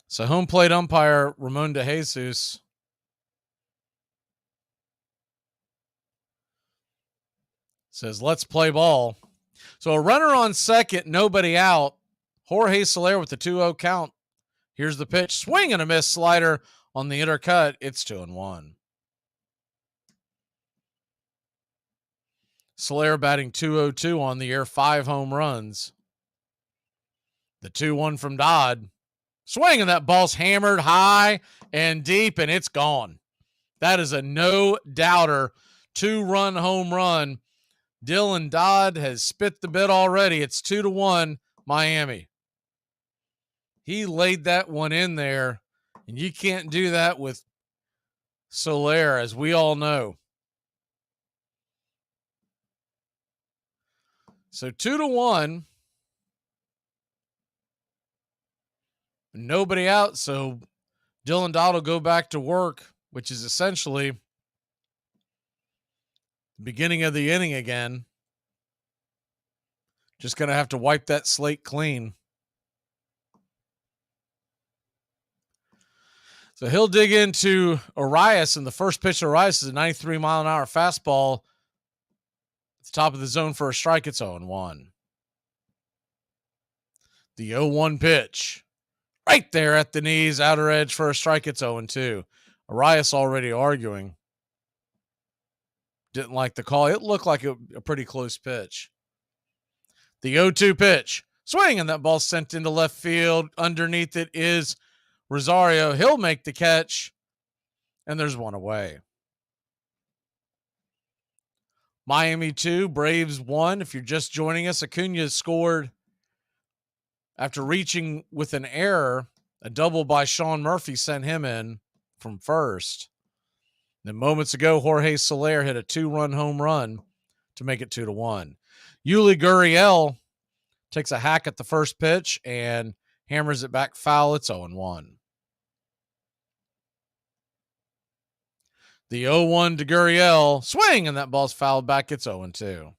So home plate umpire Ramon De Jesus says, let's play ball. So a runner on second, nobody out. Jorge Soler with the 2-0 count. Here's the pitch. Swing and a miss, slider on the inner cut. It's 2-1. Soler batting .202 on the year, 5 home runs. The 2-1 from Dodd. Swing, and that ball's hammered high and deep, and it's gone. That is a no-doubter 2-run home run. Dylan Dodd has spit the bit already. It's 2-1 Miami. He laid that one in there, and you can't do that with Soler, as we all know. So 2-1. Nobody out, so Dylan Dodd will go back to work, which is essentially the beginning of the inning again. Just going to have to wipe that slate clean. So he'll dig into Arias, and the first pitch of Arias is a 93-mile-an-hour fastball. At the top of the zone for a strike. It's 0-1. The 0-1 pitch. Right there at the knees, outer edge for a strike. It's 0-2. Arias already arguing. Didn't like the call. It looked like a pretty close pitch. The 0-2 pitch. Swing, and that ball sent into left field. Underneath it is Rosario. He'll make the catch, and there's one away. Miami 2, Braves 1. If you're just joining us, Acuna scored after reaching with an error. A double by Sean Murphy sent him in from first. Then moments ago, Jorge Soler hit a 2-run home run to make it 2-1. Yuli Gurriel takes a hack at the first pitch and hammers it back foul. It's 0-1. The 0-1 to Gurriel. Swing, and that ball's fouled back. It's 0-2.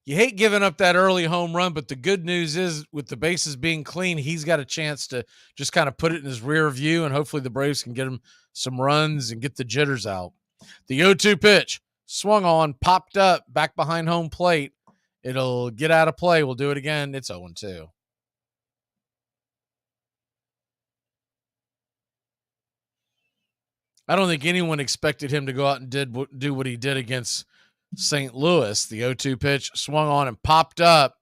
You hate giving up that early home run, but the good news is with the bases being clean, he's got a chance to just kind of put it in his rear view, and hopefully the Braves can get him some runs and get the jitters out. The 0-2 pitch. Swung on, popped up, back behind home plate. It'll get out of play. We'll do it again. It's 0-2. I don't think anyone expected him to go out and do what he did against St. Louis. The 0-2 pitch swung on and popped up.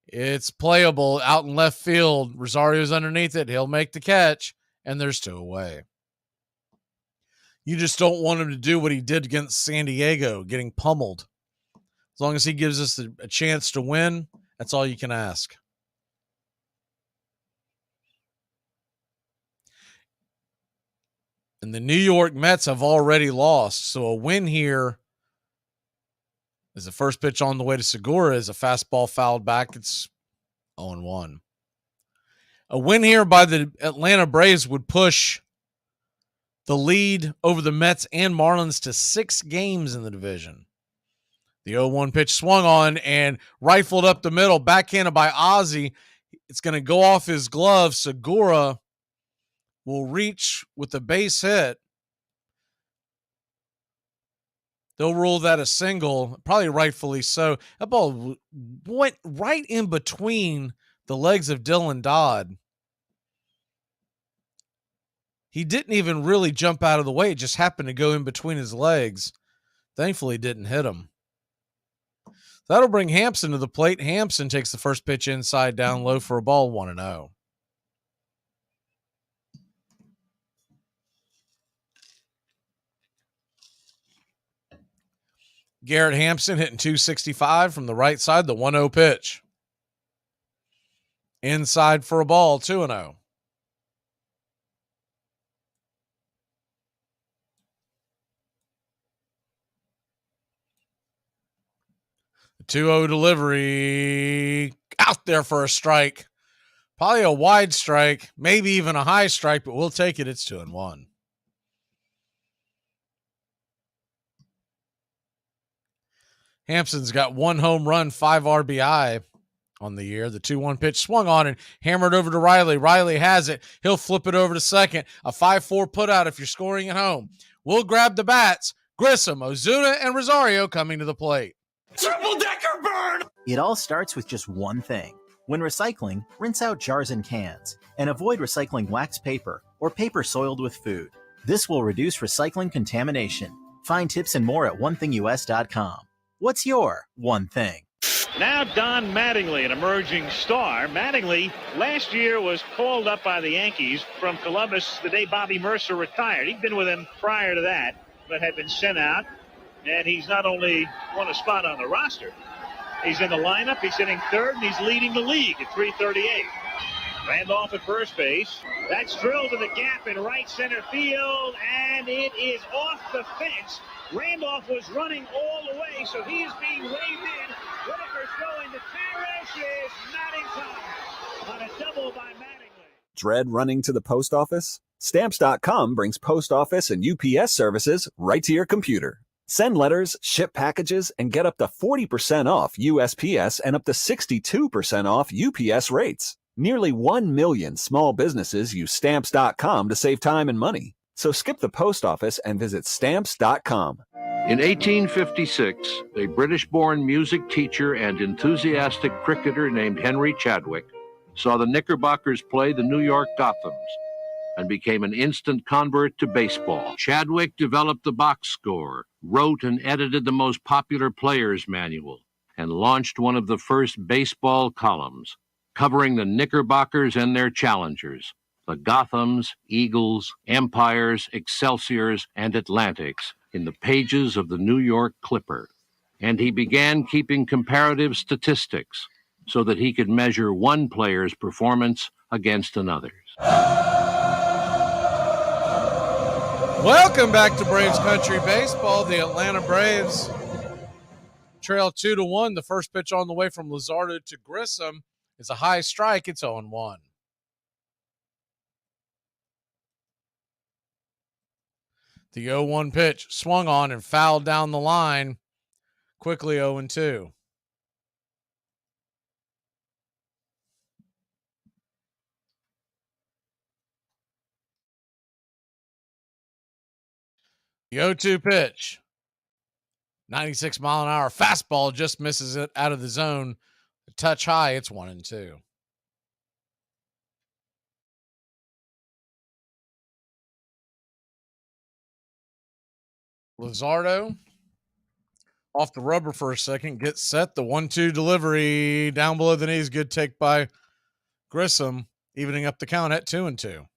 It's playable out in left field. Rosario's underneath it. He'll make the catch, and there's 2 away. You just don't want him to do what he did against San Diego, getting pummeled. As long as he gives us a chance to win, that's all you can ask. And the New York Mets have already lost, so a win here is the first pitch on the way to Segura is a fastball fouled back. It's 0-1. A win here by the Atlanta Braves would push the lead over the Mets and Marlins to 6 games in the division. The 0-1 pitch swung on and rifled up the middle, backhanded by Ozzie. It's going to go off his glove. Segura will reach with the base hit. They'll rule that a single, probably rightfully so. That ball went right in between the legs of Dylan Dodd. He didn't even really jump out of the way. It just happened to go in between his legs. Thankfully, it didn't hit him. That'll bring Hampson to the plate. Hampson takes the first pitch inside down low for a ball, 1-0. Garrett Hampson hitting .265 from the right side, the 1-0 pitch. Inside for a ball, 2-0. The 2-0 delivery out there for a strike. Probably a wide strike, maybe even a high strike, but we'll take it. It's 2-1. Hampson's got 1 home run, 5 RBI on the year. The 2-1 pitch swung on and hammered over to Riley. Riley has it. He'll flip it over to second. A 5-4 putout if you're scoring at home. We'll grab the bats. Grissom, Ozuna, and Rosario coming to the plate. Triple-decker burn! It all starts with just one thing. When recycling, rinse out jars and cans, and avoid recycling wax paper or paper soiled with food. This will reduce recycling contamination. Find tips and more at onethingus.com. What's your one thing? Now Don Mattingly, an emerging star. Mattingly last year was called up by the Yankees from Columbus the day Bobby Mercer retired. He'd been with him prior to that, but had been sent out. And he's not only won a spot on the roster, he's in the lineup, he's hitting third, and he's leading the league at .338. Randolph at first base. That's drilled to the gap in right center field, and it is off the fence. Randolph was running all the way, so he is being waved in. Whitaker's throwing to Parrish is not in time on a double by Mattingly. Dread running to the post office? Stamps.com brings post office and UPS services right to your computer. Send letters, ship packages, and get up to 40% off USPS and up to 62% off UPS rates. Nearly 1 million small businesses use Stamps.com to save time and money. So skip the post office and visit Stamps.com. In 1856, a British-born music teacher and enthusiastic cricketer named Henry Chadwick saw the Knickerbockers play the New York Gothams and became an instant convert to baseball. Chadwick developed the box score, wrote and edited the most popular players' manual, and launched one of the first baseball columns, covering the Knickerbockers and their challengers, the Gothams, Eagles, Empires, Excelsiors, and Atlantics, in the pages of the New York Clipper. And he began keeping comparative statistics so that he could measure one player's performance against another's. Welcome back to Braves Country Baseball. The Atlanta Braves trail 2-1. The first pitch on the way from Luzardo to Grissom is a high strike. It's 0-1. The 0-1 pitch swung on and fouled down the line. Quickly 0-2. The 0-2 pitch. 96-mile-an-hour fastball just misses it out of the zone. A touch high, it's 1-2. Luzardo off the rubber for a second, gets set. The 1-2 delivery down below the knees. Good take by Grissom, evening up the count at 2-2.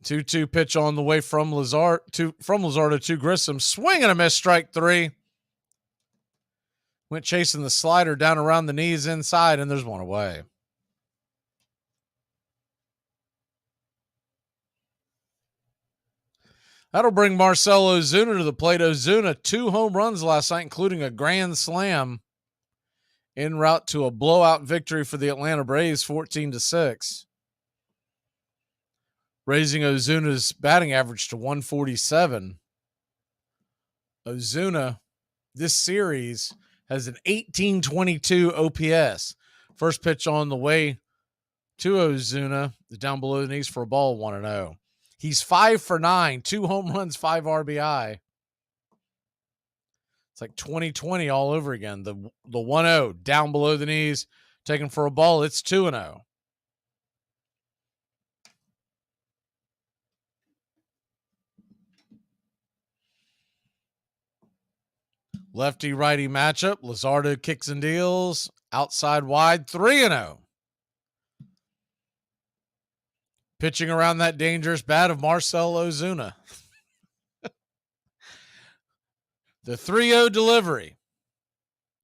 Two pitch on the way from Luzardo to Grissom. Swing and a miss, strike three. Went chasing the slider down around the knees inside, and there's one away. That'll bring Marcell Ozuna to the plate. Ozuna, 2 home runs last night, including a grand slam, en route to a blowout victory for the Atlanta Braves, 14-6. Raising Ozuna's batting average to 147. Ozuna, this series, has an 1822 OPS. First pitch on the way to Ozuna, down below the knees for a ball, 1-0. He's 5 for 9, 2 home runs, 5 RBI. It's like 2020 all over again. The 1-0 down below the knees, taken for a ball. It's 2-0. Lefty-righty matchup. Luzardo kicks and deals. Outside wide, 3-0. Pitching around that dangerous bat of Marcell Ozuna. The 3-0 delivery.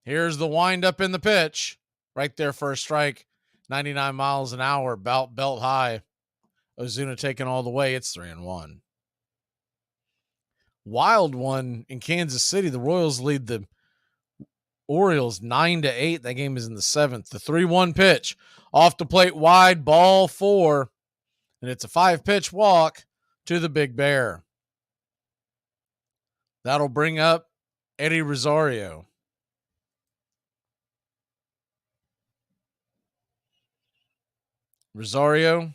Here's the windup in the pitch. Right there for a strike. 99 miles an hour, belt high. Ozuna taking all the way. It's 3-1. Wild one in Kansas City. The Royals lead the Orioles 9-8. That game is in the 7th. The 3-1 pitch. Off the plate wide, ball 4. And it's a 5-pitch walk to the Big Bear. That'll bring up Eddie Rosario. Rosario,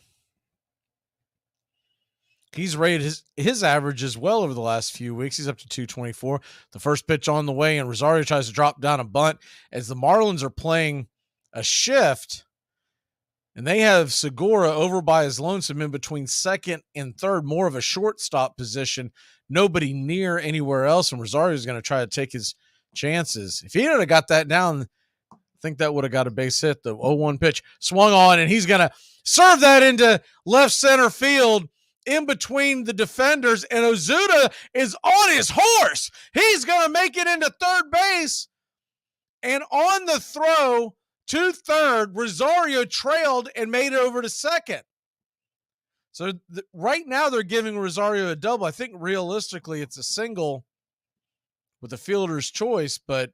he's rated his average as well over the last few weeks. He's up to 224. The first pitch on the way, and Rosario tries to drop down a bunt as the Marlins are playing a shift. And they have Segura over by his lonesome in between second and third, more of a shortstop position. Nobody near anywhere else, and Rosario is going to try to take his chances. If he had got that down, I think that would have got a base hit. The 0-1 pitch swung on, and he's going to serve that into left center field. in between the defenders, and Ozuna is on his horse. He's going to make it into third base. And on the throw to third, Rosario trailed and made it over to second. So right now they're giving Rosario a double. I think realistically it's a single with a fielder's choice, but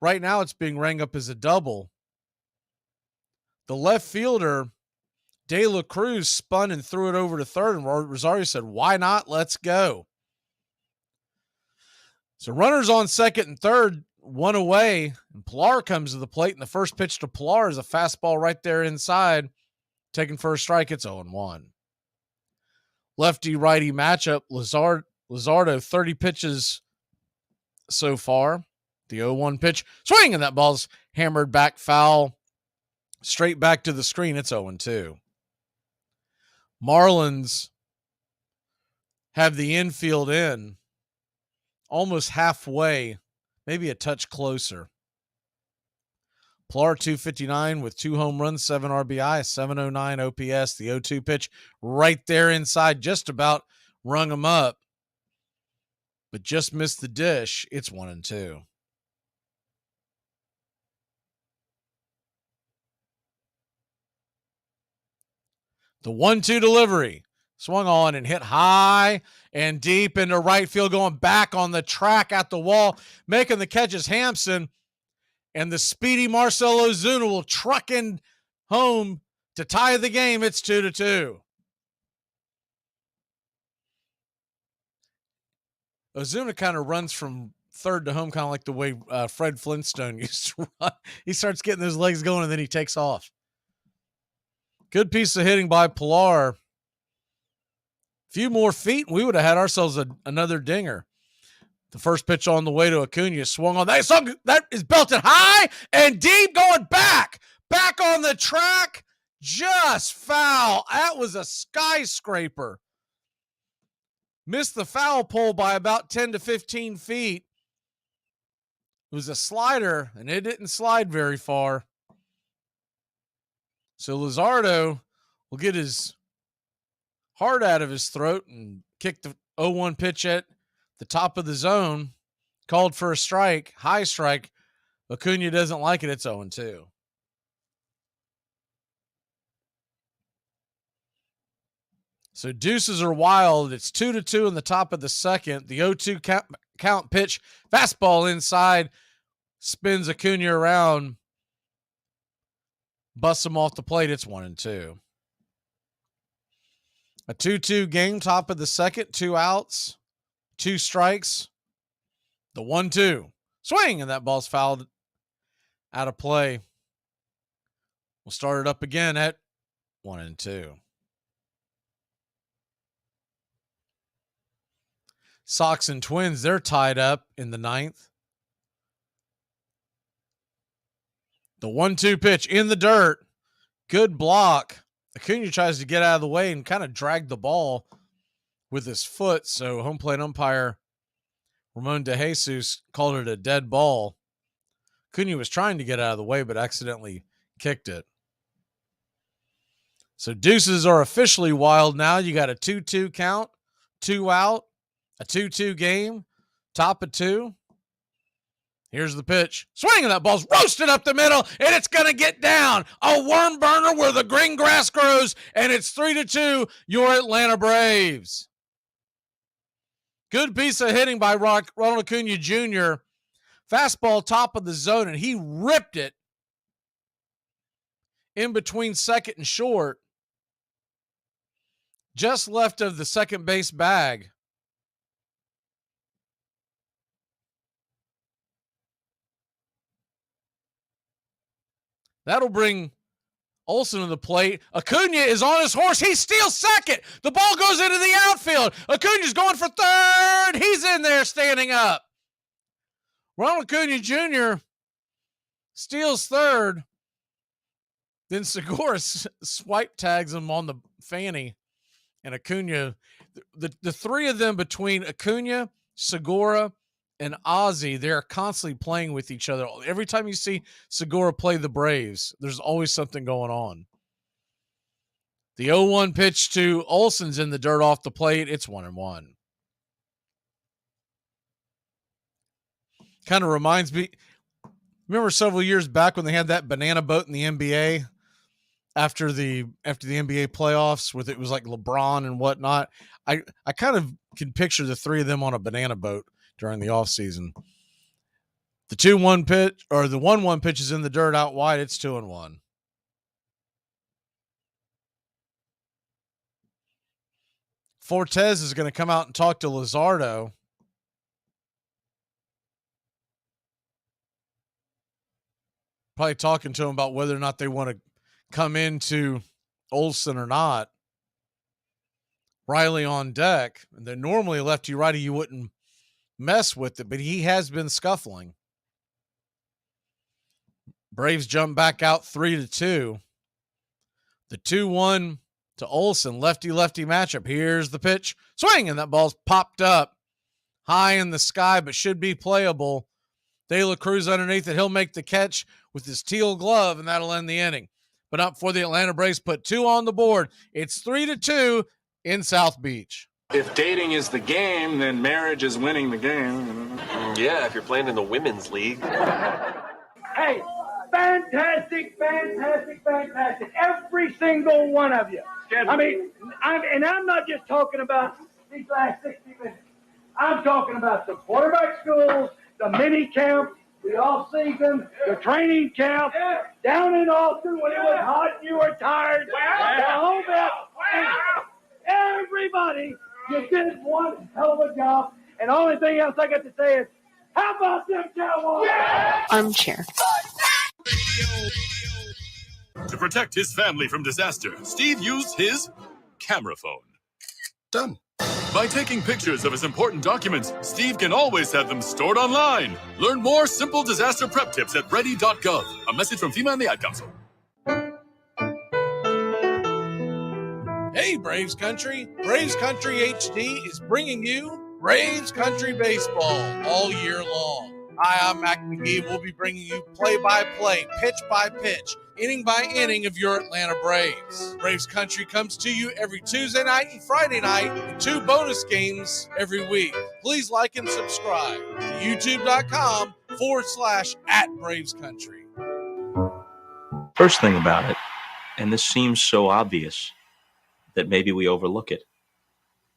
right now it's being rang up as a double. The left fielder, De La Cruz, spun and threw it over to third, and Rosario said, why not? Let's go. So runners on second and third, one away, and Pilar comes to the plate, and the first pitch to Pilar is a fastball right there inside. Taking first strike, it's 0-1. Lefty-righty matchup, Luzardo, 30 pitches so far. The 0-1 pitch, swing, and that ball's hammered back foul, straight back to the screen. It's 0-2. Marlins have the infield in almost halfway, maybe a touch closer. Pilar 259 with 2 home runs, 7 RBI, 709 OPS. The 0-2 pitch right there inside, just about rung him up, but just missed the dish. It's 1-2. The 1-2 delivery swung on and hit high and deep into right field, going back on the track at the wall. Making the catch is Hampson, and the speedy Marcell Ozuna will truck in home to tie the game. It's 2-2. Ozuna kind of runs from third to home, kind of like the way Fred Flintstone used to run. He starts getting those legs going, and then he takes off. Good piece of hitting by Pilar. Few more feet, and we would have had ourselves another dinger. The first pitch on the way to Acuna swung on. That is belted high and deep, going back on the track. Just foul. That was a skyscraper. Missed the foul pole by about 10 to 15 feet. It was a slider, and it didn't slide very far. So Luzardo will get his heart out of his throat and kick the 0-1 pitch at the top of the zone. Called for a strike, high strike. Acuna doesn't like it. It's 0-2. So deuces are wild. It's 2-2 in the top of the second. The 0-2 count pitch, fastball inside, spins Acuna around, busts him off the plate. It's 1-2. A 2-2 game, top of the second, 2 outs, 2 strikes. The 1-2 swing, and that ball's fouled out of play. We'll start it up again at 1-2. Sox and Twins, they're tied up in the 9th. The 1-2 pitch in the dirt. Good block. Acuna tries to get out of the way and kind of dragged the ball with his foot. So home plate umpire Ramon DeJesus called it a dead ball. Acuna was trying to get out of the way, but accidentally kicked it. So deuces are officially wild now. You got a 2-2 count, 2 out, a 2-2 game, top of 2. Here's the pitch. Swing, and that ball's roasted up the middle, and it's going to get down. A worm burner where the green grass grows, and it's 3-2, your Atlanta Braves. Good piece of hitting by Ronald Acuna Jr. Fastball top of the zone, and he ripped it in between second and short, just left of the second base bag. That'll bring Olsen to the plate. Acuna is on his horse. He steals second. The ball goes into the outfield. Acuna's going for third. He's in there standing up. Ronald Acuna Jr. steals third. Then Segura swipe tags him on the fanny. And Acuna, the three of them between Acuna, Segura, and Ozzy, they're constantly playing with each other. Every time you see Segura play the Braves, there's always something going on. The 0-1 pitch to Olson's in the dirt off the plate. It's 1-1. Kind of reminds me, remember several years back when they had that banana boat in the NBA after the NBA playoffs with it was like LeBron and whatnot. I kind of can picture the three of them on a banana boat during the offseason. The 2-1 pitch or the 1-1 pitch is in the dirt out wide. It's 2-1. Fortes is going to come out and talk to Luzardo. Probably talking to him about whether or not they want to come into Olson or not. Riley on deck. And then normally lefty righty, you wouldn't mess with it, but he has been scuffling. Braves jump back out 3-2. The 2-1 to Olson, lefty-lefty matchup. Here's the pitch. Swing, and that ball's popped up high in the sky, but should be playable. De La Cruz underneath it. He'll make the catch with his teal glove, and that'll end the inning. But up for the Atlanta Braves, put 2 on the board. It's 3-2 in South Beach. If dating is the game, then marriage is winning the game. Yeah, if you're playing in the women's league. Hey, fantastic. Every single one of you. I mean, I'm not just talking about these last 60 minutes. I'm talking about the quarterback schools, the mini camp, the off season, the training camp, down in Austin when it was hot and you were tired, the whole bit. Everybody, you did one hell of a job. And the only thing else I got to say is, how about them Cowboys? Armchair. To protect his family from disaster, Steve used his camera phone. Done. By taking pictures of his important documents, Steve can always have them stored online. Learn more simple disaster prep tips at ready.gov. A message from FEMA and the Ad Council. Hey, Braves Country. Braves Country HD is bringing you Braves Country Baseball all year long. Hi, I'm Mac Magee. We'll be bringing you play-by-play, pitch-by-pitch, inning-by-inning of your Atlanta Braves. Braves Country comes to you every Tuesday night and Friday night, and 2 bonus games every week. Please like and subscribe to youtube.com/@BravesCountry. First thing about it, and this seems so obvious that maybe we overlook it,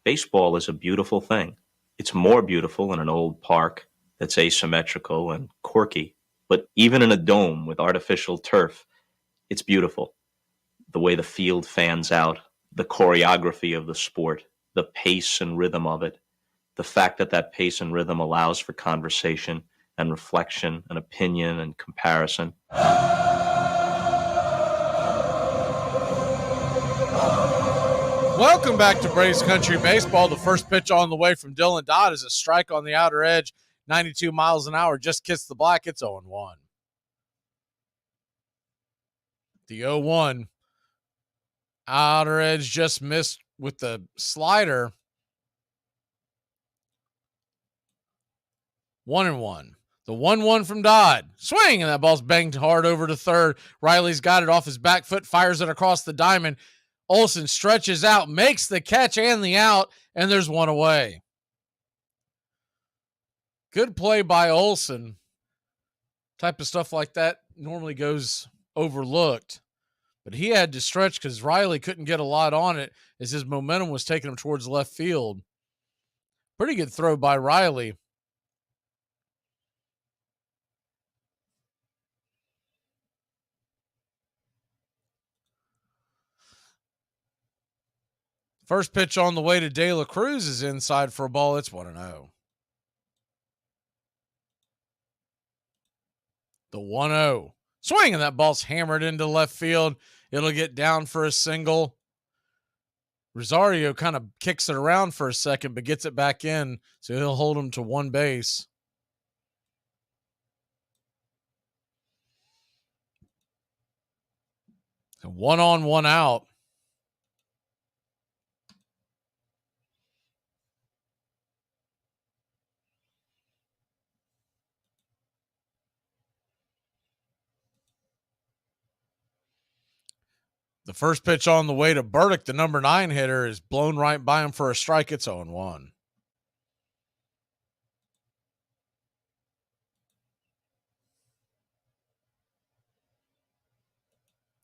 baseball is a beautiful thing. It's more beautiful in an old park that's asymmetrical and quirky, but even in a dome with artificial turf, it's beautiful. The way the field fans out, the choreography of the sport, the pace and rhythm of it, the fact that that pace and rhythm allows for conversation and reflection and opinion and comparison. Welcome back to Braves Country Baseball. The first pitch on the way from Dylan Dodd is a strike on the outer edge. 92 miles an hour, just kissed the black. It's 0-1. The 0-1. Outer edge just missed with the slider. 1-1. The 1-1 from Dodd. Swing, and that ball's banged hard over to third. Riley's got it off his back foot, fires it across the diamond. Olson stretches out, makes the catch and the out, and there's one away. Good play by Olson. Type of stuff like that normally goes overlooked. But he had to stretch because Riley couldn't get a lot on it as his momentum was taking him towards left field. Pretty good throw by Riley. First pitch on the way to De La Cruz is inside for a ball. It's 1-0. The 1-0. Swing, and that ball's hammered into left field. It'll get down for a single. Rosario kind of kicks it around for a second, but gets it back in, so he'll hold him to one base. So 1 on, 1 out. The first pitch on the way to Burdick, the number 9 hitter, is blown right by him for a strike. It's 0-1.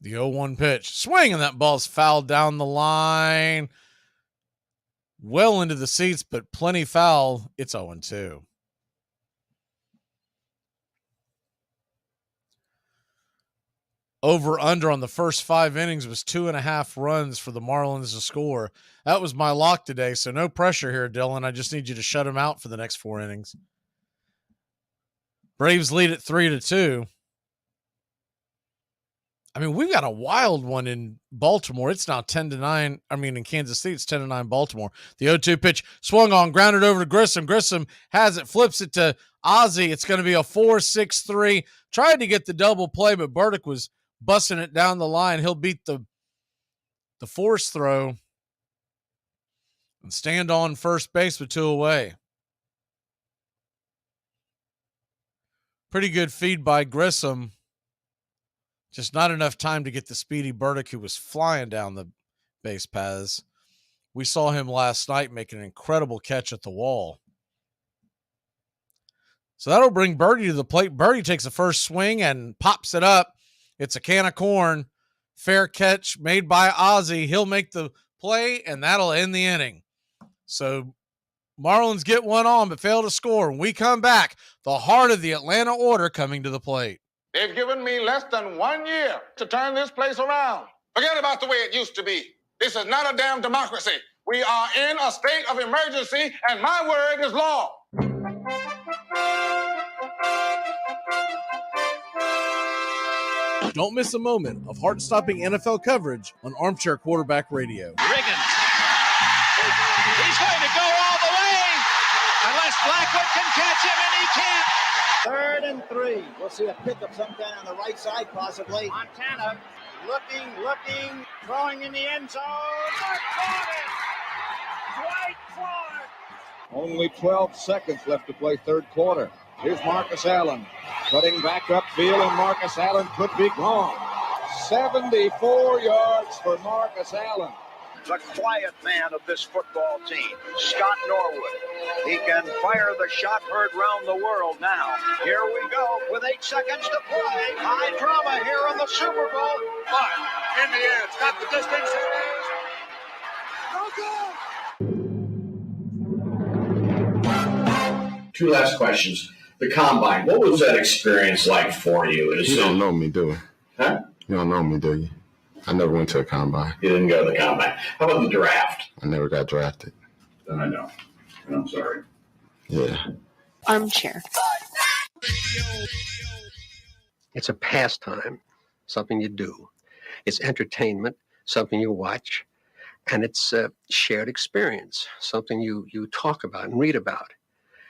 The 0-1 pitch. Swing, and that ball's fouled down the line. Well into the seats, but plenty foul. It's 0-2. Over under on the first 5 innings was 2.5 runs for the Marlins to score. That was my lock today, so no pressure here, Dylan. I just need you to shut him out for the next 4 innings. Braves lead at 3-2. I mean, we've got a wild one in Baltimore. It's now 10-9. I mean, in Kansas City, it's 10-9 Baltimore. The 0-2 pitch swung on, grounded over to Grissom. Grissom has it, flips it to Ozzie. It's going to be a 4-6-3. Tried to get the double play, but Burdick was busting it down the line. He'll beat the force throw and stand on first base with 2 away. Pretty good feed by Grissom. Just not enough time to get the speedy Burdick, who was flying down the base paths. We saw him last night make an incredible catch at the wall. So that'll bring Birdie to the plate. Birdie takes the first swing and pops it up. It's a can of corn. Fair catch made by Ozzie. He'll make the play, and that'll end the inning. So Marlins get one on, but fail to score. When we come back, the heart of the Atlanta order coming to the plate. They've given me less than 1 year to turn this place around. Forget about the way it used to be. This is not a damn democracy. We are in a state of emergency, and my word is law. Don't miss a moment of heart-stopping NFL coverage on Armchair Quarterback Radio. Riggins. He's going to go all the way unless Blackwood can catch him, and he can't. 3rd and 3. We'll see a pickup sometime on the right side, possibly. Montana looking, throwing in the end zone. Mark caught it! Dwight Clark! Only 12 seconds left to play 3rd quarter. Here's Marcus Allen cutting back upfield, and Marcus Allen could be gone. 74 yards for Marcus Allen. The quiet man of this football team, Scott Norwood. He can fire the shot heard round the world now. Here we go with 8 seconds to play. High drama here in the Super Bowl. But in the air, it's got the distance. Go, go! 2 last questions. The Combine, what was that experience like for you? You don't know me, do you? Huh? You don't know me, do you? I never went to a Combine. You didn't go to the Combine. How about the draft? I never got drafted. Then I know. And I'm sorry. Yeah. Armchair. It's a pastime, something you do. It's entertainment, something you watch. And it's a shared experience, something you talk about and read about.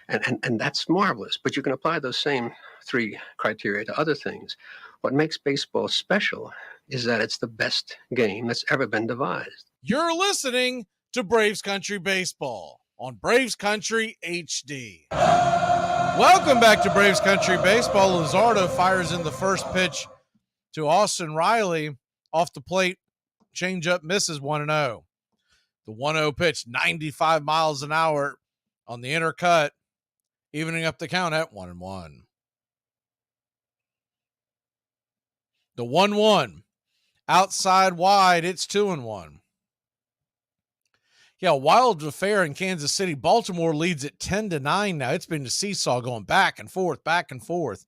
And that's marvelous. But you can apply those same 3 criteria to other things. What makes baseball special is that it's the best game that's ever been devised. You're listening to Braves Country Baseball on Braves Country HD. Welcome back to Braves Country Baseball. Luzardo fires in the first pitch to Austin Riley. Off the plate, changeup misses 1-0. The 1-0 pitch, 95 miles an hour on the inner cut, evening up the count at 1-1. The 1-1. Outside wide, it's 2-1. Yeah, wild affair in Kansas City. Baltimore leads at 10-9 now. It's been a seesaw going back and forth, back and forth.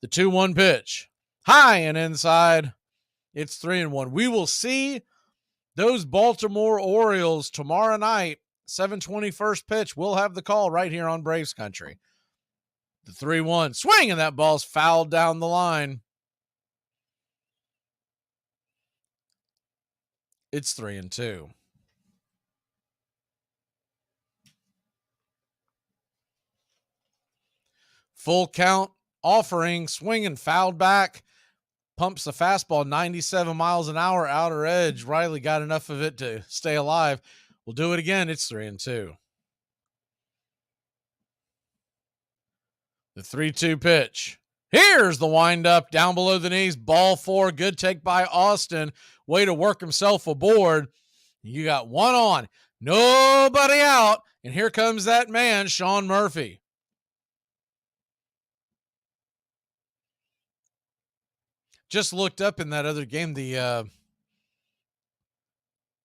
The 2-1 pitch. High and inside. It's 3-1. We will see those Baltimore Orioles tomorrow night, 7:20 first pitch. We'll have the call right here on Braves Country. The 3-1. Swing, and that ball's fouled down the line. It's 3-2. Full count offering, swinging, fouled back, pumps the fastball 97 miles an hour, outer edge. Riley got enough of it to stay alive. We'll do it again. It's 3-2. The 3-2 pitch. Here's the windup down below the knees. Ball 4. Good take by Austin. Way to work himself aboard. You got one on. Nobody out. And here comes that man, Sean Murphy. Just looked up in that other game. The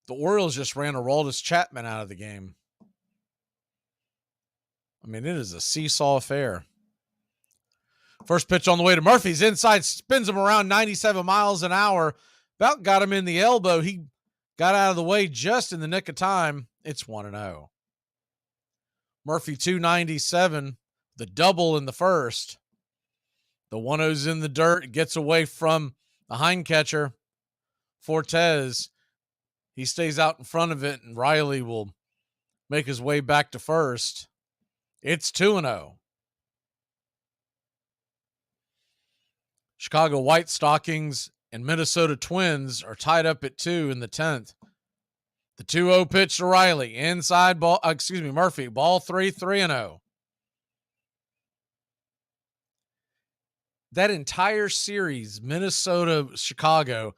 Orioles just ran Aroldis Chapman out of the game. I mean, it is a seesaw affair. First pitch on the way to Murphy's inside, spins him around 97 miles an hour. About got him in the elbow. He got out of the way just in the nick of time. It's 1-0. Murphy 297, the double in the first. The 1-0's in the dirt, gets away from the hind catcher, Fortes. He stays out in front of it, and Riley will make his way back to first. It's 2-0. Chicago White Stockings and Minnesota Twins are tied up at 2 in the 10th. The 2-0 pitch to Riley. Inside ball, Murphy. Ball 3, 3-0. That entire series, Minnesota-Chicago,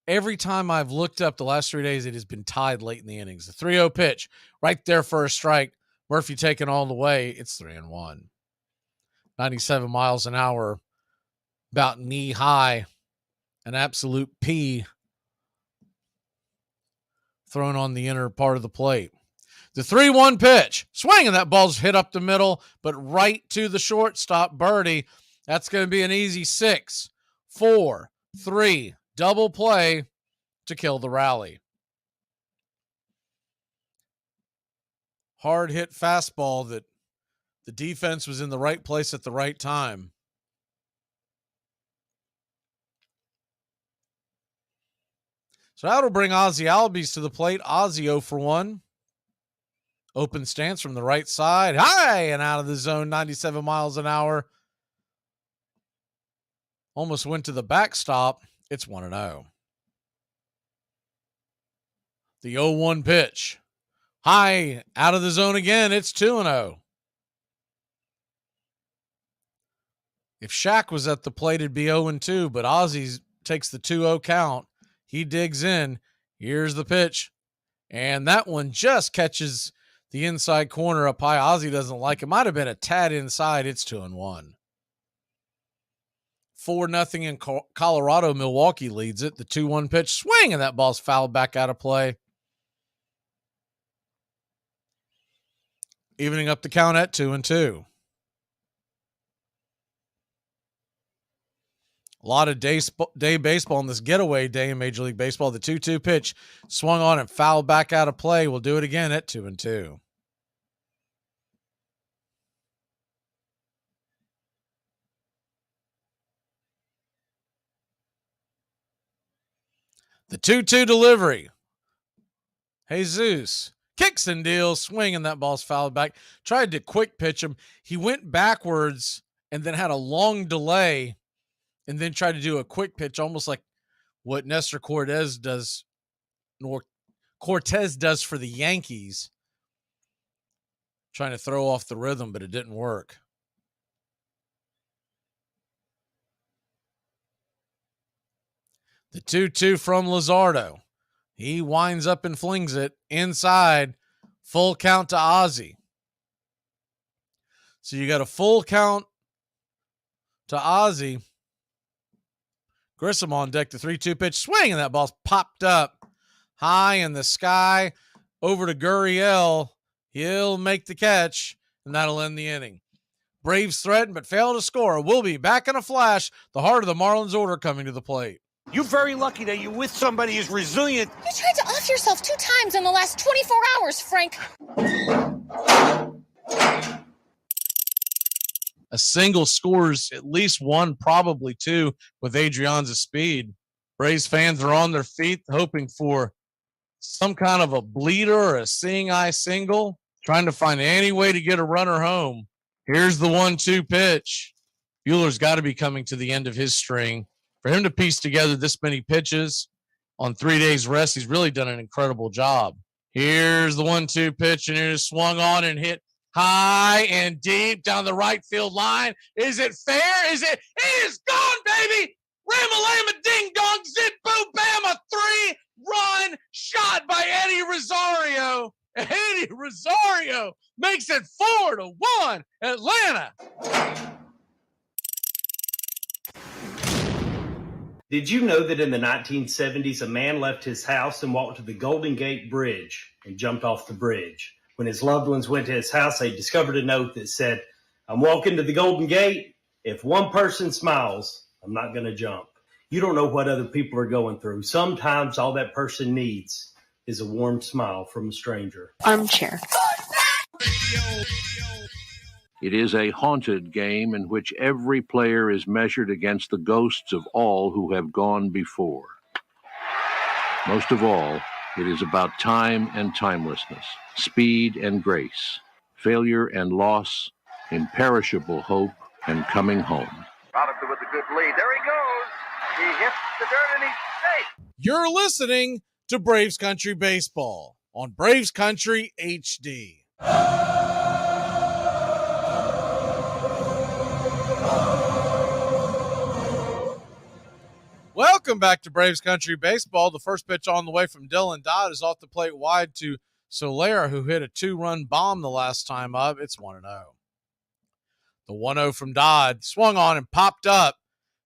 every time I've looked up the last 3 days, it has been tied late in the innings. The 3-0 pitch, right there for a strike. Murphy taken all the way. It's 3-1. 97 miles an hour, about knee high. An absolute P thrown on the inner part of the plate. The 3-1 pitch. Swinging, that ball's hit up the middle, but right to the shortstop, Birdie. That's going to be an easy 6, 4, 3, double play to kill the rally. Hard hit fastball that the defense was in the right place at the right time. So that'll bring Ozzie Albies to the plate. Ozzie 0 for 1. Open stance from the right side. High and out of the zone, 97 miles an hour. Almost went to the backstop. It's 1-0. The 0-1 pitch. High, out of the zone again. It's 2-0. If Shaq was at the plate, it'd be 0-2, but Ozzie takes the 2-0 count. He digs in. Here's the pitch. And that one just catches the inside corner up high. Ozzie doesn't like it. Might have been a tad inside. It's 2-1. 4-0 in Colorado. Milwaukee leads it. The 2-1 pitch. Swing, and that ball's fouled back out of play. Evening up the count at 2-2. A lot of day baseball on this getaway day in Major League Baseball. The 2-2 pitch swung on and fouled back out of play. We'll do it again at 2-2. The 2-2 delivery. Jesus kicks and deals, swing, and that ball's fouled back. Tried to quick pitch him. He went backwards and then had a long delay and then tried to do a quick pitch, almost like what Nestor Cortez does for the Yankees. Trying to throw off the rhythm, but it didn't work. The 2-2 from Luzardo. He winds up and flings it inside. Full count to Ozzie. So you got a full count to Ozzie. Grissom on deck, the 3-2 pitch. Swing, and that ball's popped up high in the sky over to Gurriel. He'll make the catch, and that'll end the inning. Braves threaten but fail to score. We'll be back in a flash. The heart of the Marlins order coming to the plate. You're very lucky that you're with somebody as resilient. You tried to off yourself 2 times in the last 24 hours, Frank. A single scores at least 1, probably 2 with Adrianza's speed. Braves fans are on their feet hoping for some kind of a bleeder or a seeing eye single, trying to find any way to get a runner home. Here's the 1-2 pitch. Buehler's got to be coming to the end of his string. For him to piece together this many pitches on 3 days rest, he's really done an incredible job. Here's the 1-2 pitch, and it is swung on and hit high and deep down the right field line. Is it fair? It is gone, baby. Ramalama ding dong zip boo bam, a 3-run shot by Eddie Rosario. Eddie Rosario makes it 4-1 Atlanta. Did you know that in the 1970s, a man left his house and walked to the Golden Gate Bridge and jumped off the bridge? When his loved ones went to his house, they discovered a note that said, "I'm walking to the Golden Gate. If one person smiles, I'm not going to jump." You don't know what other people are going through. Sometimes all that person needs is a warm smile from a stranger. Armchair. It is a haunted game in which every player is measured against the ghosts of all who have gone before. Most of all, it is about time and timelessness, speed and grace, failure and loss, imperishable hope and coming home. Robinson with a good lead. There he goes. He hits the dirt and he's safe. You're listening to Braves Country Baseball on Braves Country HD. Welcome back to Braves Country Baseball. The first pitch on the way from Dylan Dodd is off the plate wide to Soler, who hit a 2-run bomb the last time up. It's 1-0. The 1-0 from Dodd swung on and popped up.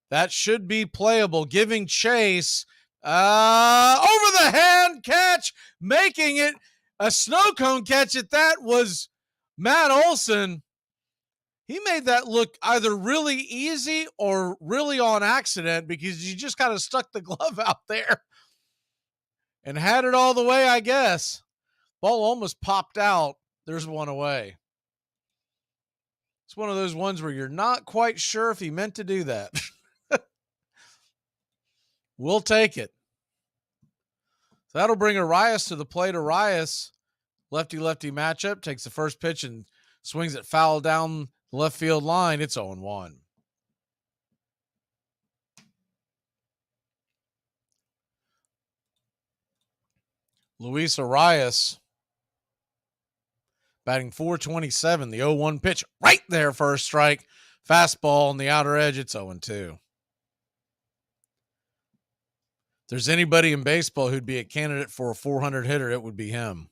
That should be playable, giving chase. Over the hand catch, making it a snow cone catch at that was Matt Olson. He made that look either really easy or really on accident because he just kind of stuck the glove out there and had it all the way, I guess. Ball almost popped out. There's one away. It's one of those ones where you're not quite sure if he meant to do that. We'll take it. So that'll bring Arias to the plate. Arias, lefty-lefty matchup, takes the first pitch and swings it foul down the left field line. It's 0-1. Luis Arias batting .427, the 0-1 pitch right there for a strike. Fastball on the outer edge. It's 0-2. If there's anybody in baseball who'd be a candidate for a 400 hitter, it would be him.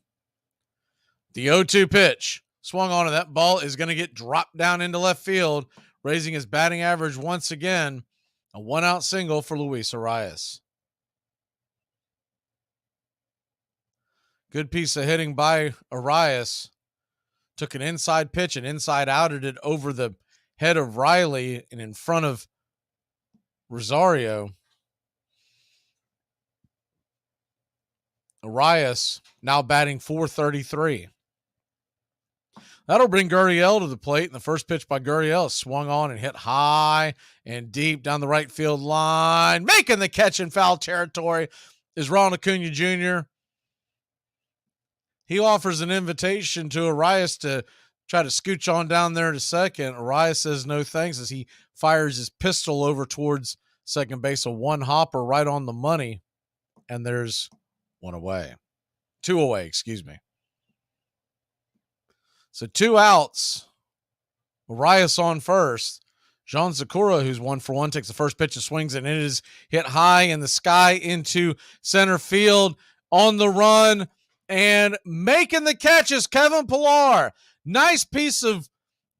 The 0-2 pitch swung on, and that ball is going to get dropped down into left field, raising his batting average once again. A 1-out single for Luis Arias. Good piece of hitting by Arias. Took an inside pitch and inside outed it over the head of Riley and in front of Rosario. Arias now batting .433. That'll bring Gurriel to the plate, and the first pitch by Gurriel is swung on and hit high and deep down the right field line. Making the catch in foul territory is Ronald Acuna Jr. He offers an invitation to Arias to try to scooch on down there to second. Arias says no thanks as he fires his pistol over towards second base. A one hopper right on the money, and there's two away, excuse me. So 2 outs. Arias on first. Jean Segura, who's 1-for-1, takes the first pitch and swings, and it is hit high in the sky into center field on the run. And making the catch is Kevin Pillar. Nice piece of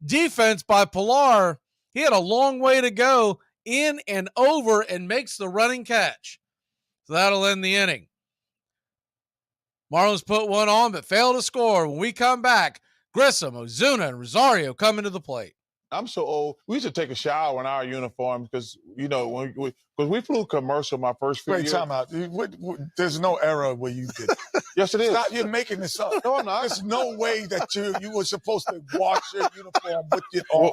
defense by Pillar. He had a long way to go in and over and makes the running catch. So that'll end the inning. Marlins put one on but failed to score. When we come back, Grissom, Ozuna, and Rosario come into the plate. I'm so old. We used to take a shower in our uniforms because, you know, when we flew commercial my first few years. Wait, time out. There's no era where you did. Yes, it is. Stop, you're making this up. No, I'm not. There's no way that you were supposed to wash your uniform with it on.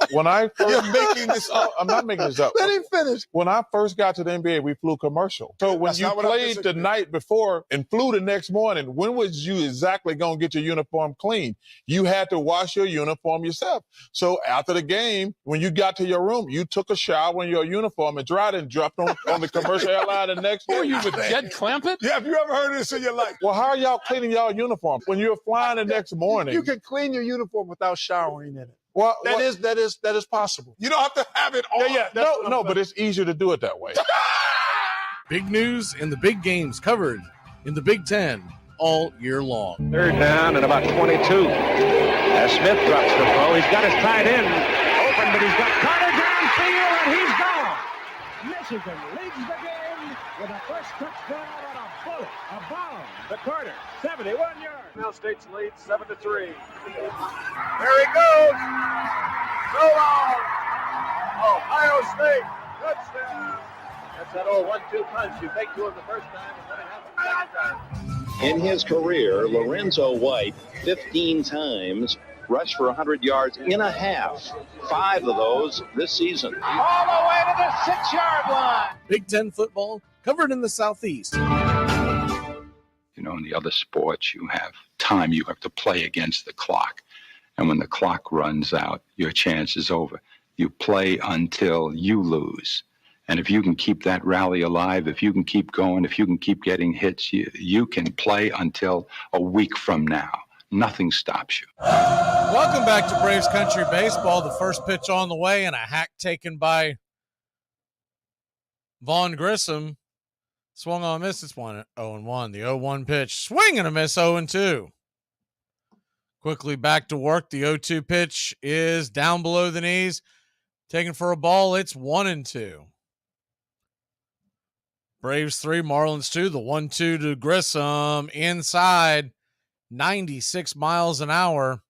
You're making this up. I'm not making this up. Let him finish. When I first got to the NBA, we flew commercial. So when you played the night before and flew the next morning, when was you exactly going to get your uniform clean? You had to wash your uniform yourself. So after the game, when you got to your room, you took a shower in your uniform and dried it and dropped on on the commercial airline the next day. Were you with Jed Clampett? Yeah, have you ever heard this in your life? Well, how are y'all cleaning y'all uniform when you're flying the next morning? You can clean your uniform without showering in it. Well, That is possible. You don't have to have it on. Yeah. No, but it's easier to do it that way. Big news and the big games covered in the Big Ten all year long. Third down and about 22. As Smith drops the throw, he's got his tight end open, but he's got Carter downfield, and he's gone. Michigan leads the game with a first touchdown on a bullet, a bomb. The Carter, 71 yards. Now State's lead 7-3. There he goes. So long. Ohio State touchdown. That's that old 1-2 punch. You take two of the first time, and then it happens the second time. In his career, Lorenzo White 15 times rushed for 100 yards in a half. 5 of those this season. All the way to the 6-yard line. Big Ten football covered in the Southeast. You know, in the other sports, you have time. You have to play against the clock. And when the clock runs out, your chance is over. You play until you lose. And if you can keep that rally alive, if you can keep going, if you can keep getting hits, you can play until a week from now. Nothing stops you. Welcome back to Braves Country Baseball. The first pitch on the way and a hack taken by Vaughn Grissom. Swung on, miss. It's 1-0-1. The 0-1 pitch. Swing and a miss, 0-2. Quickly back to work. The 0-2 pitch is down below the knees. Taken for a ball. It's 1-2. Braves 3, Marlins 2. The 1-2 to Grissom. Inside, 96 miles an hour.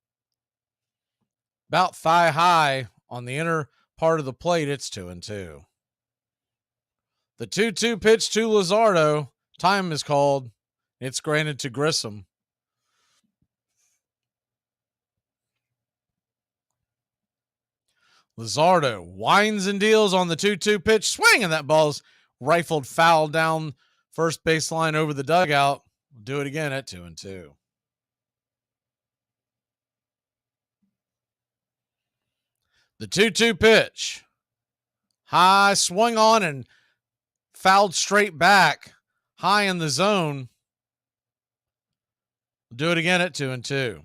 About thigh high on the inner part of the plate. It's 2-2. The 2-2 pitch to Luzardo. Time is called. It's granted to Grissom. Luzardo winds and deals on the 2-2 pitch. Swing, and that ball's rifled foul down first baseline over the dugout. We'll do it again at 2-2. The 2-2 pitch. High swung on and fouled straight back. High in the zone. We'll do it again at 2-2.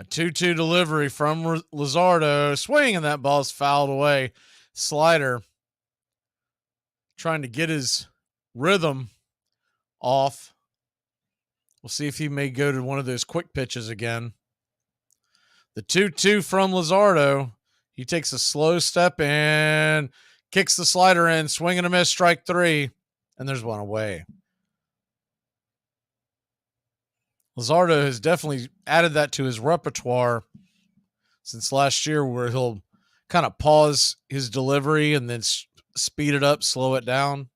A 2-2 delivery from Luzardo. Swing, and that ball's fouled away. Slider trying to get his rhythm off. We'll see if he may go to one of those quick pitches again. The 2-2 from Luzardo. He takes a slow step and kicks the slider in. Swing and a miss, strike 3. And there's one away. Luzardo has definitely added that to his repertoire since last year, where he'll kind of pause his delivery and then speed it up, slow it down.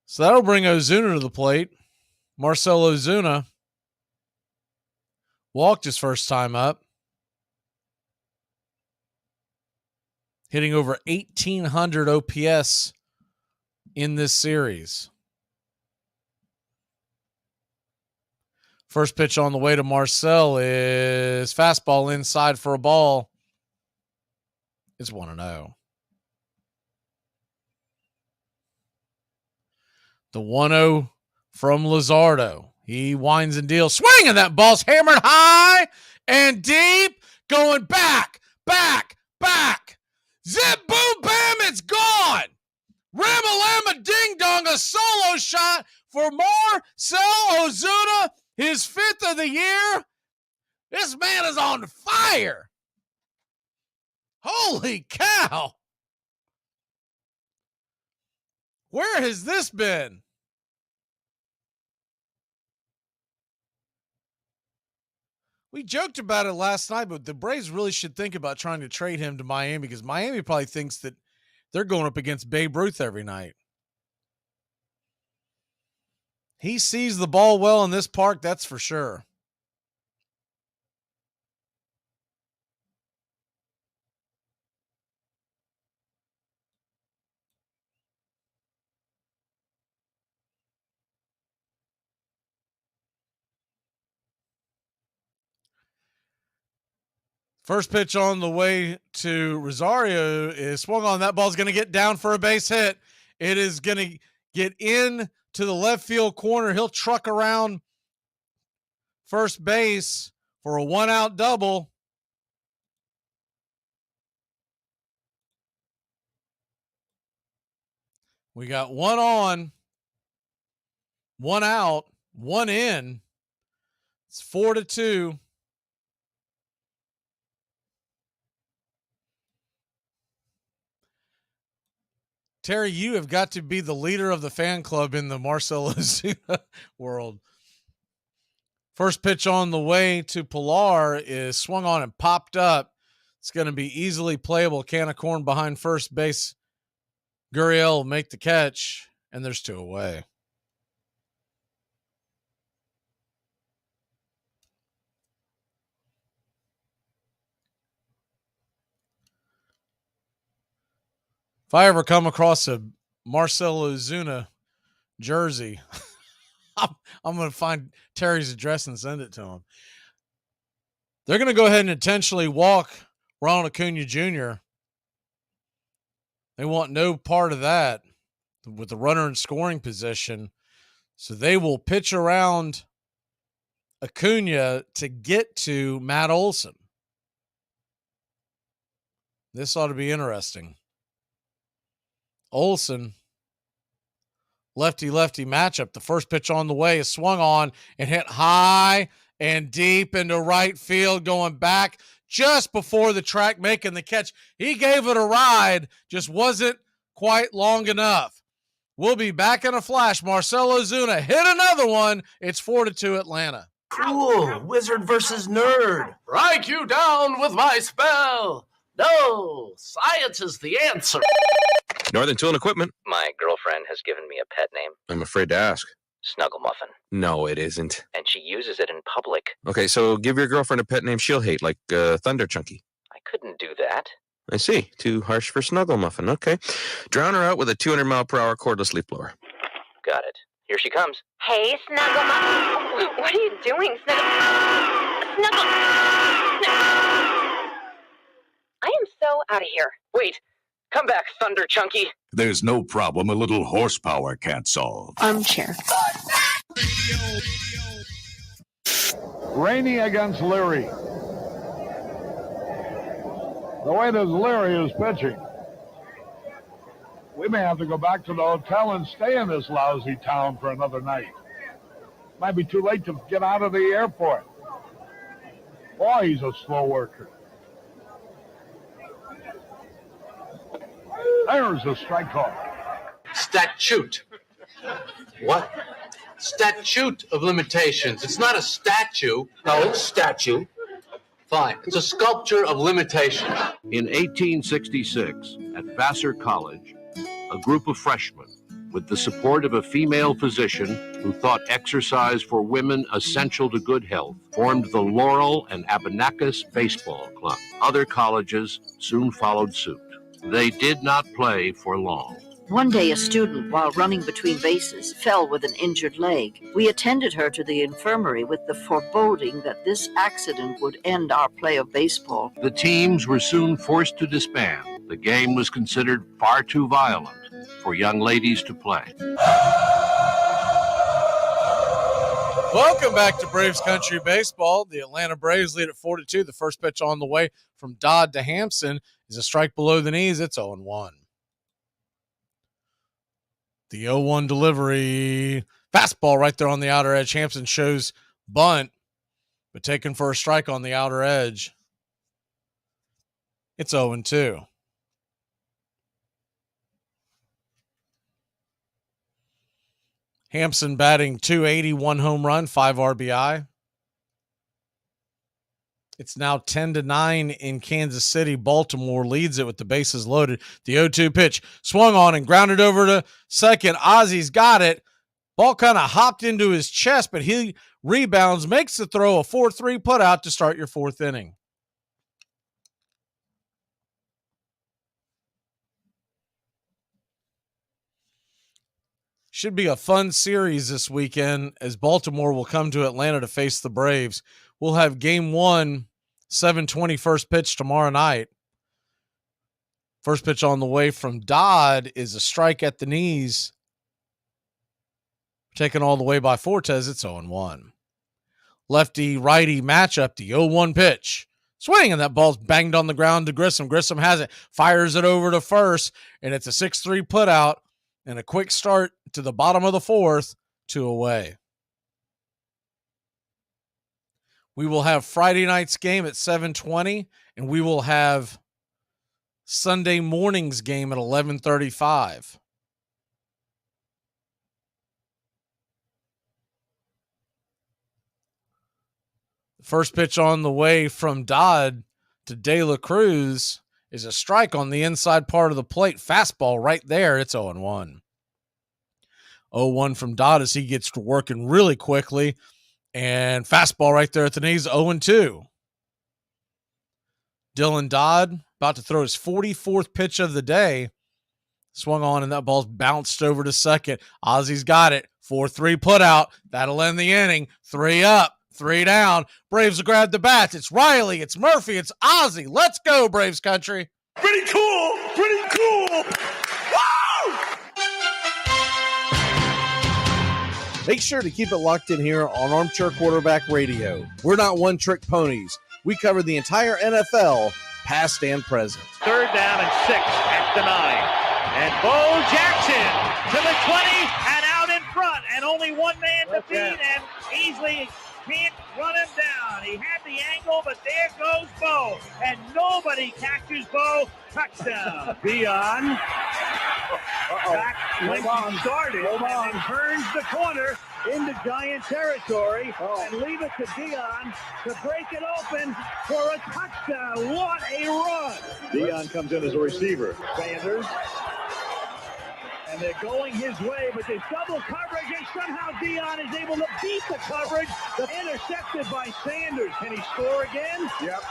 So that'll bring Ozuna to the plate. Marcell Ozuna walked his first time up, hitting over 1,800 OPS in this series. First pitch on the way to Marcell is fastball inside for a ball. It's 1-0. The 1-0 from Luzardo. He winds and deals. Swing, and that ball's hammered high and deep. Going back. Zip, boom, bam, it's gone. Ramalama, ding dong, a solo shot for Marcell Ozuna. His 5th of the year. This man is on fire. Holy cow. Where has this been? We joked about it last night, but the Braves really should think about trying to trade him to Miami, because Miami probably thinks that they're going up against Babe Ruth every night. He sees the ball well in this park, that's for sure. First pitch on the way to Rosario is swung on. That ball's going to get down for a base hit. It is going to get in to the left field corner. He'll truck around first base for a 1-out double. We got 1 on, 1 out, 1 in. It's 4-2. Terry, you have got to be the leader of the fan club in the Marcell Ozuna world. First pitch on the way to Pilar is swung on and popped up. It's going to be easily playable. Can of corn behind first base. Gurriel will make the catch, and there's 2 away. If I ever come across a Marcell Ozuna jersey, I'm going to find Terry's address and send it to him. They're going to go ahead and intentionally walk Ronald Acuna Jr. They want no part of that with the runner in scoring position. So they will pitch around Acuna to get to Matt Olson. This ought to be interesting. Olson, lefty-lefty matchup. The first pitch on the way is swung on and hit high and deep into right field, going back just before the track, making the catch. He gave it a ride, just wasn't quite long enough. We'll be back in a flash. Marcell Ozuna hit another one. It's 4-2 Atlanta. Cool. Wizard versus nerd. Write you down with my spell. No, science is the answer. Northern Tool and Equipment. My girlfriend has given me a pet name. I'm afraid to ask. Snuggle Muffin. No, it isn't. And she uses it in public. Okay, so give your girlfriend a pet name she'll hate, like Thunder Chunky. I couldn't do that. I see. Too harsh for Snuggle Muffin. Okay. Drown her out with a 200-mile-per-hour cordless leaf blower. Got it. Here she comes. Hey, Snuggle Muffin. What are you doing, Snuggle? I am so out of here. Wait. Come back, Thunder Chunky. There's no problem a little horsepower can't solve. Armchair. Rainey against Leary. The way that Leary is pitching, we may have to go back to the hotel and stay in this lousy town for another night. Might be too late to get out of the airport. Boy, he's a slow worker. There's a strike call. Statute. What? Statute of limitations. It's not a statue. No, statue. Fine. It's a sculpture of limitations. In 1866, at Vassar College, a group of freshmen, with the support of a female physician who thought exercise for women essential to good health, formed the Laurel and Abenakis Baseball Club. Other colleges soon followed suit. They did not play for long. One day, a student, while running between bases, fell with an injured leg. We attended her to the infirmary with the foreboding that this accident would end our play of baseball. The teams were soon forced to disband. The game was considered far too violent for young ladies to play. Welcome back to Braves Country Baseball. The Atlanta Braves lead at 4-2. The first pitch on the way from Dodd to Hampson is a strike below the knees. It's 0-1. The 0-1 delivery. Fastball right there on the outer edge. Hampson shows bunt, but taken for a strike on the outer edge. It's 0-2. Hampson batting .280, 1 home run, 5 RBI. It's now 10-9 in Kansas City. Baltimore leads it with the bases loaded. The 0-2 pitch swung on and grounded over to second. Ozzy's got it. Ball kind of hopped into his chest, but he rebounds, makes the throw, a 4-3 putout to start your fourth inning. Should be a fun series this weekend as Baltimore will come to Atlanta to face the Braves. We'll have game 1 7:20 first pitch tomorrow night. First pitch on the way from Dodd is a strike at the knees. Taken all the way by Fortes, it's 0-1. Lefty-righty matchup, the 0-1 pitch. Swing, and that ball's banged on the ground to Grissom. Grissom has it, fires it over to first, and it's a 6-3 putout and a quick start to the bottom of the fourth, 2 away. We will have Friday night's game at 7:20, and we will have Sunday morning's game at 11:35. First pitch on the way from Dodd to De La Cruz is a strike on the inside part of the plate. Fastball right there. It's 0-1. 0-1 from Dodd as he gets to working really quickly. And fastball right there at the knees, 0-2. Dylan Dodd about to throw his 44th pitch of the day. Swung on, and that ball's bounced over to second. Ozzy's got it. 4-3 putout. That'll end the inning. 3 up. 3 down. Braves will grab the bats. It's Riley. It's Murphy. It's Ozzy. Let's go, Braves country. Pretty cool. Pretty cool. Wow! Make sure to keep it locked in here on Armchair Quarterback Radio. We're not one-trick ponies. We cover the entire NFL, past and present. 3rd down and 6 at the 9. And Bo Jackson to the 20 and out in front. And only one man to beat, and Easley can't run him down. He had the angle, but there goes Bo. And nobody catches Bo. Touchdown. Dion. Back when he started and then turns the corner into Giant territory and leave it to Dion to break it open for a touchdown. What a run. Dion comes in as a receiver. Sanders. And they're going his way, but there's double coverage, and somehow Dion is able to beat the coverage. Intercepted by Sanders. Can he score again? Yep.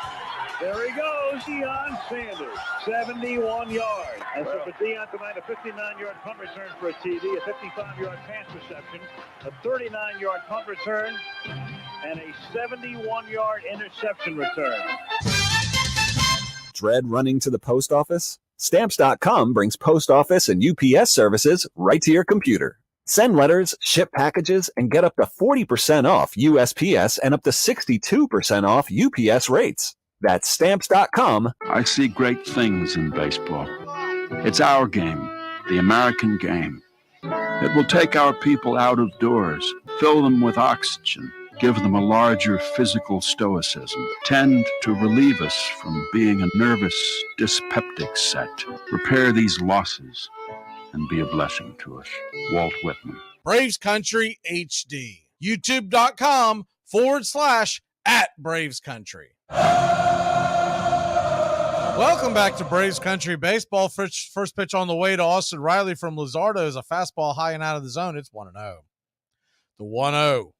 There he goes, Deion Sanders, 71 yards. And so for Deion tonight, a 59-yard punt return for a TD, a 55-yard pass reception, a 39-yard punt return, and a 71-yard interception return. Dread running to the post office? Stamps.com brings post office and UPS services right to your computer. Send letters, ship packages, and get up to 40% off USPS and up to 62% off UPS rates. That's Stamps.com. I see great things in baseball. It's our game, the American game. It will take our people out of doors, fill them with oxygen, give them a larger physical stoicism, tend to relieve us from being a nervous, dyspeptic set, repair these losses, and be a blessing to us. Walt Whitman. Braves Country HD. YouTube.com/@BravesCountry. Welcome back to Braves Country Baseball. First pitch on the way to Austin Riley from Luzardo is a fastball high and out of the zone. It's 1-0. The 1-0.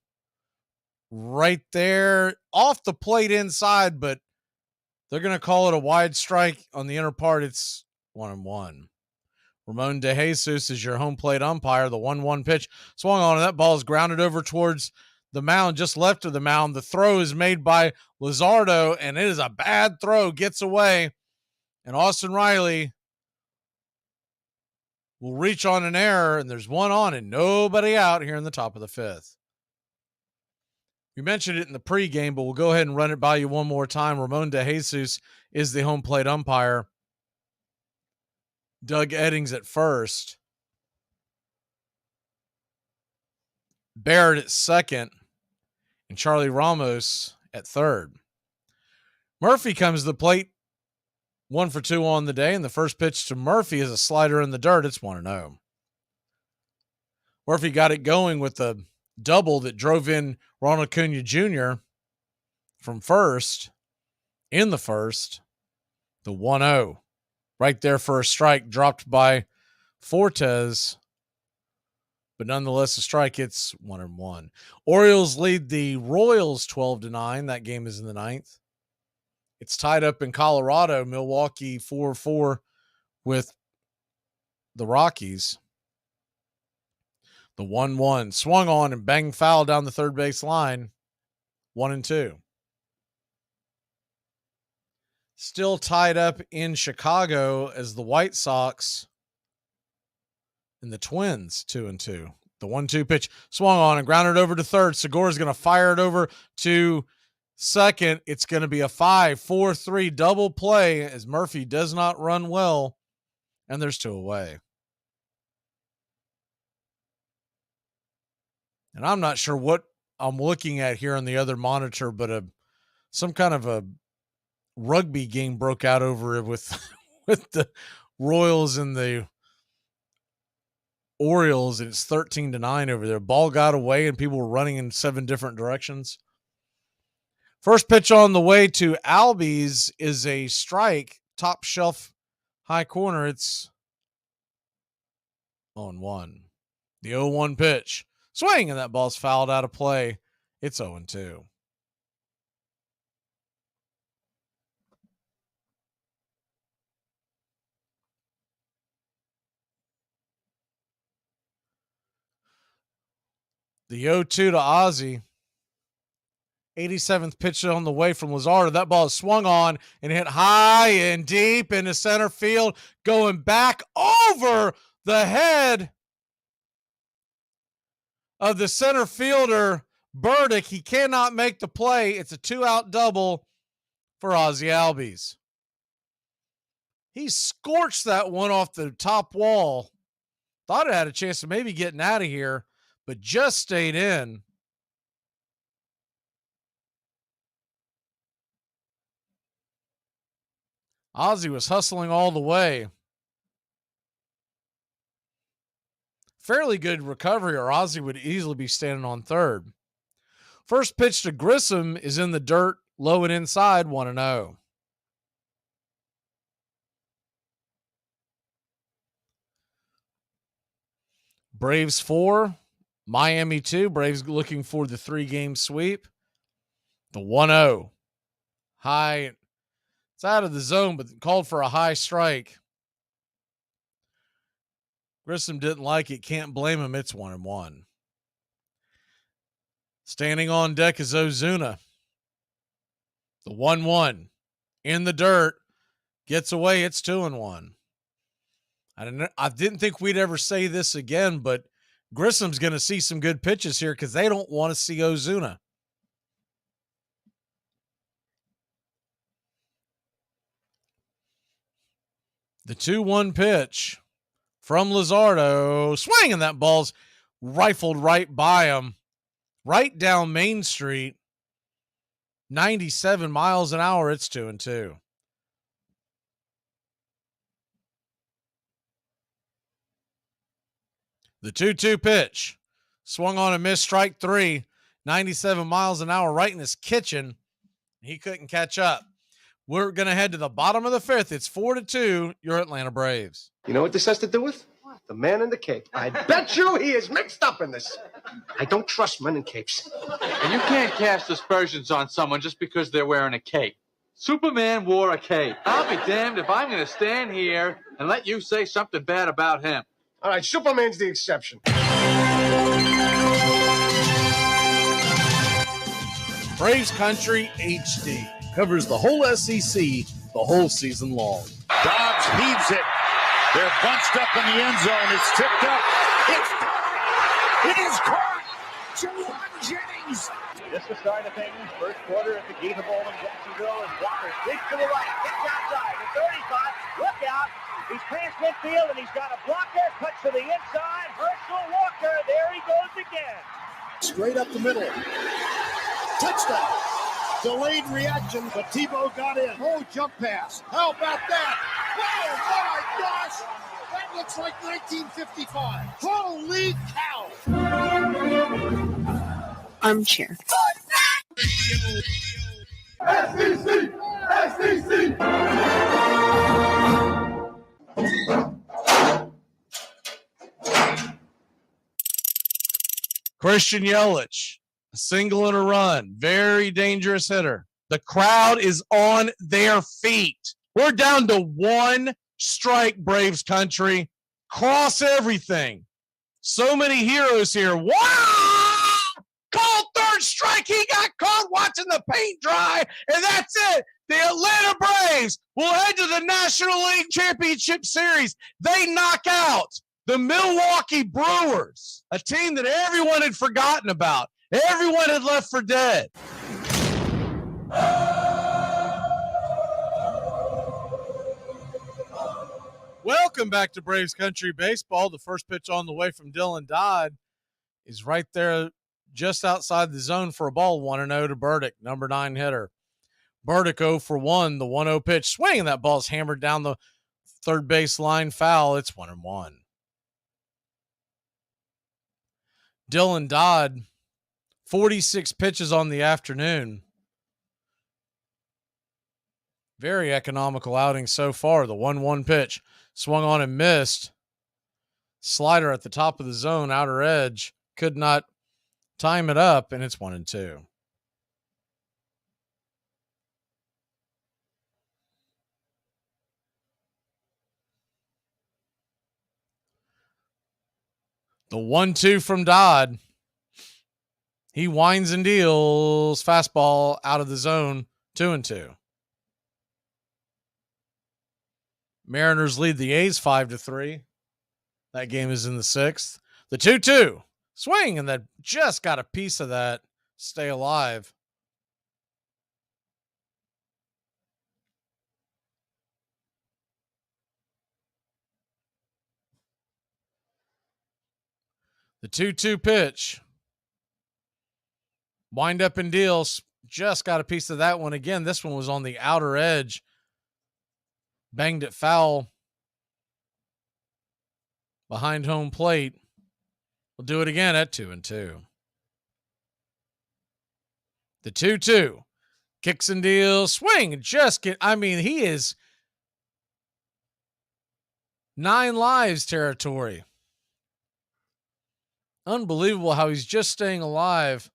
Right there off the plate inside, but they're going to call it a wide strike on the inner part. It's 1-1. Ramon DeJesus is your home plate umpire. The 1-1 pitch swung on, and that ball is grounded over towards the mound, just left of the mound. The throw is made by Luzardo, and it is a bad throw. Gets away, and Austin Riley will reach on an error, and there's one on and nobody out here in the top of the 5th. We mentioned it in the pregame, but we'll go ahead and run it by you one more time. Ramon DeJesus is the home plate umpire. Doug Eddings at first. Barrett at second. And Charlie Ramos at third. Murphy comes to the plate. 1 for 2 on the day. And the first pitch to Murphy is a slider in the dirt. It's 1-0. Murphy got it going with the double that drove in Ronald Acuna Jr. from first in the first. The 1-0 right there for a strike dropped by Fortes, but nonetheless a strike. It's 1-1. Orioles lead the Royals 12-9. That game is in the 9th. It's tied up in Colorado. Milwaukee 4-4 with the Rockies. The 1-1 swung on and banged foul down the third base line. 1-2. Still tied up in Chicago as the White Sox and the Twins 2-2. The 1-2 pitch swung on and grounded over to third. Segura's going to fire it over to second. It's going to be a 5-4-3 double play as Murphy does not run well, and there's 2 away. And I'm not sure what I'm looking at here on the other monitor, but some kind of a rugby game broke out over it with the Royals and the Orioles, and it's 13-9 over there. Ball got away and people were running in 7 different directions. First pitch on the way to Albies is a strike, top shelf, high corner. It's 0-1. The 0-1 pitch. Swing, and that ball's fouled out of play. It's 0-2. The 0-2 to Ozzie. 87th pitch on the way from Luzardo. That ball is swung on and hit high and deep into center field, going back over the head of the center fielder, Burdick. He cannot make the play. It's a 2-out double for Ozzie Albies. He scorched that one off the top wall. Thought it had a chance of maybe getting out of here, but just stayed in. Ozzie was hustling all the way. Fairly good recovery, or Ozzie would easily be standing on third. First pitch to Grissom is in the dirt, low and inside, 1-0. Braves 4, Miami 2. Braves looking for the 3-game sweep. The 1-0. High. It's out of the zone, but called for a high strike. Grissom didn't like it. Can't blame him. It's 1-1. Standing on deck is Ozuna. The 1-1. In the dirt. Gets away. It's 2-1. I didn't think we'd ever say this again, but Grissom's going to see some good pitches here because they don't want to see Ozuna. The 2-1 pitch from Luzardo. Swing, and that ball's rifled right by him. Right down Main Street. 97 miles an hour. It's 2-2. The 2-2 pitch. Swung on and missed, strike 3. 97 miles an hour right in his kitchen. He couldn't catch up. We're going to head to the bottom of the 5th. It's 4-2, your Atlanta Braves. You know what this has to do with? What? The man in the cape. I bet you he is mixed up in this. I don't trust men in capes. And you can't cast aspersions on someone just because they're wearing a cape. Superman wore a cape. I'll be damned if I'm going to stand here and let you say something bad about him. All right, Superman's the exception. Braves Country HD covers the whole SEC the whole season long. Dobbs heaves it. They're bunched up in the end zone. It's tipped up. It is caught. Jawan Jennings. Just the start of things. First quarter at the Gator Bowl in Jacksonville, and Walker digs to the right, gets outside, the 35. Look out. He's past midfield, and he's got a blocker. Cuts to the inside. Herschel Walker. There he goes again. Straight up the middle. Touchdown. Delayed reaction, but Tebow got in. Oh, jump pass. How about that? Oh, my gosh. That looks like 1955. Holy cow. Armchair. SEC! Christian Yelich, a single and a run. Very dangerous hitter. The crowd is on their feet. We're down to 1 strike, Braves Country. Cross everything. So many heroes here. Wow! Called third strike. He got caught watching the paint dry, and that's it. The Atlanta Braves will head to the National League Championship Series. They knock out the Milwaukee Brewers, a team that everyone had forgotten about. Everyone had left for dead. Welcome back to Braves Country Baseball. The first pitch on the way from Dylan Dodd is right there just outside the zone for a ball. 1-0 to Burdick, number 9 hitter. Burdick 0 for 1, the 1-0 pitch. Swing, and that ball's hammered down the third base line, foul. It's 1-1. Dylan Dodd, 46 pitches on the afternoon. Very economical outing so far. The 1-1 pitch swung on and missed. Slider at the top of the zone, outer edge. Could not time it up, and it's 1-2. The 1-2 from Dodd. He winds and deals. Fastball out of the zone. 2-2. Mariners lead the A's 5-3. That game is in the 6th. The 2-2. Swing, and that just got a piece of that. Stay alive. The 2-2 pitch. Wind up and deals. Just got a piece of that one. Again, this one was on the outer edge. Banged it foul behind home plate. We'll do it again at 2-2. The 2-2. Kicks and deals. Swing. He is 9 lives territory. Unbelievable how he's just staying alive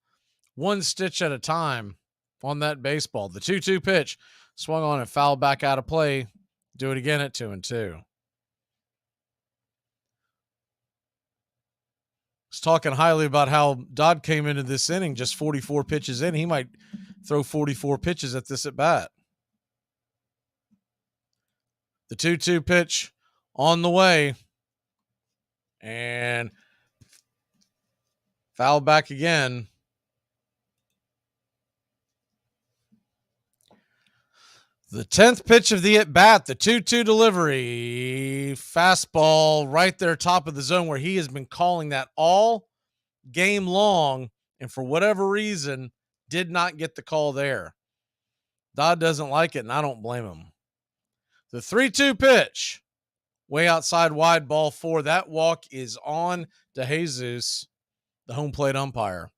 one stitch at a time on that baseball. The 2-2 pitch swung on and fouled back out of play. Do it again at 2-2. Was talking highly about how Dodd came into this inning just 44 pitches in. He might throw 44 pitches at this at bat. The 2-2 pitch on the way. And foul back again. The 10th pitch of the at-bat, the 2-2 delivery. Fastball right there top of the zone where he has been calling that all game long, and for whatever reason, did not get the call there. Dodd doesn't like it, and I don't blame him. The 3-2 pitch, way outside wide, ball 4. That walk is on to Jesus, the home plate umpire.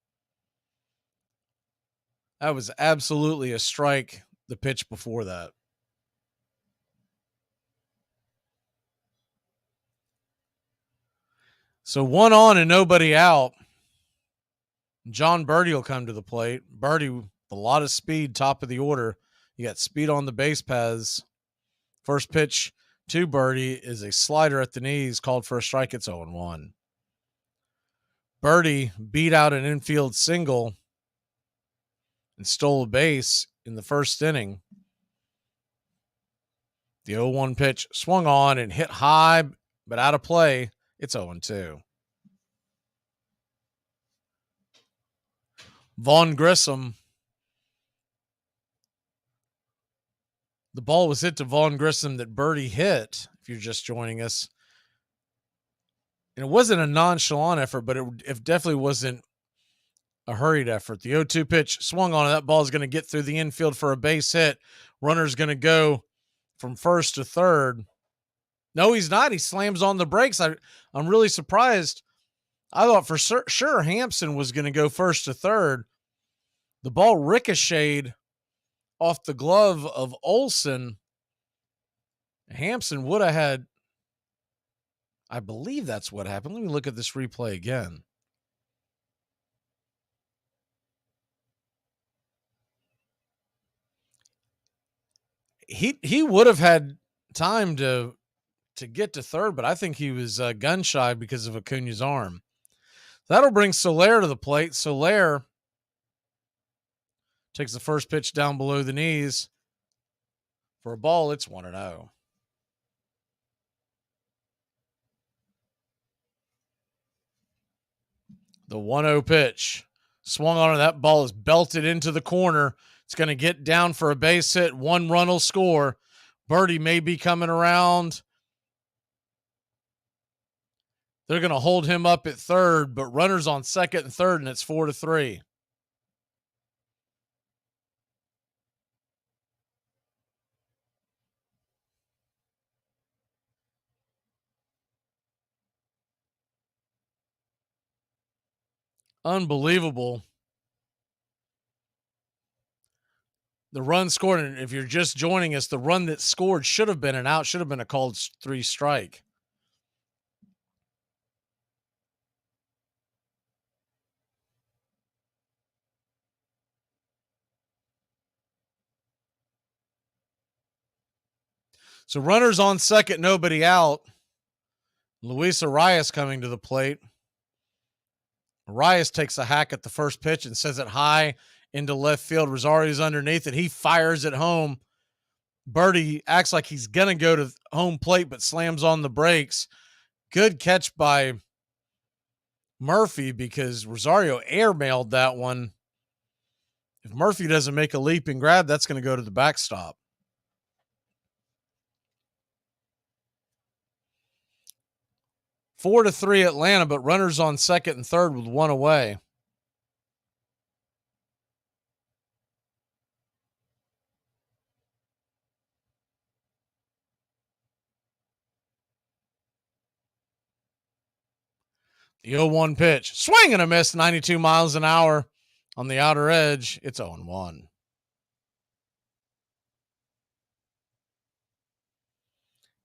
That was absolutely a strike. The pitch before that. So 1 on and nobody out. John Birdie will come to the plate. Birdie with a lot of speed, top of the order. You got speed on the base paths. First pitch to Birdie is a slider at the knees, called for a strike. It's 0-1. Birdie beat out an infield single and stole a base in the first inning. The 0-1 pitch swung on and hit high, but out of play. It's 0-2. Vaughn Grissom. The ball was hit to Vaughn Grissom that Birdie hit, if you're just joining us. And it wasn't a nonchalant effort, but it definitely wasn't a hurried effort. The 0-2 pitch swung on, and that ball is going to get through the infield for a base hit. Runner's going to go from first to third. No, he's not. He slams on the brakes. I'm really surprised. I thought for sure Hampson was going to go first to third. The ball ricocheted off the glove of Olsen. Hampson would have had, I believe that's what happened. Let me look at this replay again. He would have had time to get to third, but I think he was gun shy because of Acuna's arm. That'll bring Soler to the plate. Soler takes the first pitch down below the knees. For a ball, it's 1-0. The 1-0 pitch. Swung on, and that ball is belted into the corner. It's going to get down for a base hit. 1 run will score. Birdie may be coming around. They're going to hold him up at third, but runners on second and third, and it's 4-3. Unbelievable. The run scored, and if you're just joining us, the run that scored should have been an out, should have been a called 3 strike. So runners on second, nobody out. Luis Arias coming to the plate. Arias takes a hack at the first pitch and sends it high into left field. Rosario's underneath it. He fires it home. Birdie acts like he's going to go to home plate, but slams on the brakes. Good catch by Murphy because Rosario airmailed that one. If Murphy doesn't make a leap and grab, that's going to go to the backstop. Four to 3 Atlanta, but runners on second and third with 1 away. The 0-1 pitch. Swing and a miss, 92 miles an hour on the outer edge. It's 0-1.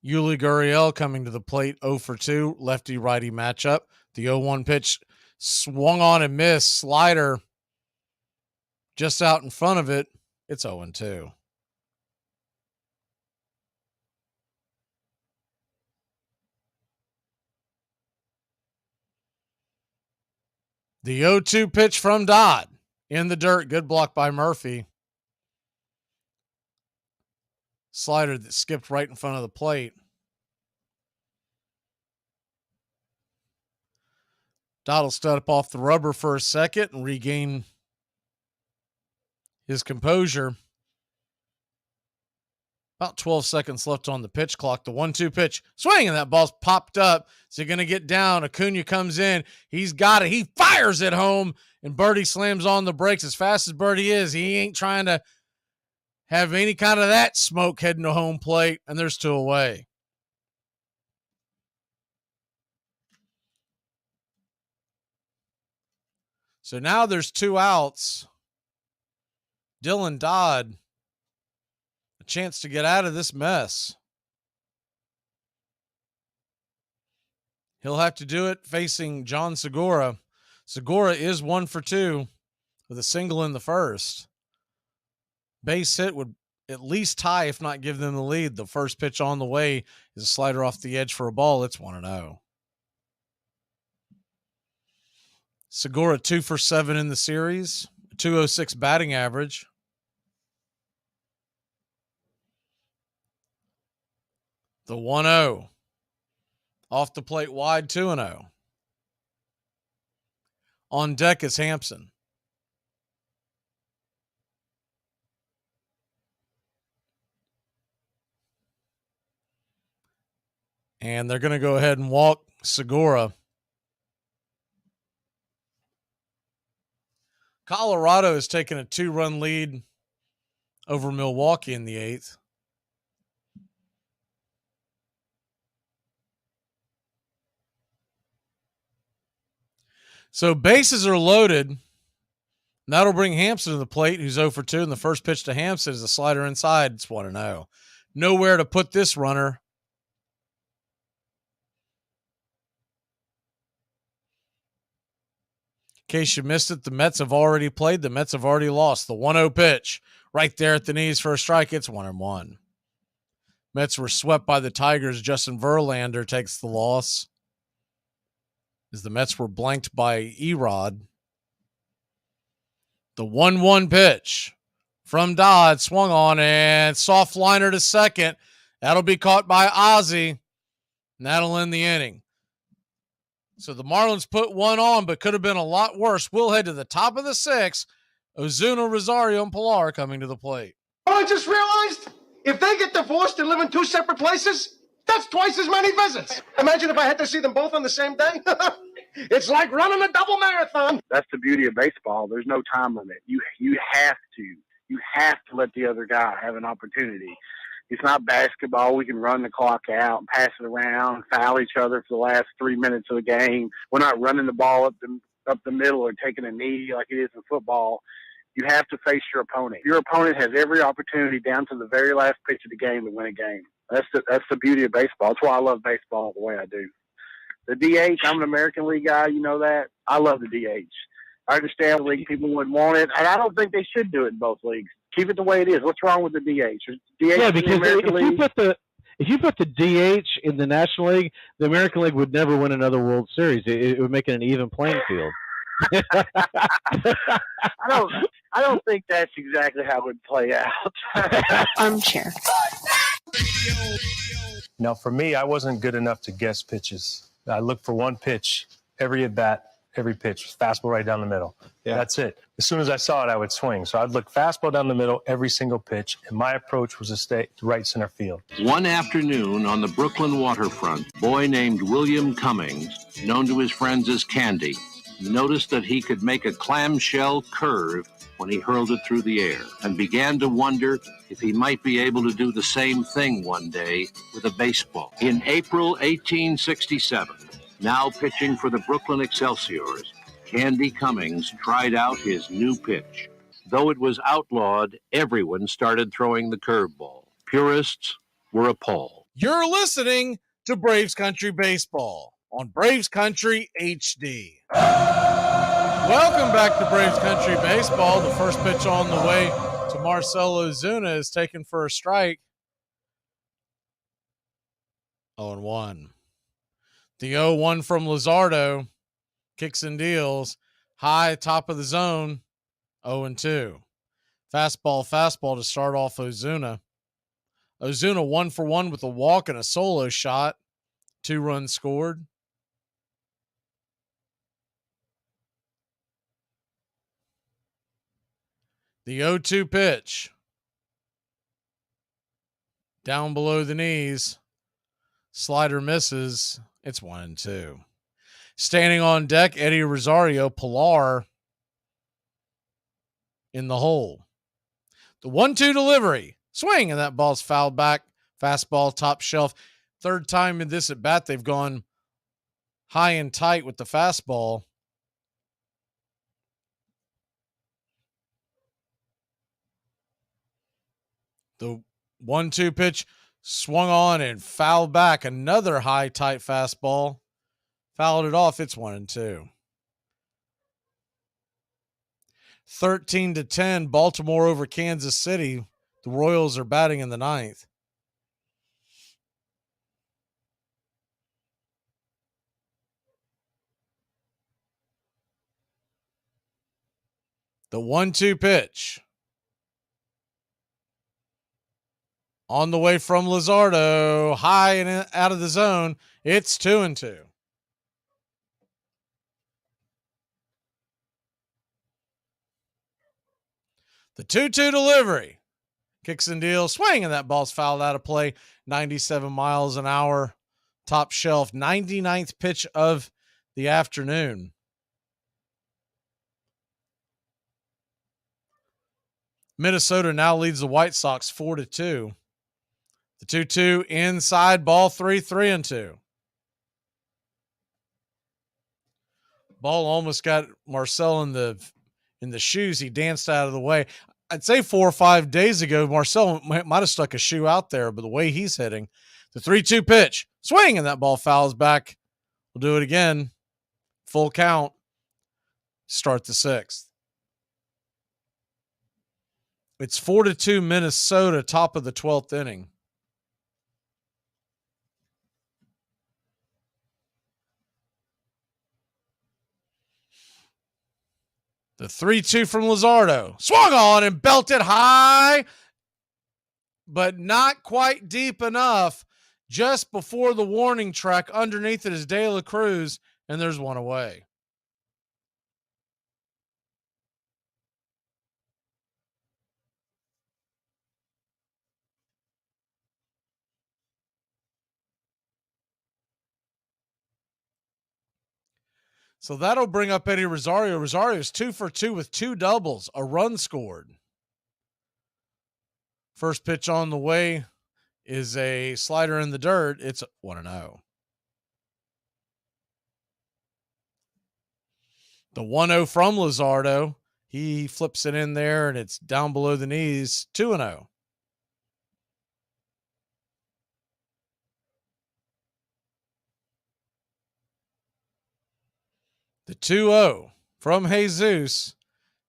Yuli Gurriel coming to the plate, 0 for 2, lefty-righty matchup. The 0-1 pitch swung on and missed. Slider just out in front of it. It's 0-2. The 0-2 pitch from Dodd in the dirt. Good block by Murphy. Slider that skipped right in front of the plate. Dodd will step off the rubber for a second and regain his composure. About 12 seconds left on the pitch clock. The 1-2 pitch. Swing, and that ball's popped up. So you're going to get down. Acuna comes in. He's got it. He fires it home, and Birdie slams on the brakes. As fast as Birdie is, he ain't trying to have any kind of that smoke heading to home plate, and there's 2 away. So now there's 2 outs. Dylan Dodd, a chance to get out of this mess. He'll have to do it facing John Segura. Segura is 1 for 2 with a single in the first. Base hit would at least tie, if not give them the lead. The first pitch on the way is a slider off the edge for a ball. It's 1-0. Segura 2 for 7 in the series, 206 batting average. The 1-0. Off the plate wide, 2-0. On deck is Hampson. And they're going to go ahead and walk Segura. Colorado has taken a 2-run lead over Milwaukee in the 8th. So bases are loaded. That'll bring Hampson to the plate, who's 0 for 2. And the first pitch to Hampson is a slider inside. It's 1-0. Nowhere to put this runner. In case you missed it, the Mets have already played. The Mets have already lost. The 1-0 pitch right there at the knees for a strike. It's 1-1. Mets were swept by the Tigers. Justin Verlander takes the loss, as the Mets were blanked by Erod. The 1-1 pitch from Dodd, swung on, and soft liner to second. That'll be caught by Ozzie, and that'll end the inning. So the Marlins put one on, but could have been a lot worse. We'll head to the top of the sixth. Ozuna, Rosario, and Pilar coming to the plate. Oh, I just realized, if they get divorced and live in two separate places, that's twice as many visits. Imagine if I had to see them both on the same day. It's like running a double marathon. That's the beauty of baseball. There's no time limit. You have to let the other guy have an opportunity. It's not basketball. We can run the clock out and pass it around, foul each other for the last 3 minutes of the game. We're not running the ball up the middle or taking a knee like it is in football. You have to face your opponent. Your opponent has every opportunity down to the very last pitch of the game to win a game. That's the beauty of baseball. That's why I love baseball the way I do. The DH, I'm an American League guy. You know that. I love the DH. I understand league people wouldn't want it, and I don't think they should do it in both leagues. Keep it the way it is. What's wrong with the DH? Yeah, because if you put the DH in the National League, the American League would never win another World Series. It would make it an even playing field. I don't think that's exactly how it would play out. Armchair. Now, for me, I wasn't good enough to guess pitches. I looked for one pitch every at bat. Every pitch, fastball right down the middle. Yeah. That's it. As soon as I saw it, I would swing. So I'd look fastball down the middle every single pitch, and my approach was to stay to right center field. One afternoon on the Brooklyn waterfront, a boy named William Cummings, known to his friends as Candy, noticed that he could make a clamshell curve when he hurled it through the air, and began to wonder if he might be able to do the same thing one day with a baseball. In April 1867, now pitching for the Brooklyn Excelsiors, Candy Cummings tried out his new pitch. Though it was outlawed, everyone started throwing the curveball. Purists were appalled. You're listening to Braves Country Baseball on Braves Country HD. Welcome back to Braves Country Baseball. The first pitch on the way to Marcell Ozuna is taken for a strike. 0-1. The 0-1 from Luzardo. Kicks and deals. High, top of the zone. 0-2. Fastball to start off Ozuna. Ozuna 1 for 1 with a walk and a solo shot. 2 runs scored. The 0-2 pitch. Down below the knees. Slider misses. It's 1-2. Standing on deck, Eddie Rosario, Pilar in the hole. The 1-2 delivery. Swing, and that ball's fouled back. Fastball, top shelf. Third time in this at bat, they've gone high and tight with the fastball. The 1-2 pitch swung on and fouled back. Another high, tight fastball. Fouled it off. It's 1-2. 13-10, Baltimore over Kansas City. The Royals are batting in the ninth. The 1-2 pitch. On the way from Luzardo, high and out of the zone. It's 2-2. The 2-2 delivery. Kicks and deals. Swing, and that ball's fouled out of play. 97 miles an hour. Top shelf. 99th pitch of the afternoon. Minnesota now leads the White Sox 4-2. The 2-2 inside, ball 3-2. Ball almost got Marcell in the shoes. He danced out of the way. I'd say 4 or 5 days ago, Marcell might have stuck a shoe out there, but the way he's hitting, the 3-2 pitch, swing, and that ball fouls back. We'll do it again. Full count. Start the sixth. It's 4-2 Minnesota, top of the 12th inning. The 3-2 from Luzardo. Swung on and belted high, but not quite deep enough. Just before the warning track, underneath it is De La Cruz, and there's one away. So that'll bring up Eddie Rosario. Rosario's 2 for 2 with 2 doubles, a run scored. First pitch on the way is a slider in the dirt. It's 1-0. The 1-0 from Luzardo. He flips it in there, and it's down below the knees, 2-0. The 2-0 from Jesus.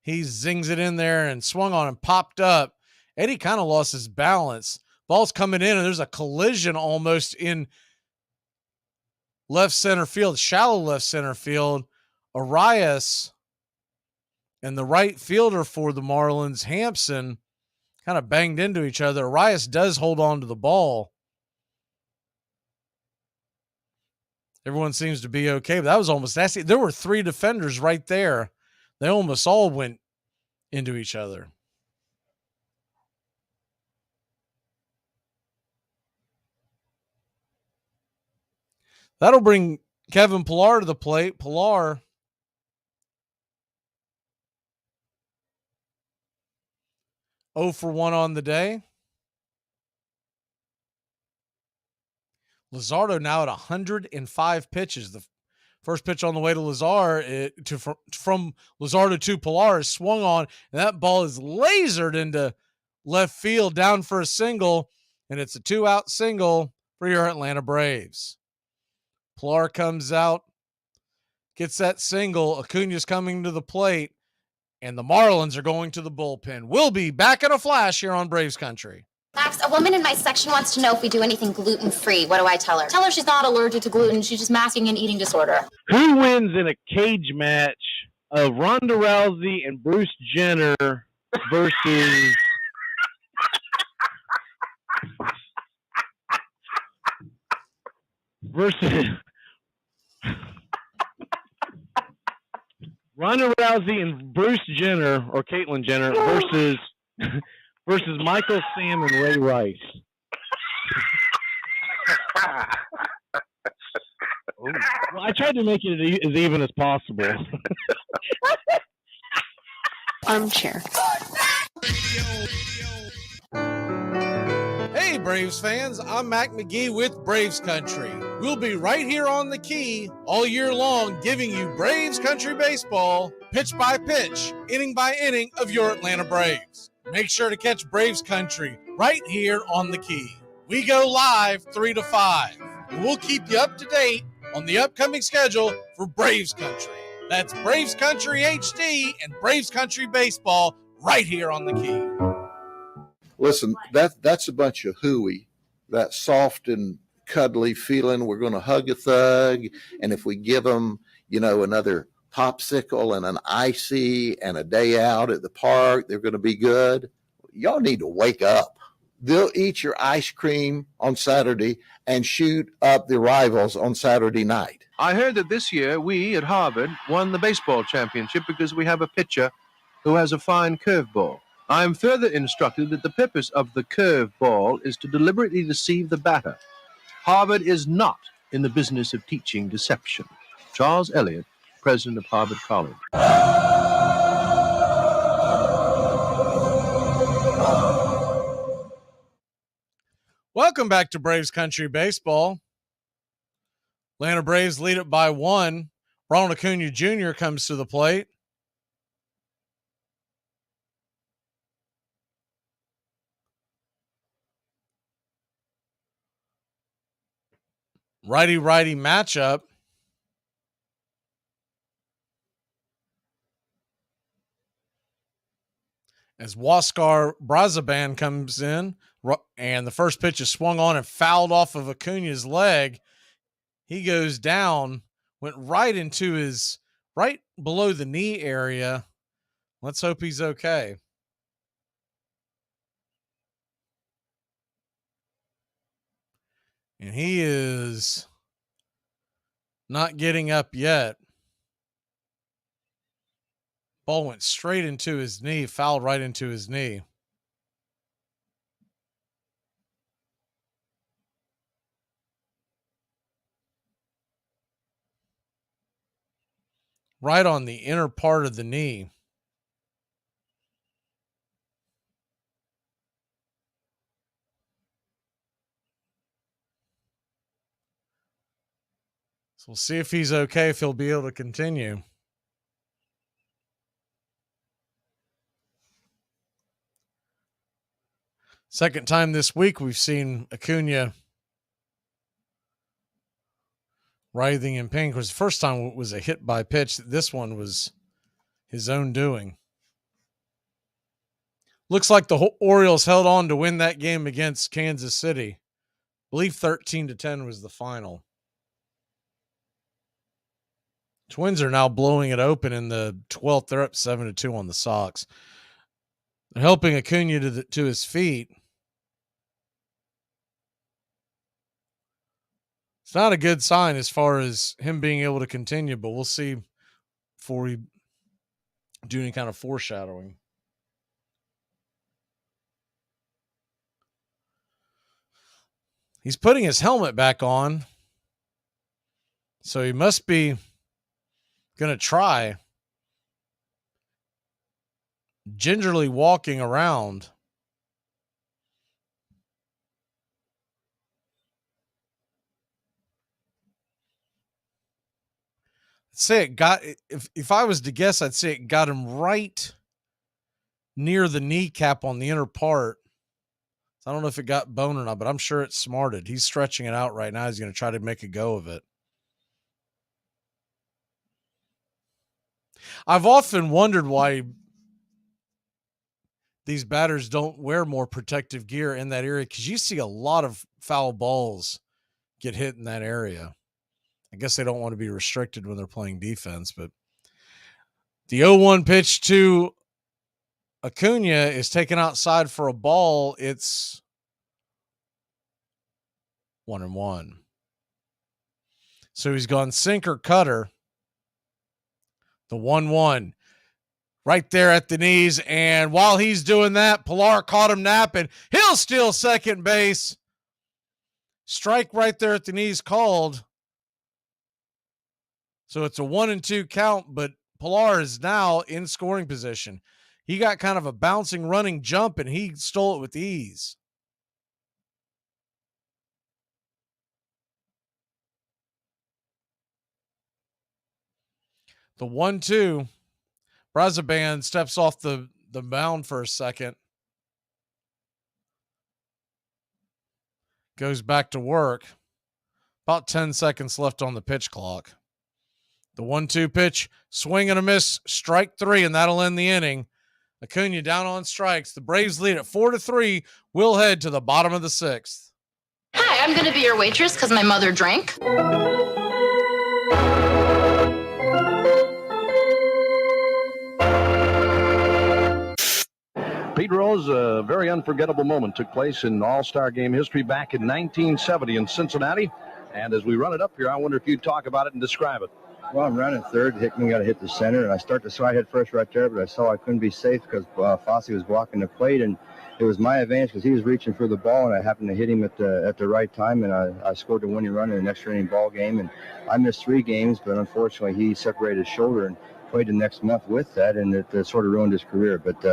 He zings it in there and swung on and popped up. Eddie kind of lost his balance. Ball's coming in, and there's a collision almost in left center field, shallow left center field. Arias and the right fielder for the Marlins, Hampson, kind of banged into each other. Arias does hold on to the ball. Everyone seems to be okay, but that was almost nasty. There were 3 defenders right there. They almost all went into each other. That'll bring Kevin Pillar to the plate. Pillar oh for 1 on the day. Luzardo now at 105 pitches. The first pitch on the way to from Luzardo to Pillar is swung on, and that ball is lasered into left field down for a single, and it's a 2-out single for your Atlanta Braves. Pillar comes out, gets that single. Acuna's coming to the plate, and the Marlins are going to the bullpen. We'll be back in a flash here on Braves Country. Max, a woman in my section wants to know if we do anything gluten-free. What do I tell her? Tell her she's not allergic to gluten. She's just masking an eating disorder. Who wins in a cage match of Ronda Rousey and Bruce Jenner versus Ronda Rousey and Bruce Jenner, or Caitlyn Jenner, versus Michael Sam and Ray Rice? Well, I tried to make it as even as possible. Armchair. Hey, Braves fans, I'm Mac Magee with Braves Country. We'll be right here on the key all year long, giving you Braves Country baseball, pitch by pitch, inning by inning of your Atlanta Braves. Make sure to catch Braves Country right here on the key. We go live 3 to 5, and we'll keep you up to date on the upcoming schedule for Braves Country. That's Braves Country HD and Braves Country baseball right here on the key. Listen, that's a bunch of hooey, that soft and cuddly feeling. We're going to hug a thug, and if we give them, another popsicle and an icy and a day out at the park, they're going to be good. Y'all need to wake up. They'll eat your ice cream on Saturday and shoot up the rivals on Saturday night. I heard that this year we at Harvard won the baseball championship because we have a pitcher who has a fine curveball. I am further instructed that the purpose of the curveball is to deliberately deceive the batter. Harvard is not in the business of teaching deception. Charles Eliot, president of Harvard College. Welcome back to Braves Country Baseball. Atlanta Braves lead it by 1. Ronald Acuna Jr. comes to the plate. Righty-righty matchup. As Huascar Brazaban comes in, and the first pitch is swung on and fouled off of Acuna's leg. He goes down, went right into his right below the knee area. Let's hope he's okay. And he is not getting up yet. Ball went straight into his knee, fouled right into his knee. Right on the inner part of the knee. So we'll see if he's okay, if he'll be able to continue. Second time this week we've seen Acuna writhing in pain. Because the first time it was a hit by pitch. This one was his own doing. Looks like the Orioles held on to win that game against Kansas City. I believe 13-10 was the final. Twins are now blowing it open in the 12th. They're up 7-2 on the Sox. They're helping Acuna to his feet. It's not a good sign as far as him being able to continue, but we'll see before we do any kind of foreshadowing. He's putting his helmet back on, so he must be going to try. Gingerly walking around. I'd say it got, if I was to guess, I'd say it got him right near the kneecap on the inner part. I don't know if it got bone or not, but I'm sure it's smarted. He's stretching it out right now. He's going to try to make a go of it. I've often wondered why these batters don't wear more protective gear in that area, because you see a lot of foul balls get hit in that area. I guess they don't want to be restricted when they're playing defense, but the 0-1 pitch to Acuna is taken outside for a ball. It's 1-1. So he's gone sinker cutter. The 1-1 right there at the knees. And while he's doing that, Pilar caught him napping. He'll steal second base. Strike right there at the knees called. So it's a 1-2 count, but Pilar is now in scoring position. He got kind of a bouncing, running jump, and he stole it with ease. The 1-2. Brazoban steps off the mound for a second. Goes back to work. About 10 seconds left on the pitch clock. The 1-2 pitch, swing and a miss, strike 3, and that'll end the inning. Acuna down on strikes. The Braves lead at 4-3. We'll head to the bottom of the 6th. Hi, I'm going to be your waitress because my mother drank. Pete Rose, a very unforgettable moment took place in All-Star game history back in 1970 in Cincinnati. And as we run it up here, I wonder if you'd talk about it and describe it. Well, I'm running third. Hickman got to hit the center, and I start to slide head first right there, but I saw I couldn't be safe because Fosse was blocking the plate, and it was my advantage because he was reaching for the ball, and I happened to hit him at the right time, and I scored the winning run in an extra inning ball game. And I missed 3 games, but unfortunately he separated his shoulder and played the next month with that, and it sort of ruined his career. But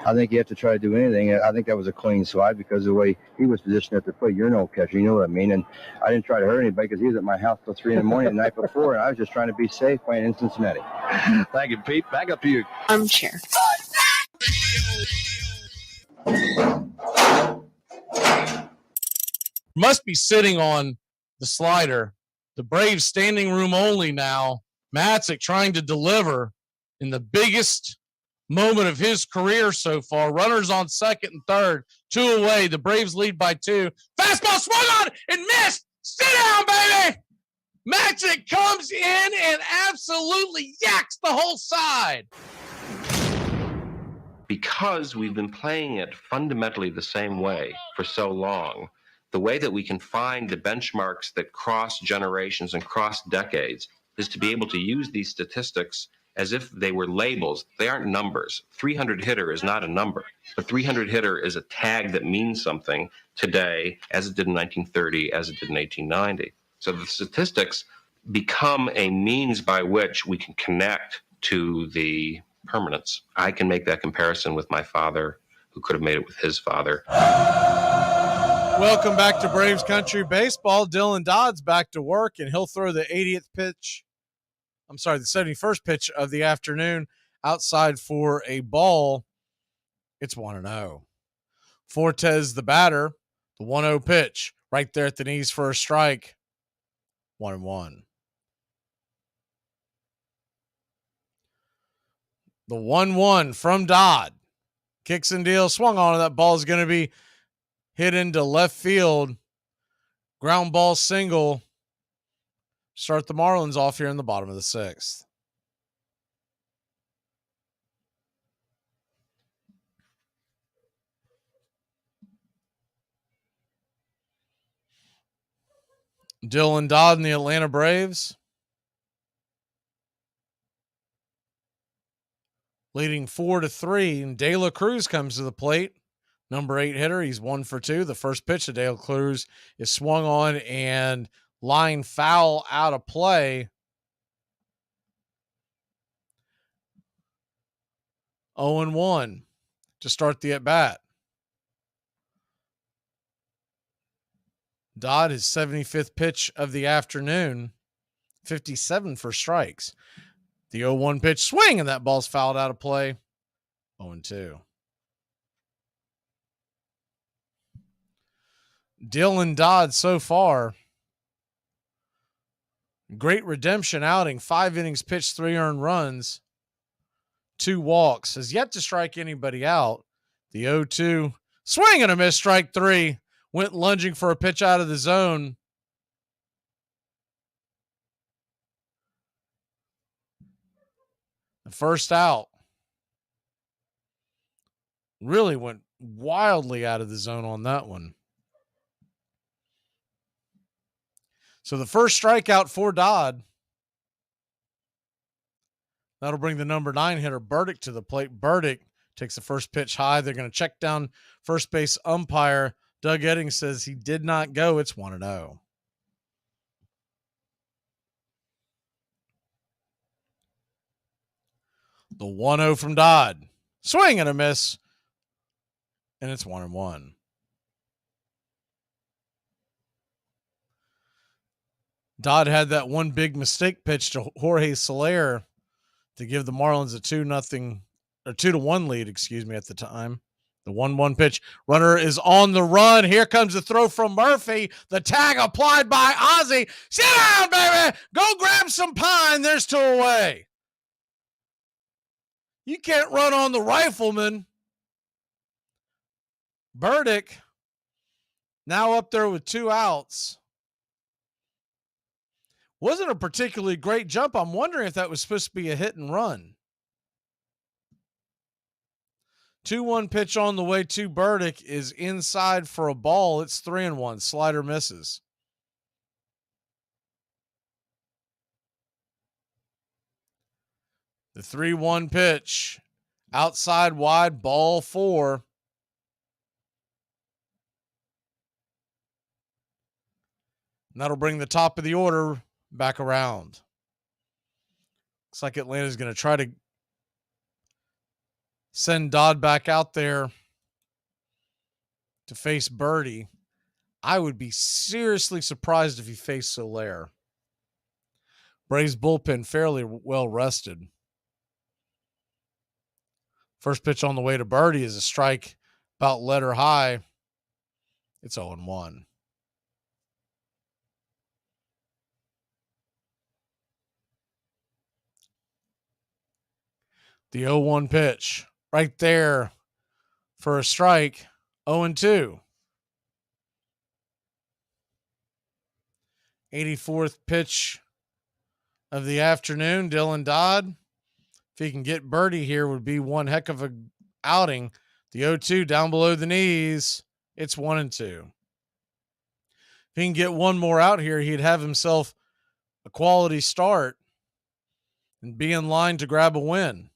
I think you have to try to do anything. I think that was a clean slide because of the way he was positioned at the plate. You're no catcher, you know what I mean. And I didn't try to hurt anybody because he was at my house till 3 a.m. the night before, and I was just trying to be safe playing in Cincinnati. Thank you, Pete. Back up to you. Armchair. Must be sitting on the slider. The Braves standing room only now. Matzik trying to deliver in the biggest moment of his career so far. Runners on second and third. 2 away. The Braves lead by 2. Fastball swung on and missed. Sit down, baby. Matzik comes in and absolutely yaks the whole side. Because we've been playing it fundamentally the same way for so long, the way that we can find the benchmarks that cross generations and cross decades is to be able to use these statistics as if they were labels. They aren't numbers. 300 hitter is not a number. A 300 hitter is a tag that means something today, as it did in 1930, as it did in 1890. So the statistics become a means by which we can connect to the permanence. I can make that comparison with my father, who could have made it with his father. Welcome back to Braves Country Baseball. Dylan Dodd's back to work, and he'll throw the 80th pitch. I'm sorry, the 71st pitch of the afternoon outside for a ball. It's 1-0. Fortes, the batter, the 1-0 pitch right there at the knees for a strike. 1-1. The 1-1 from Dodd. Kicks and deals, swung on. That ball is going to be hit into left field. Ground ball single. Start the Marlins off here in the bottom of the 6th. Dylan Dodd and the Atlanta Braves leading 4-3, and De La Cruz comes to the plate. Number 8 hitter. He's 1 for 2. The first pitch of De La Cruz is swung on and line foul out of play. 0-1 to start the at-bat. Dodd, his 75th pitch of the afternoon, 57 for strikes. The 0-1 pitch swing, and that ball's fouled out of play. 0-2. Dylan Dodd so far, great redemption outing. 5 innings pitched, 3 earned runs, 2 walks. Has yet to strike anybody out. The 0-2 swing and a miss, strike 3. Went lunging for a pitch out of the zone. The first out. Really went wildly out of the zone on that one. So the first strikeout for Dodd. That'll bring the number 9 hitter Burdick to the plate. Burdick takes the first pitch high. They're going to check down first base umpire. Doug Eddings says he did not go. It's 1-0. The 1-0 from Dodd. Swing and a miss. And it's 1-1. Dodd had that one big mistake pitch to Jorge Soler to give the Marlins a 2-1 lead, at the time. The 1-1 pitch. Runner is on the run. Here comes the throw from Murphy. The tag applied by Ozzie. Sit down, baby. Go grab some pine. There's 2 away. You can't run on the rifleman. Burdick now up there with 2 outs. Wasn't a particularly great jump. I'm wondering if that was supposed to be a hit and run. 2-1 pitch on the way to Burdick is inside for a ball. It's 3-1. Slider misses. The 3-1 pitch. Outside wide, ball 4. And that'll bring the top of the order back around. Looks like Atlanta's going to try to send Dodd back out there to face Birdie. I would be seriously surprised if he faced Soler. Braves bullpen fairly well rested. First pitch on the way to Birdie is a strike about letter high. It's 0-1. The 0-1 pitch right there for a strike. 0-2. 84th pitch of the afternoon. Dylan Dodd, if he can get Birdie here, would be one heck of a outing. The 0-2 down below the knees. It's 1-2. If he can get one more out here, he'd have himself a quality start and be in line to grab a win.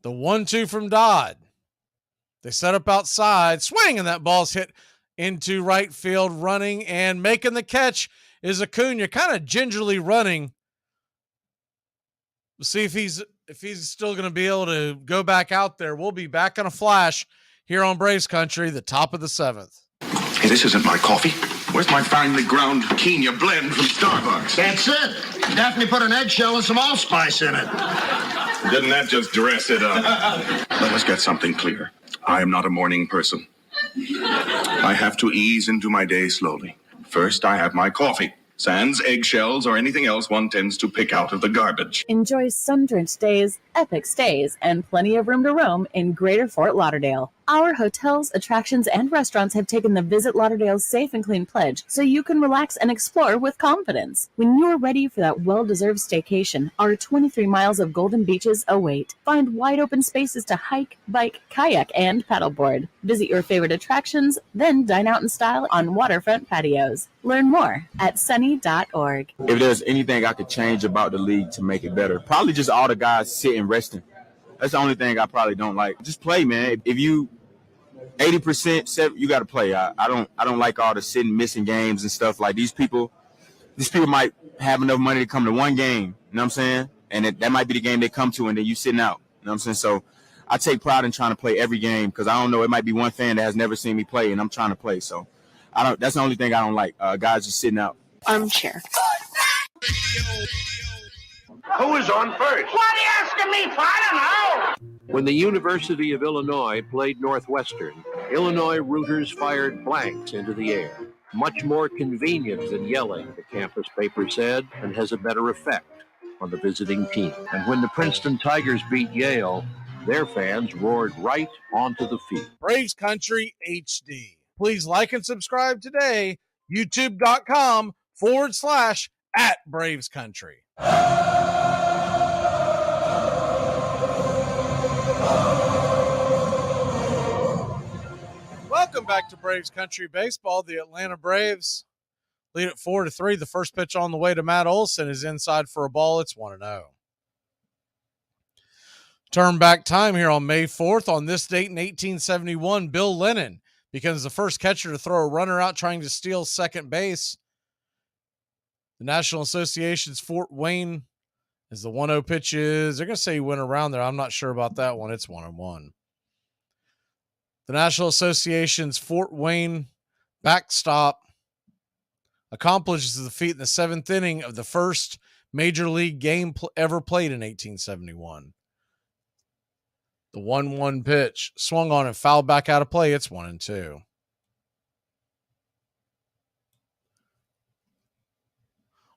The 1-2 from Dodd. They set up outside, swing, and that ball's hit into right field. Running and making the catch is Acuna, kind of gingerly running. We'll see if he's still going to be able to go back out there. We'll be back in a flash here on Braves Country, the top of the 7th. Hey, this isn't my coffee. Where's my finely ground quinoa blend from Starbucks? That's it. Daphne put an eggshell and some allspice in it. Didn't that just dress it up? Let us get something clear. I am not a morning person. I have to ease into my day slowly. First, I have my coffee. Sans eggshells or anything else one tends to pick out of the garbage. Enjoy sun-drenched days, epic stays, and plenty of room to roam in Greater Fort Lauderdale. Our hotels, attractions, and restaurants have taken the Visit Lauderdale's Safe and Clean pledge, so you can relax and explore with confidence. When you're ready for that well-deserved staycation, our 23 miles of golden beaches await. Find wide-open spaces to hike, bike, kayak, and paddleboard. Visit your favorite attractions, then dine out in style on waterfront patios. Learn more at sunny.org. If there's anything I could change about the league to make it better, probably just all the guys sitting resting. That's the only thing I probably don't like. Just play, man. If you 80%, you got to play. I don't like all the sitting, missing games and stuff. Like these people might have enough money to come to one game. You know what I'm saying? And that might be the game they come to, and then you sitting out. You know what I'm saying? So I take pride in trying to play every game because I don't know. It might be one fan that has never seen me play, and I'm trying to play. So that's the only thing I don't like. Guys just sitting out. Armchair. Who is on first? What are you asking me for? I don't know. When the University of Illinois played Northwestern, Illinois rooters fired blanks into the air. Much more convenient than yelling, the campus paper said, and has a better effect on the visiting team. And when the Princeton Tigers beat Yale, their fans roared right onto the field. Braves Country HD. Please like and subscribe today. YouTube.com/@Braves Country. Welcome back to Braves Country Baseball. The Atlanta Braves lead it 4-3. The first pitch on the way to Matt Olson is inside for a ball. It's 1-0. Turn back time here on May 4th. On this date in 1871, Bill Lennon becomes the first catcher to throw a runner out trying to steal second base. The National Association's Fort Wayne, as the 1-0 pitch is, they're going to say he went around there. I'm not sure about that one. It's 1-1. The National Association's Fort Wayne backstop accomplishes the feat in the 7th inning of the first major league game ever played in 1871. The 1-1 pitch swung on and fouled back out of play. It's 1-2.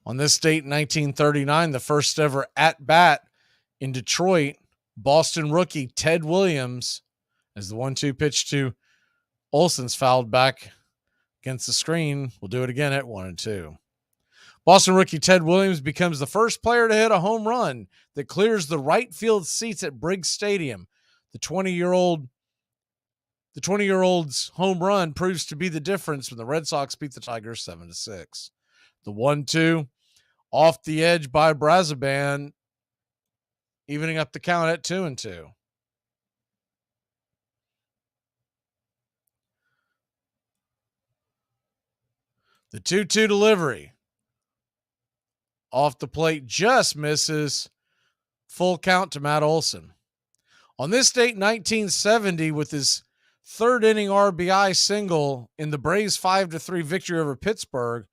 On this date in 1939, the first ever at-bat in Detroit, Boston rookie Ted Williams, as the 1-2 pitch to Olson's fouled back against the screen. We'll do it again at 1-2. Boston rookie Ted Williams becomes the first player to hit a home run that clears the right field seats at Briggs Stadium. The 20-year-old's home run proves to be the difference when the Red Sox beat the Tigers 7-6. The 1-2 off the edge by Brazoban, evening up the count at 2-2. The 2-2 delivery off the plate just misses. Full count to Matt Olson. On this date, 1970, with his third inning RBI single in the Braves 5-3 victory over Pittsburgh,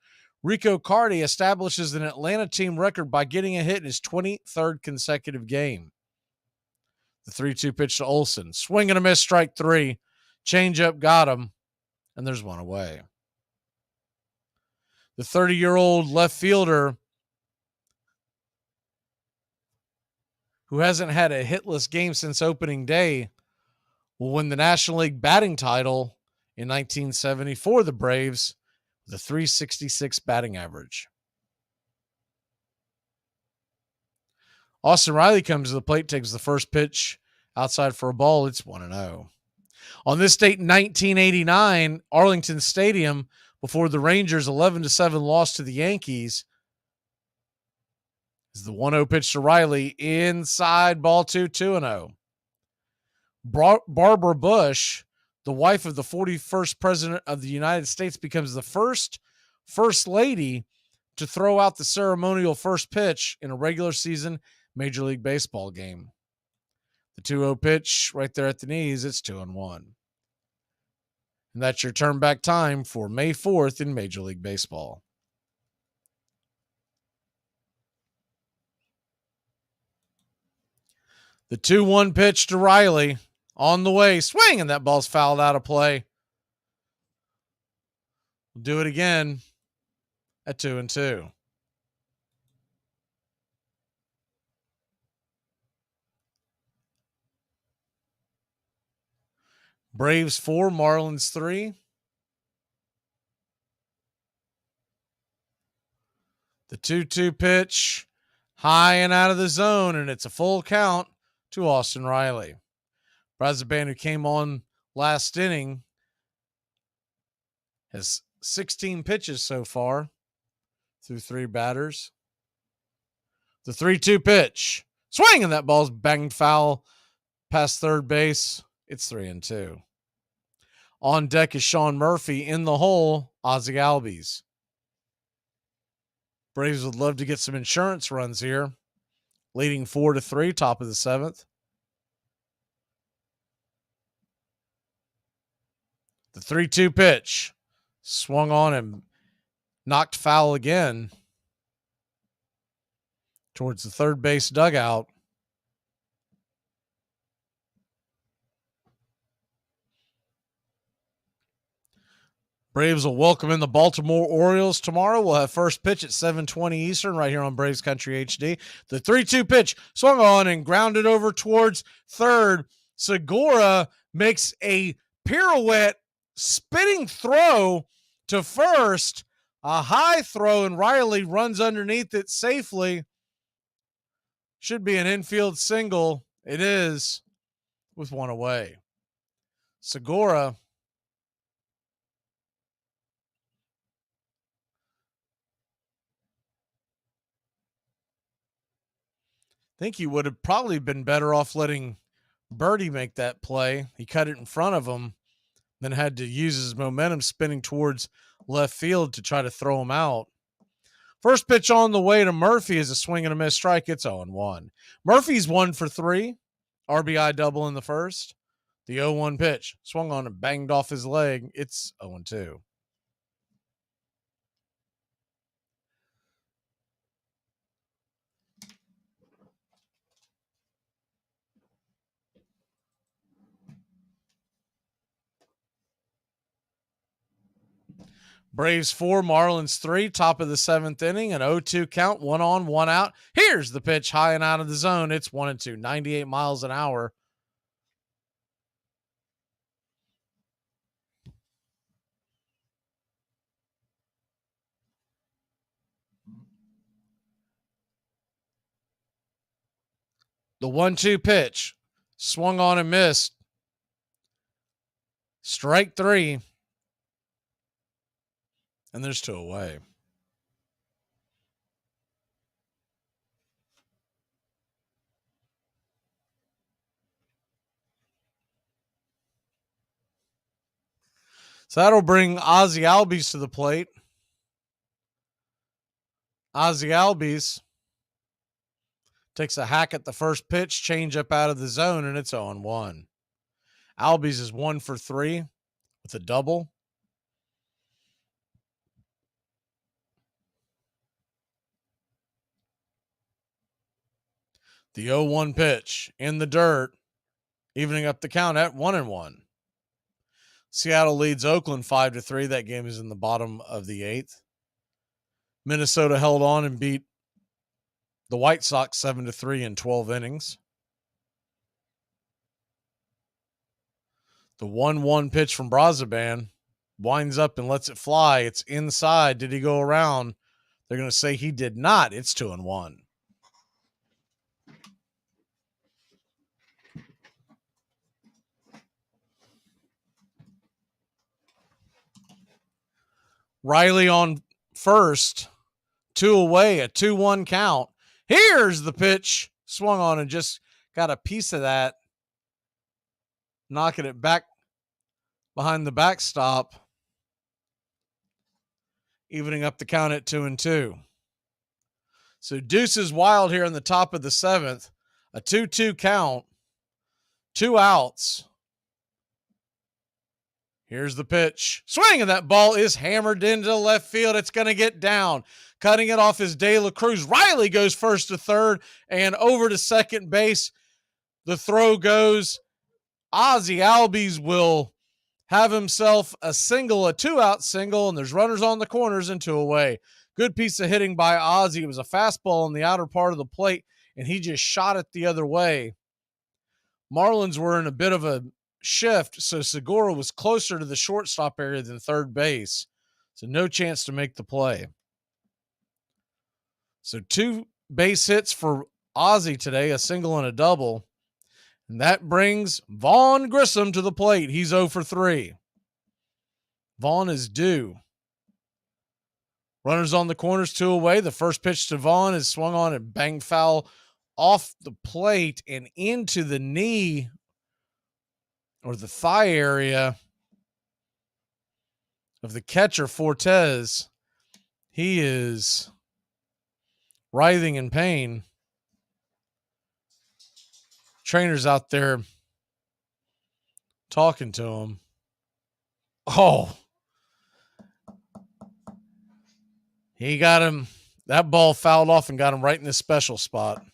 Rico Cardi establishes an Atlanta team record by getting a hit in his 23rd consecutive game. The 3-2 pitch to Olson. Swing and a miss, strike three. Changeup got him, and there's one away. The 30-year-old left fielder who hasn't had a hitless game since opening day will win the National League batting title in 1970 for the Braves with a .366 batting average. Austin Riley comes to the plate, takes the first pitch outside for a ball. It's 1-0. On this date in 1989, Arlington Stadium, before the Rangers' 11-7 loss to the Yankees, is the 1-0 pitch to Riley. Inside, ball 2-0. Barbara Bush, the wife of the 41st President of the United States, becomes the first Lady to throw out the ceremonial first pitch in a regular season Major League Baseball game. The 2-0 pitch right there at the knees, it's 2-1. And that's your turn back time for May 4th in Major League Baseball. The 2-1 pitch to Riley on the way. Swing, and that ball's fouled out of play. We'll do it again at 2-2. Braves 4, Marlins 3. The 2-2 pitch, high and out of the zone, and it's a full count to Austin Riley. Braziban, who came on last inning, has 16 pitches so far through 3 batters. The 3-2 pitch, swing, and that ball's banged foul past third base. It's 3-2. On deck is Sean Murphy. In the hole, Ozzie Albies. Braves would love to get some insurance runs here. Leading 4-3, top of the 7th. The 3-2 pitch, swung on and knocked foul again towards the third base dugout. Braves will welcome in the Baltimore Orioles tomorrow. We'll have first pitch at 7:20 Eastern right here on Braves Country HD. The 3-2 pitch swung on and grounded over towards third. Segura makes a pirouette spinning throw to first. A high throw, and Riley runs underneath it safely. Should be an infield single. It is, with one away. Segura think he would have probably been better off letting Birdie make that play. He cut it in front of him, then had to use his momentum spinning towards left field to try to throw him out. First pitch on the way to Murphy is a swing and a miss strike. It's 0-1. Murphy's 1 for 3. RBI double in the first. The 0-1 pitch swung on and banged off his leg. It's 0-2. Braves 4, Marlins 3, top of the 7th inning, an 0-2 count, 1 on, 1 out. Here's the pitch, high and out of the zone. It's 1-2, 98 miles an hour. The 1-2 pitch, swung on and missed. Strike 3. And there's 2 away. So that'll bring Ozzie Albies to the plate. Ozzie Albies takes a hack at the first pitch, change up out of the zone, and it's 0-1. Albies is 1 for 3 with a double. The 0-1 pitch in the dirt, evening up the count at 1-1. Seattle leads Oakland 5-3. That game is in the bottom of the 8th. Minnesota held on and beat the White Sox 7-3 in 12 innings. The 1-1 pitch from Braziban winds up and lets it fly. It's inside. Did he go around? They're going to say he did not. It's 2-1. Riley on first, 2 away, a 2-1 count. Here's the pitch, swung on and just got a piece of that, knocking it back behind the backstop, evening up the count at 2-2. So Deuce is wild here in the top of the 7th, a 2-2 count, 2 outs. Here's the pitch. Swing, and that ball is hammered into left field. It's going to get down. Cutting it off is De La Cruz. Riley goes first to third and over to second base. The throw goes. Ozzie Albies will have himself a single, a 2-out single, and there's runners on the corners and 2 away. Good piece of hitting by Ozzie. It was a fastball on the outer part of the plate, and he just shot it the other way. Marlins were in a bit of a shift, so Segura was closer to the shortstop area than third base, so no chance to make the play. So 2 base hits for Ozzie today, a single and a double, and that brings Vaughn Grissom to the plate. He's 0 for 3. Vaughn is due. Runners on the corners, 2 away. The first pitch to Vaughn is swung on and banged foul off the plate and into the knee or the thigh area of the catcher, Fortes. He is writhing in pain. Trainer's out there talking to him. Oh, he got him. That ball fouled off and got him right in his special spot.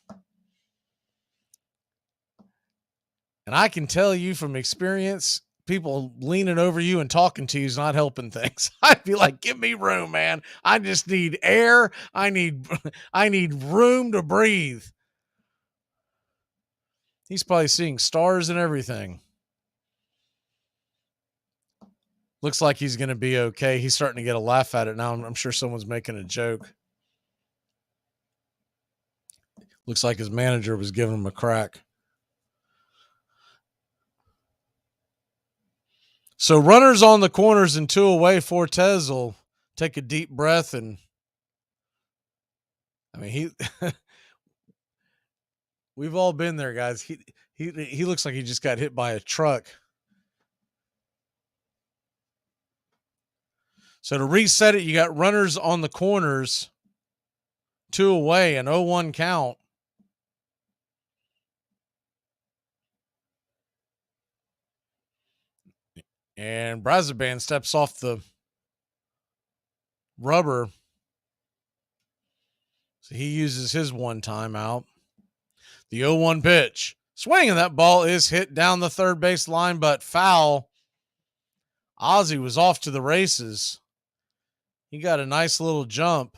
And I can tell you from experience, people leaning over you and talking to you is not helping things. I'd be like, give me room, man. I just need air. I need room to breathe. He's probably seeing stars and everything. Looks like he's going to be okay. He's starting to get a laugh at it now. I'm sure someone's making a joke. Looks like his manager was giving him a crack. So runners on the corners and 2 away. Fortes will take a deep breath, and I mean we've all been there, guys. He looks like he just got hit by a truck. So to reset it, you got runners on the corners, 2 away, an 0-1 count. And Brazoban steps off the rubber. So he uses his 1 timeout. The 0-1 pitch. Swing, and that ball is hit down the third base line, but foul. Ozzie was off to the races. He got a nice little jump.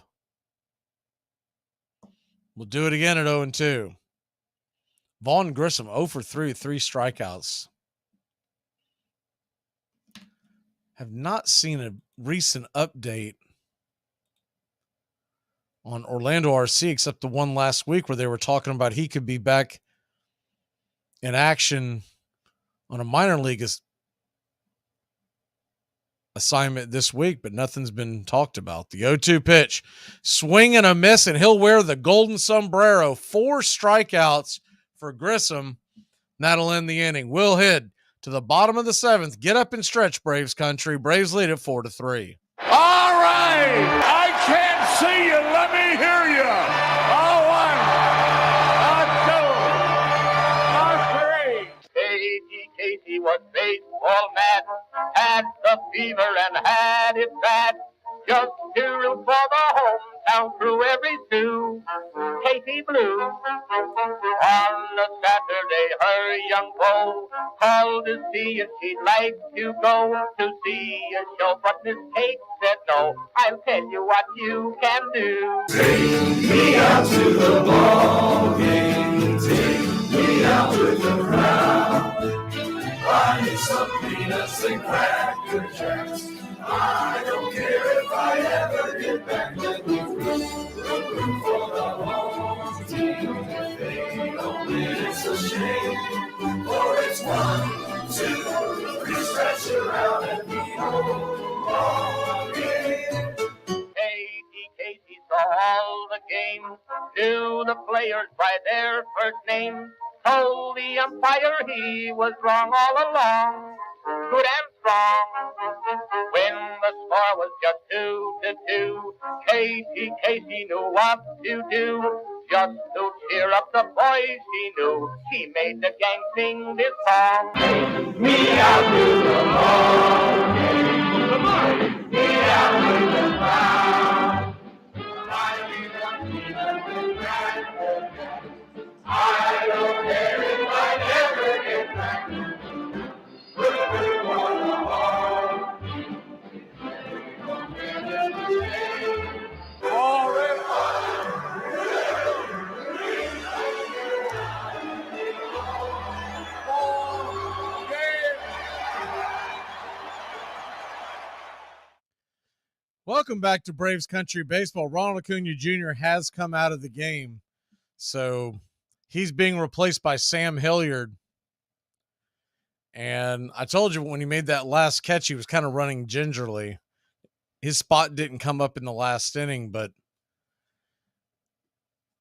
We'll do it again at 0-2. Vaughn Grissom 0 for 3, 3 strikeouts. Have not seen a recent update on Orlando RC except the one last week where they were talking about he could be back in action on a minor league assignment this week, but nothing's been talked about. The 0-2 pitch, swing and a miss, and he'll wear the golden sombrero. 4 strikeouts for Grissom. That'll end the inning. Will Hidd to the bottom of the 7th. Get up and stretch, Braves country. Braves lead at 4-3. All right. I can't see you. Let me hear you. 1, 2, 3. Casey was baseball mad, had the fever and had it bad. Just to root for the hometown through every stew. Casey Blue. On a Saturday, her young beau called to see if she'd like to go to see a show, but Miss Kate said no. I'll tell you what you can do. Take me out to the ball game. Take me out with the crowd. I need some peanuts and cracker jacks. I don't care if I ever get back. Let me root for the home team. If they don't win, it's a shame. For it's 1, 2, 3, stretch around and be home all game. called the game to the players by their first name. Told the umpire he was wrong all along, good and strong. When the score was just 2-2, Casey knew what to do. Just to cheer up the boys he knew, he made the gang sing this song. Take me out to the ball game. Me out with the crowd. I don't care if I never get back. Welcome back to Braves Country Baseball. Ronald Acuna Jr. has come out of the game, so he's being replaced by Sam Hilliard. And I told you when he made that last catch, he was kind of running gingerly. His spot didn't come up in the last inning, but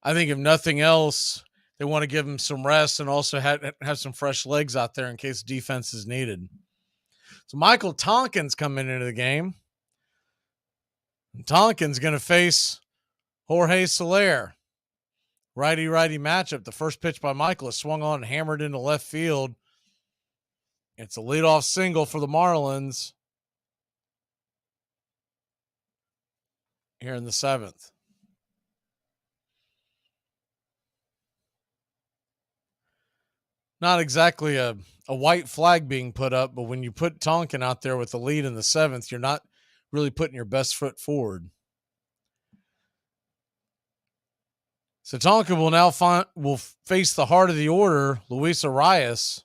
I think if nothing else, they want to give him some rest and also have some fresh legs out there in case defense is needed. So Michael Tonkin's coming into the game. And Tonkin's going to face Jorge Soler. Righty-righty matchup. The first pitch by Michael is swung on and hammered into left field. It's a leadoff single for the Marlins here in the 7th. Not exactly a white flag being put up, but when you put Tonkin out there with the lead in the 7th, you're not really putting your best foot forward. So Tonkin will face the heart of the order, Luis Arias.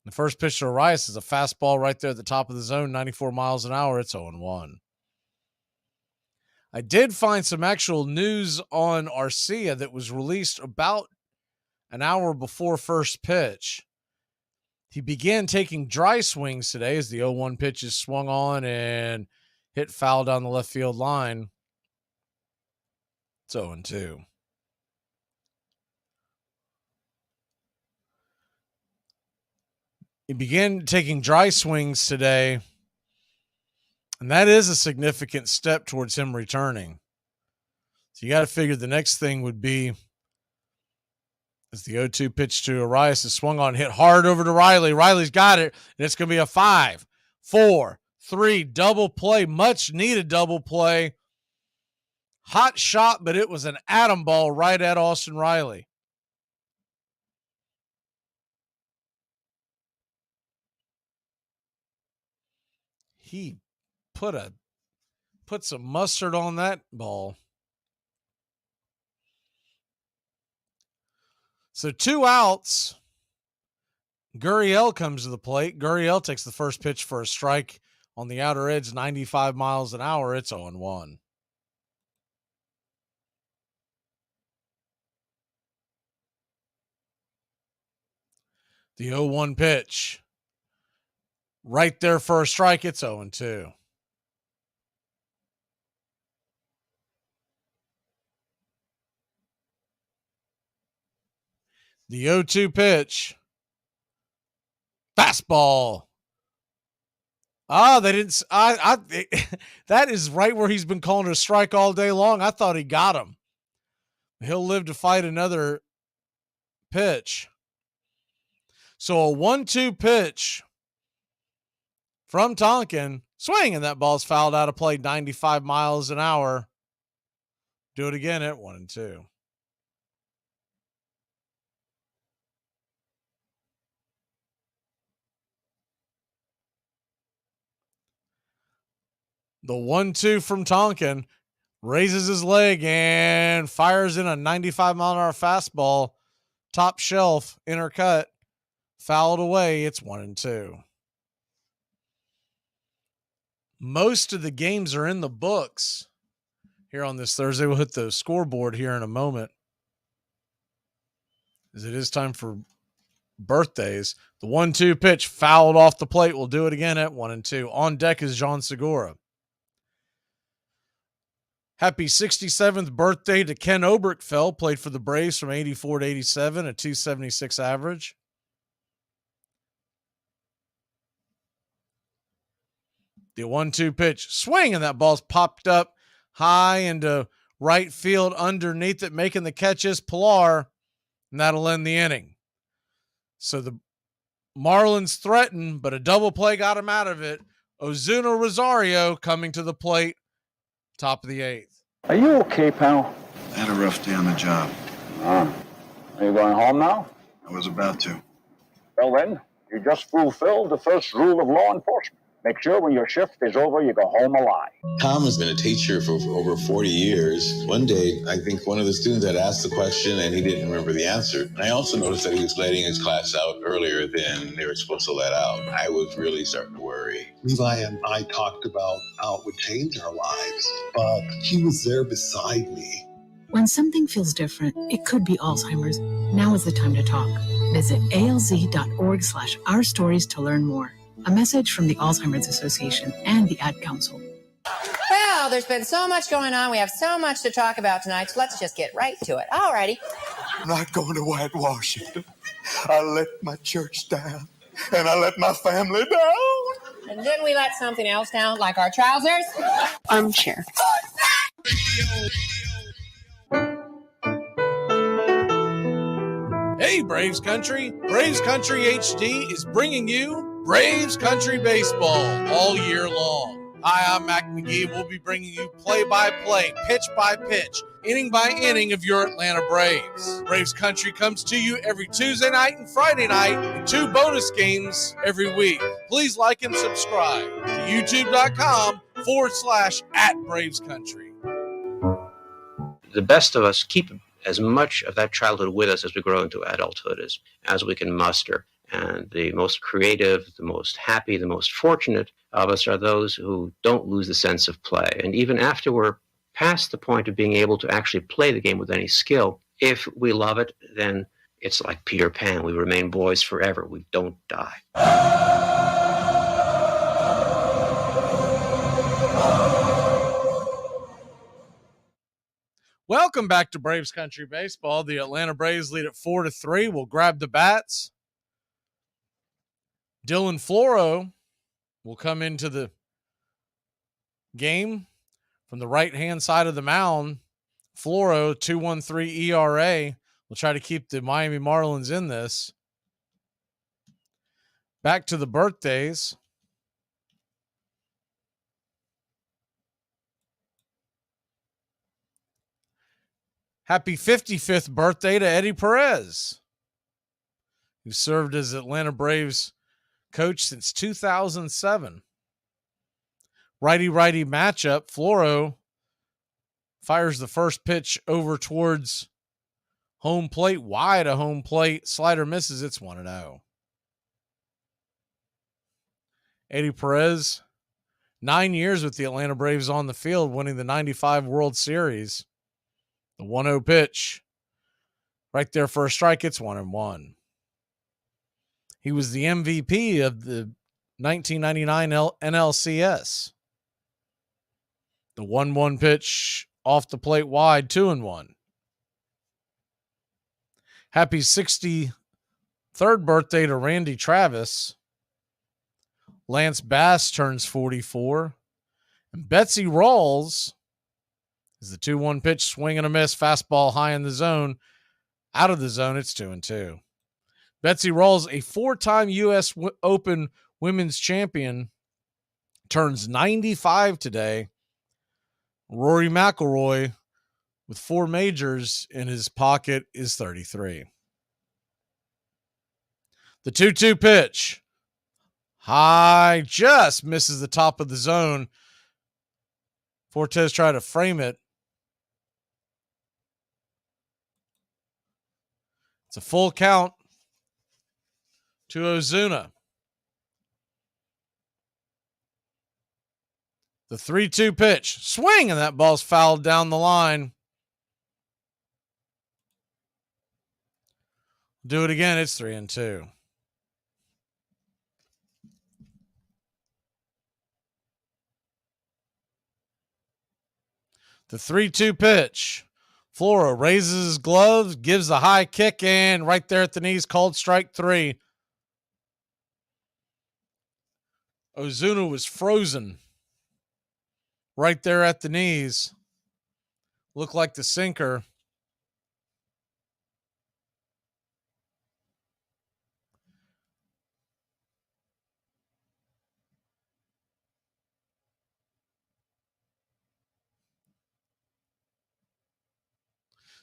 The first pitch to Arias is a fastball right there at the top of the zone, 94 miles an hour. It's 0-1. I did find some actual news on Arcia that was released about an hour before first pitch. He began taking dry swings today as the 0-1 pitch is swung on and hit foul down the left field line. It's 0-2. He began taking dry swings today, and that is a significant step towards him returning. So you got to figure the next thing would be as the 0-2 pitch to Arias is swung on, hit hard over to Riley. Riley's got it, and it's going to be a 5-4-3 double play, much needed double play. Hot shot, but it was an atom ball right at Austin Riley. He put some mustard on that ball. So 2 outs. Gurriel comes to the plate. Gurriel takes the first pitch for a strike on the outer edge, 95 miles an hour. It's 0-1. The 0-1 pitch. Right there for a strike. It's 0-2. The 0-2 pitch. Fastball. They didn't. That is right where he's been calling it a strike all day long. I thought he got him. He'll live to fight another pitch. So a 1-2 pitch from Tonkin. Swing, and that ball's fouled out of play, 95 miles an hour. Do it again at 1-2. The 1-2 from Tonkin raises his leg and fires in a 95-mile-an-hour fastball. Top shelf, inner cut, fouled away. It's 1-2. Most of the games are in the books here on this Thursday. We'll hit the scoreboard here in a moment, as it is time for birthdays. The 1-2 pitch fouled off the plate. We'll do it again at 1-2. On deck is John Segura. Happy 67th birthday to Ken Oberkfell, played for the Braves from 84 to 87, a 276 average. The 1-2 pitch, swing, and that ball's popped up high into right field underneath it. Making the catch is Pilar, and that'll end the inning. So the Marlins threatened, but a double play got him out of it. Ozuna Rosario coming to the plate, top of the 8th. Are you okay, pal? I had a rough day on the job. Are you going home now? I was about to. Well then, you just fulfilled the first rule of law enforcement. Make sure when your shift is over, you go home alive. Tom has been a teacher for over 40 years. One day, I think one of the students had asked the question and he didn't remember the answer. And I also noticed that he was letting his class out earlier than they were supposed to let out. I was really starting to worry. Levi and I talked about how it would change our lives, but he was there beside me. When something feels different, it could be Alzheimer's. Now is the time to talk. Visit alz.org/ourstories to learn more. A message from the Alzheimer's Association and the Ad Council. Well, there's been so much going on. We have so much to talk about tonight, so let's just get right to it. All righty. I'm not going to whitewash it. I let my church down, and I let my family down. And didn't we let something else down, like our trousers? Armchair. Hey, Braves Country. Braves Country HD is bringing you Braves Country Baseball all year long. Hi, I'm Mac Magee. We'll be bringing you play-by-play, pitch-by-pitch, inning-by-inning of your Atlanta Braves. Braves Country comes to you every Tuesday night and Friday night, and 2 bonus games every week. Please like and subscribe to youtube.com/@BravesCountry. The best of us keep as much of that childhood with us as we grow into adulthood as we can muster. And the most creative, the most happy, the most fortunate of us are those who don't lose the sense of play. And even after we're past the point of being able to actually play the game with any skill, if we love it, then it's like Peter Pan. We remain boys forever. We don't die. Welcome back to Braves Country Baseball. The Atlanta Braves lead at 4-3. We'll grab the bats. Dylan Floro will come into the game from the right-hand side of the mound. Floro, 2.13 ERA. We'll try to keep the Miami Marlins in this. Back to the birthdays. Happy 55th birthday to Eddie Perez, who served as Atlanta Braves coach since 2007. Righty-righty matchup. Floro fires the first pitch over towards home plate, wide of home plate. Slider misses. It's 1-0. Eddie Perez, 9 years with the Atlanta Braves on the field, winning the 95 World Series. The 1-0 pitch. Right there for a strike. It's 1-1. He was the MVP of the 1999 NLCS. The 1-1 pitch off the plate wide, 2-1. Happy 63rd birthday to Randy Travis. Lance Bass turns 44. And Betsy Rawls is the 2-1 pitch, swing and a miss, fastball high in the zone. Out of the zone, it's 2-2. Betsy Rawls, a 4-time U.S. Open women's champion, turns 95 today. Rory McIlroy, with 4 majors in his pocket, is 33. The 2-2 pitch. High, just misses the top of the zone. Fortes tried to frame it. It's a full count to Ozuna. The 3-2 pitch. Swing, and that ball's fouled down the line. Do it again. It's 3-2. The 3-2 pitch. Flora raises his gloves, gives the high kick, and right there at the knees, called strike 3. Ozuna was frozen right there at the knees. Looked like the sinker.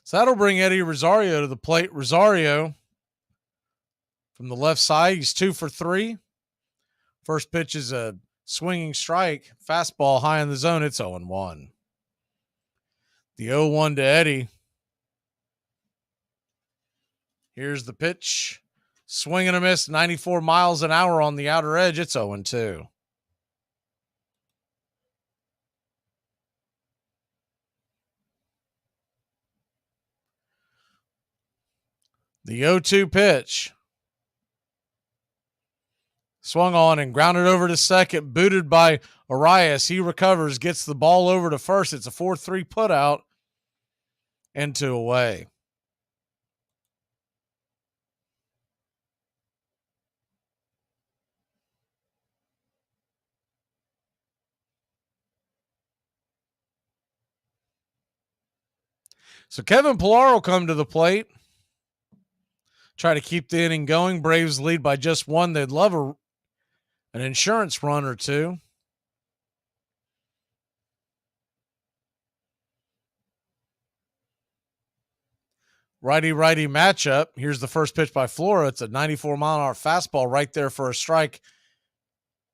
So that'll bring Eddie Rosario to the plate. Rosario from the left side, he's 2 for 3. First pitch is a swinging strike. Fastball high in the zone. It's 0-1. The 0-1 to Eddie. Here's the pitch. Swing and a miss, 94 miles an hour on the outer edge. It's 0-2. The 0-2 pitch. Swung on and grounded over to second. Booted by Arias. He recovers, gets the ball over to first. It's a 4-3 putout and 2 away. So Kevin Pillar will come to the plate. Try to keep the inning going. Braves lead by just 1. They'd love an insurance run or 2. Righty-righty matchup. Here's the first pitch by Flora. It's a 94-mile-an-hour fastball right there for a strike.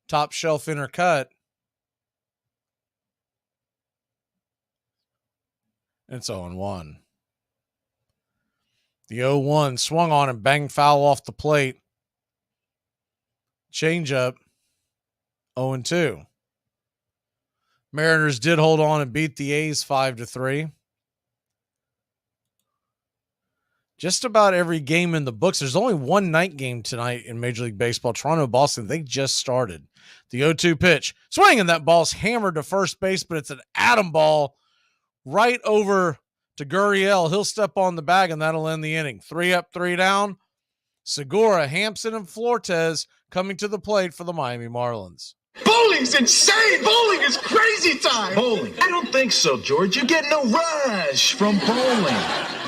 Top shelf inner cut. It's 0-1. The 0-1 swung on and banged foul off the plate. Changeup, 0-2. Mariners did hold on and beat the A's 5-3. Just about every game in the books. There's only one night game tonight in Major League Baseball. Toronto, Boston, they just started. The 0-2 pitch. Swing, and that ball's hammered to first base, but it's an atom ball right over to Gurriel. He'll step on the bag, and that'll end the inning. 3 up, 3 down. Segura, Hampson, and Flores coming to the plate for the Miami Marlins. Bowling's insane! Bowling is crazy time! Bowling? I don't think so, George. You get no rush from bowling.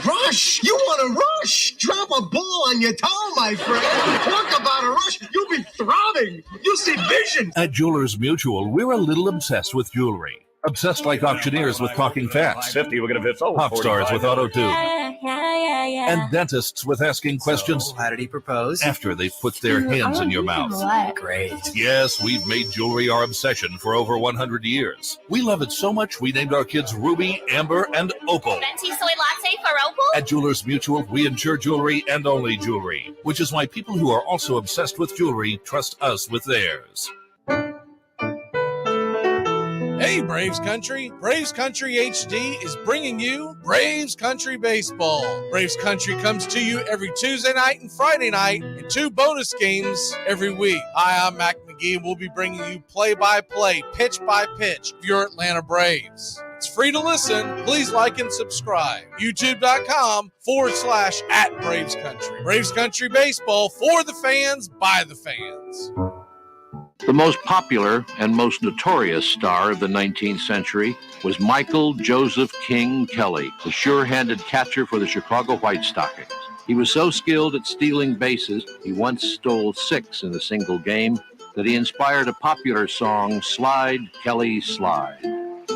Rush? You want to rush? Drop a ball on your toe, my friend. Talk about a rush. You'll be throbbing. You'll see vision. At Jewelers Mutual, we're a little obsessed with jewelry. Obsessed like auctioneers with talking fast. 50, we're going to fit Pop stars with auto-tune. Yeah. And dentists with asking questions. So, how did he propose? After they've put their hands in your mouth. Great. Yes, we've made jewelry our obsession for over 100 years. We love it so much, we named our kids Ruby, Amber, and Opal. Venti soy latte for Opal? At Jewelers Mutual, we insure jewelry and only jewelry, which is why people who are also obsessed with jewelry trust us with theirs. Hey, Braves Country. Braves Country HD is bringing you Braves Country Baseball. Braves Country comes to you every Tuesday night and Friday night and 2 bonus games every week. Hi, I'm Mac Magee, and we'll be bringing you play-by-play, pitch-by-pitch of your Atlanta Braves. It's free to listen. Please like and subscribe. YouTube.com/@Braves Country. Braves Country Baseball for the fans, by the fans. The most popular and most notorious star of the 19th century was Michael Joseph King Kelly, the sure-handed catcher for the Chicago White Stockings. He was so skilled at stealing bases, he once stole 6 in a single game, that he inspired a popular song, Slide, Kelly, Slide.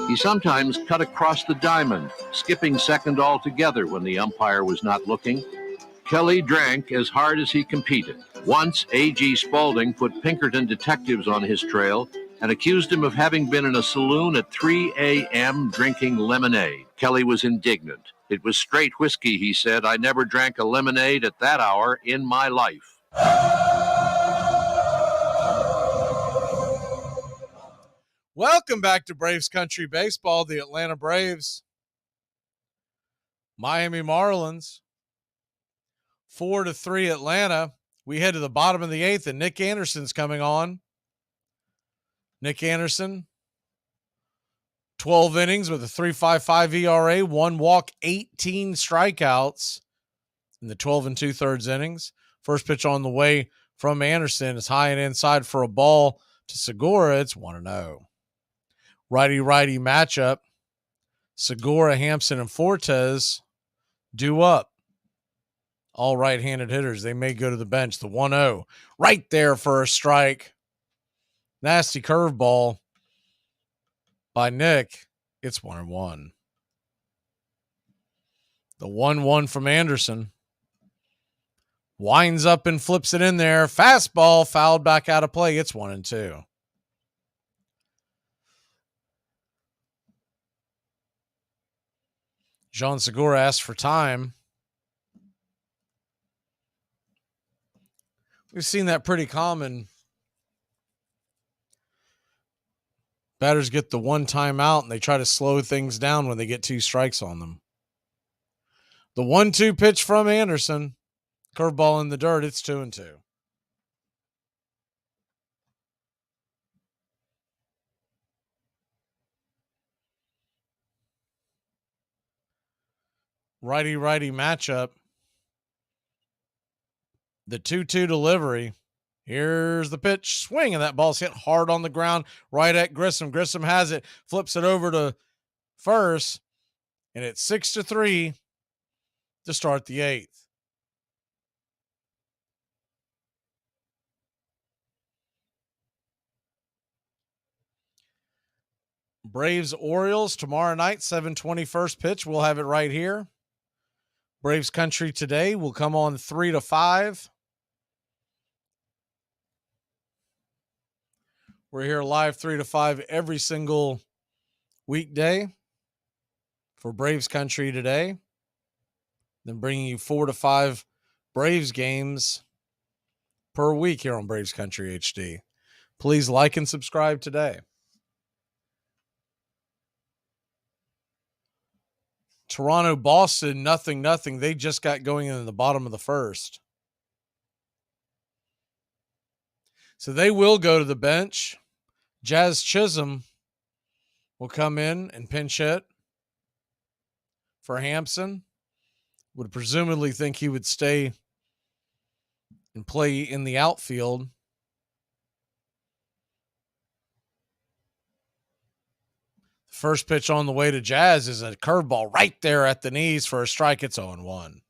He sometimes cut across the diamond, skipping second altogether when the umpire was not looking. Kelly drank as hard as he competed. Once, A.G. Spaulding put Pinkerton detectives on his trail and accused him of having been in a saloon at 3 a.m. drinking lemonade. Kelly was indignant. It was straight whiskey, he said. I never drank a lemonade at that hour in my life. Welcome back to Braves Country Baseball. The Atlanta Braves, Miami Marlins, 4-3 Atlanta. We head to the bottom of the 8th, and Nick Anderson's coming on. Nick Anderson 12 innings with a 3.55 ERA, 1 walk, 18 strikeouts in the 12 and 2/3 innings. First pitch on the way from Anderson is high and inside for a ball to Segura. It's 1-0. Righty-righty matchup. Segura, Hampson, and Fortes due up. All right-handed hitters. They may go to the bench. The 1-0 right there for a strike. Nasty curveball by Nick. It's 1-1. The 1-1 from Anderson. Winds up and flips it in there. Fastball fouled back out of play. It's 1-2. Jean Segura asked for time. We've seen that pretty common. Batters get the one timeout and they try to slow things down when they get 2 strikes on them. The 1-2 pitch from Anderson. Curveball in the dirt. It's 2-2. Righty-righty matchup. The 2-2 delivery. Here's the pitch. Swing, and that ball's hit hard on the ground right at Grissom. Grissom has it. Flips it over to first. And it's 6-3 to start the 8th. Braves Orioles tomorrow night, 7:20 first pitch. We'll have it right here. Braves Country today will come on 3 to 5. We're here live 3 to 5 every single weekday for Braves Country today. Then bringing you 4 to 5 Braves games per week here on Braves Country HD. Please like and subscribe today. Toronto, Boston, 0-0. They just got going in the bottom of the first. So they will go to the bench. Jazz Chisholm will come in and pinch hit for Hampson. Would presumably think he would stay and play in the outfield. First pitch on the way to Jazz is a curveball right there at the knees for a strike. It's 0-1.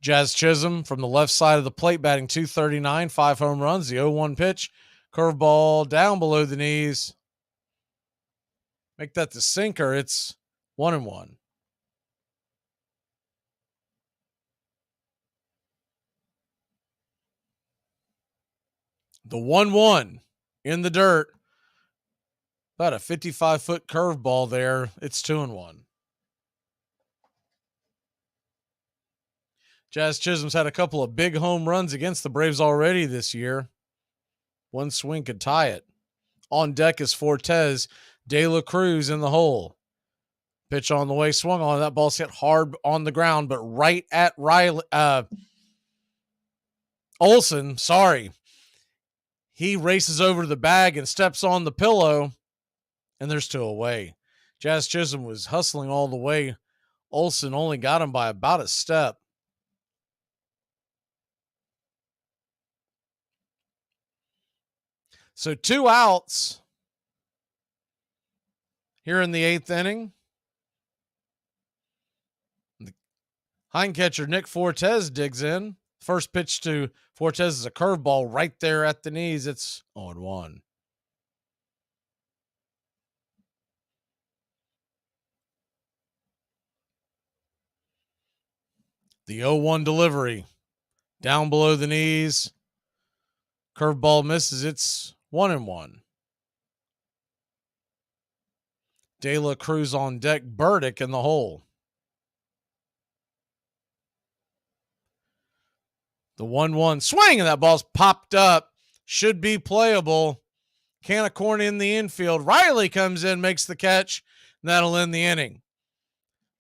Jazz Chisholm from the left side of the plate, batting .239, 5 home runs. The 0-1 pitch, curveball down below the knees. Make that the sinker. It's 1-1. The 1-1 in the dirt. About a 55-foot curveball there. It's 2-1. Jazz Chisholm's had a couple of big home runs against the Braves already this year. One swing could tie it. On deck is Fortes. De La Cruz in the hole. Pitch on the way, swung on. That ball's hit hard on the ground, but right at Riley. Olsen, sorry. He races over to the bag and steps on the pillow, and there's 2 away. Jazz Chisholm was hustling all the way. Olsen only got him by about a step. So 2 outs here in the 8th inning. The hind catcher, Nick Fortes, digs in. First pitch to Fortes is a curveball right there at the knees. It's 0-1. The 0-1 delivery. Down below the knees. Curveball misses. It's 1-1. De La Cruz on deck. Burdick in the hole. The 1-1 swing, and that ball's popped up. Should be playable. Can of corn in the infield. Riley comes in, makes the catch, and that'll end the inning.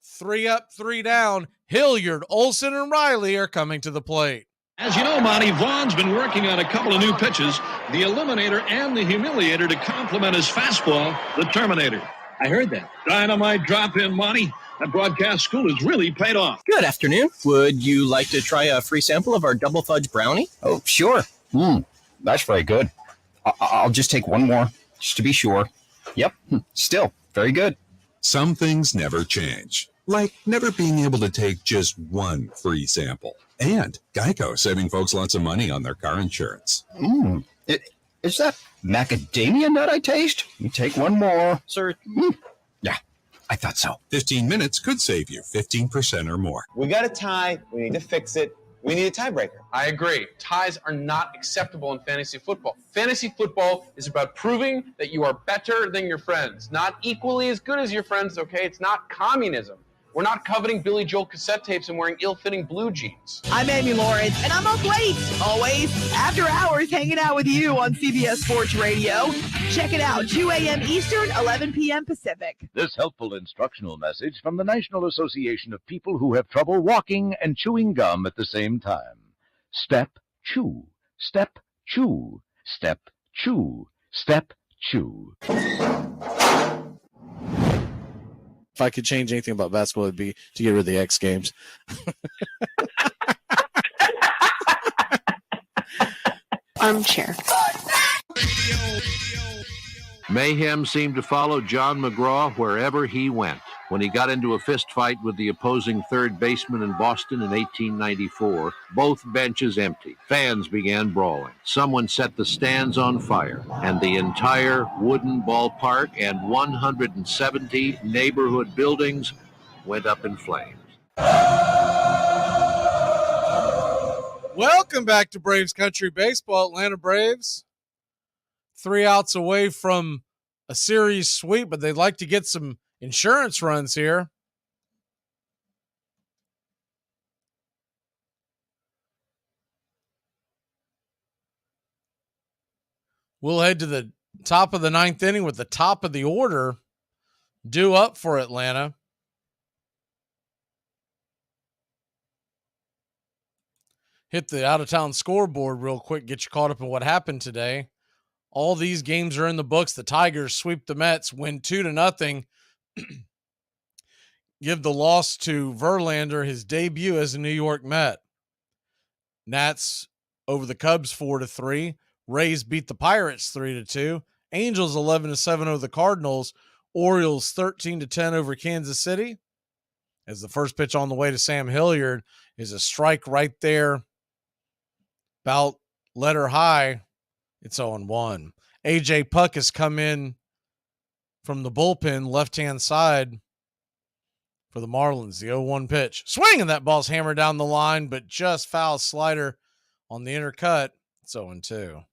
3 up, 3 down. Hilliard, Olsen, and Riley are coming to the plate. As you know, Monty, Vaughn's been working on a couple of new pitches, the Eliminator and the Humiliator, to complement his fastball, the Terminator. I heard that. Dynamite drop in, Monty. That broadcast school has really paid off. Good afternoon. Would you like to try a free sample of our double fudge brownie? Oh, sure. That's very good. I'll just take one more, just to be sure. Yep, still very good. Some things never change, like never being able to take just one free sample. And Geico saving folks lots of money on their car insurance. Is that macadamia nut I taste? You take one more. Sir. Yeah, I thought so. 15 minutes could save you 15% or more. We got a tie. We need to fix it. We need a tiebreaker. I agree. Ties are not acceptable in fantasy football. Fantasy football is about proving that you are better than your friends, not equally as good as your friends, okay? It's not communism. We're not coveting Billy Joel cassette tapes and wearing ill-fitting blue jeans. I'm Amy Lawrence, and I'm up late, always, after hours, hanging out with you on CBS Sports Radio. Check it out, 2 a.m. Eastern, 11 p.m. Pacific. This helpful instructional message from the National Association of People Who Have Trouble Walking and Chewing Gum at the same time. Step, chew. Step, chew. Step, chew. Step, chew. If I could change anything about basketball, it'd be to get rid of the X Games. Armchair. Mayhem seemed to follow John McGraw wherever he went. When he got into a fist fight with the opposing third baseman in Boston in 1894, both benches emptied. Fans began brawling. Someone set the stands on fire, and the entire wooden ballpark and 170 neighborhood buildings went up in flames. Welcome back to Braves Country Baseball. Atlanta Braves 3 outs away from a series sweep, but they'd like to get some insurance runs here. We'll head to the top of the ninth inning with the top of the order due up for Atlanta. Hit the out-of-town scoreboard real quick, get you caught up in what happened today. All these games are in the books. The Tigers sweep the Mets, win 2-0. Give the loss to Verlander his debut as a New York Met. Nats over the Cubs 4-3. Rays beat the Pirates 3-2. Angels 11-7 over the Cardinals. Orioles 13-10 over Kansas City. As the first pitch on the way to Sam Hilliard is a strike right there. About letter high. It's 0-1. A.J. Puck has come in from the bullpen, left-hand side for the Marlins. The 0-1 pitch. Swing, and that ball's hammered down the line, but just foul slider on the inner cut. It's 0-2.